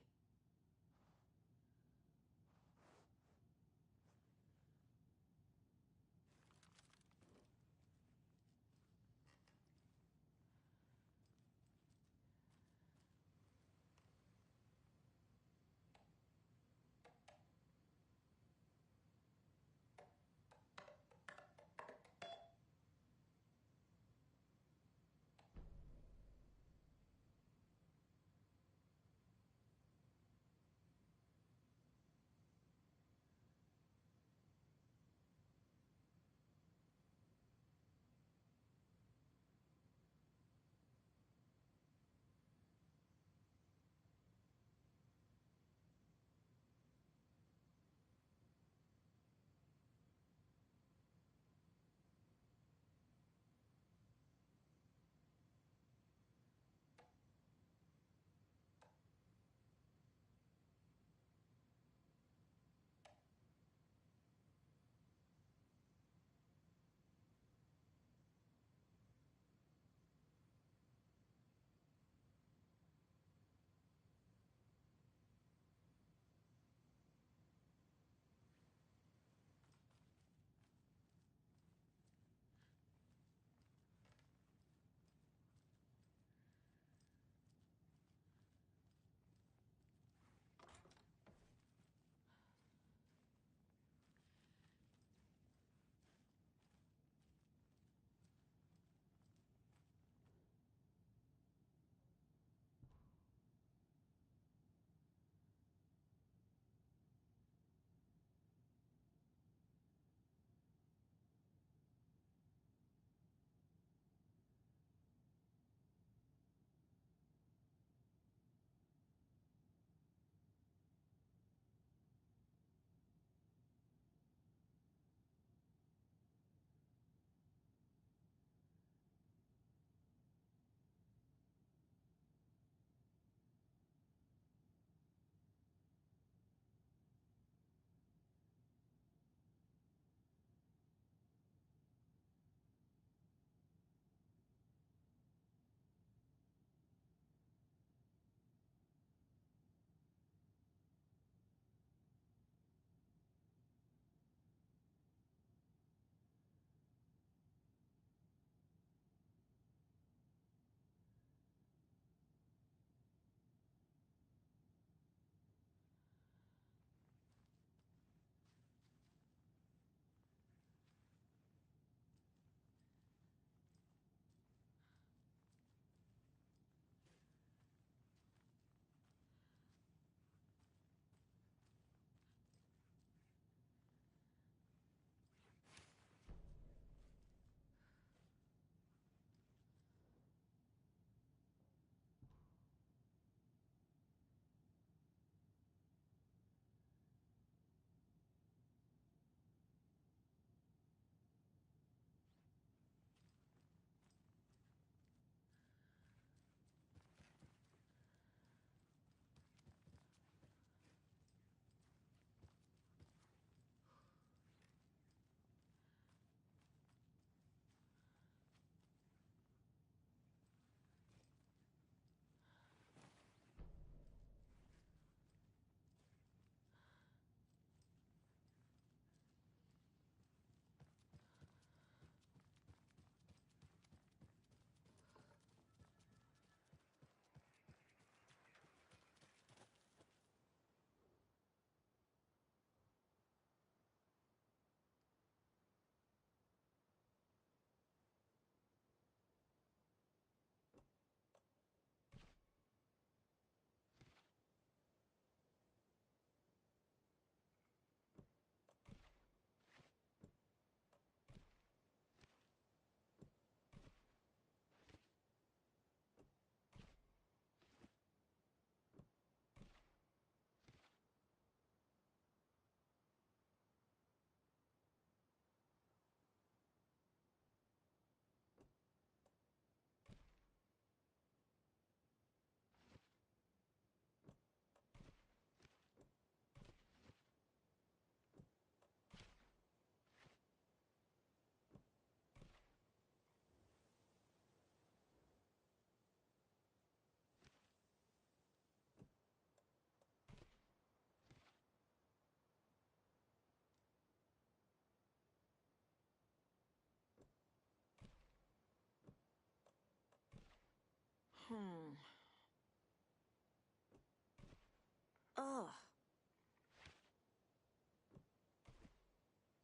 Ugh.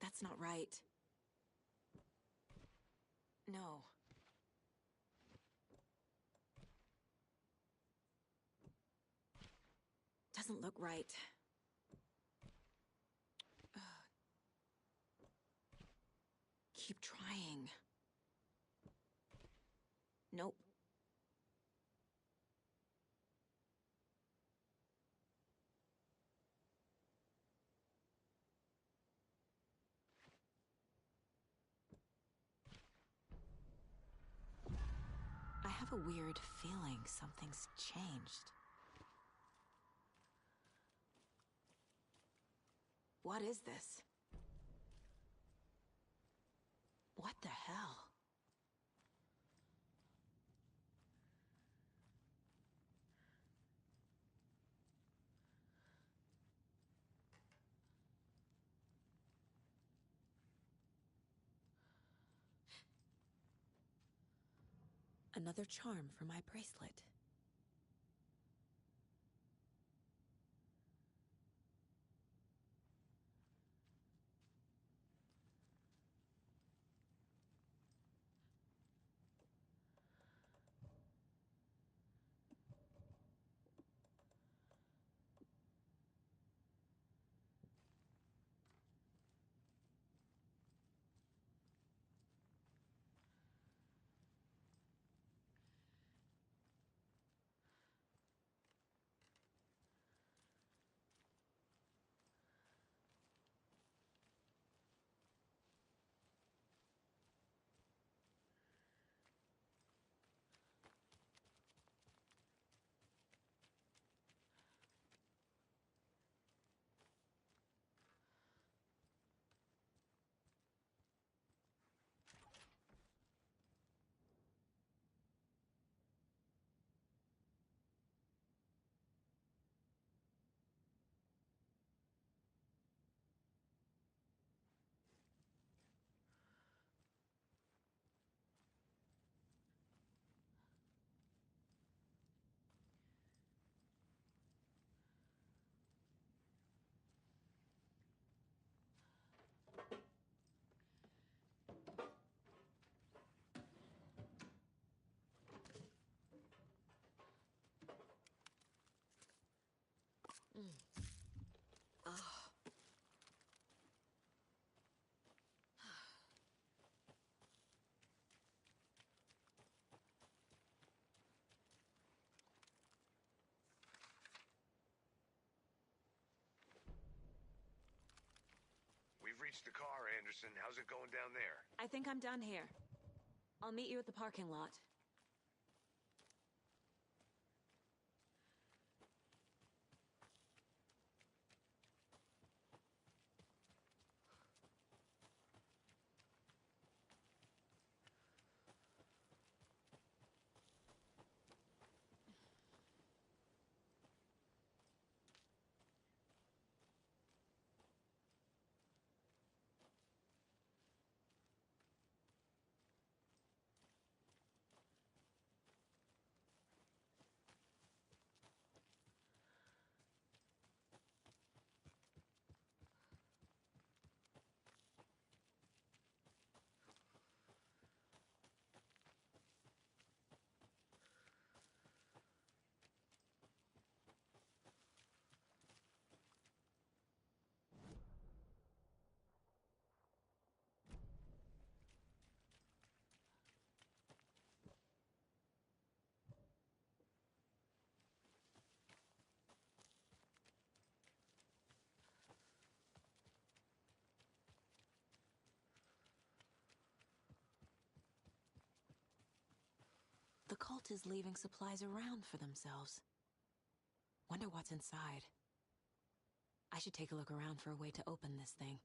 That's not right. No. Doesn't look right. Ugh. Keep trying. Nope. I have a weird feeling something's changed. What is this? What the hell? Another charm for my bracelet. We've reached the car, Anderson. How's it going down there? I think I'm done here. I'll meet you at the parking lot. The cult is leaving supplies around for themselves. Wonder what's inside. I should take a look around for a way to open this thing.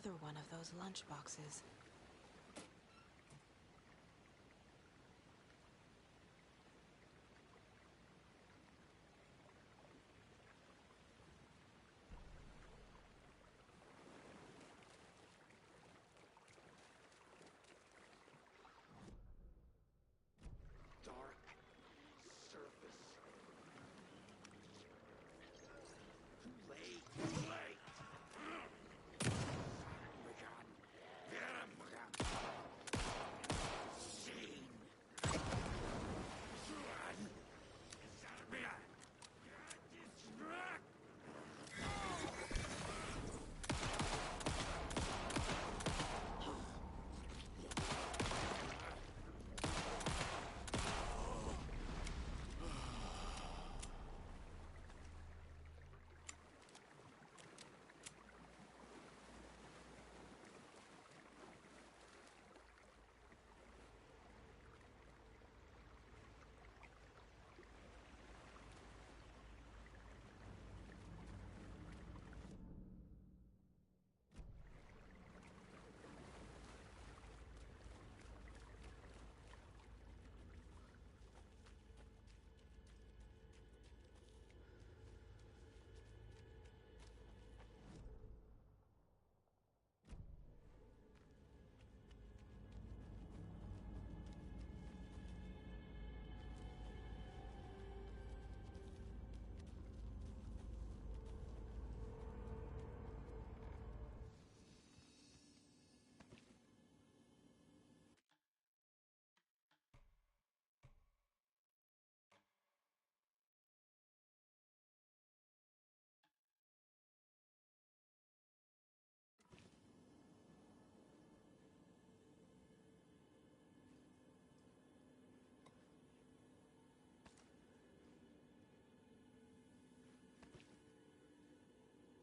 another one of those lunch boxes.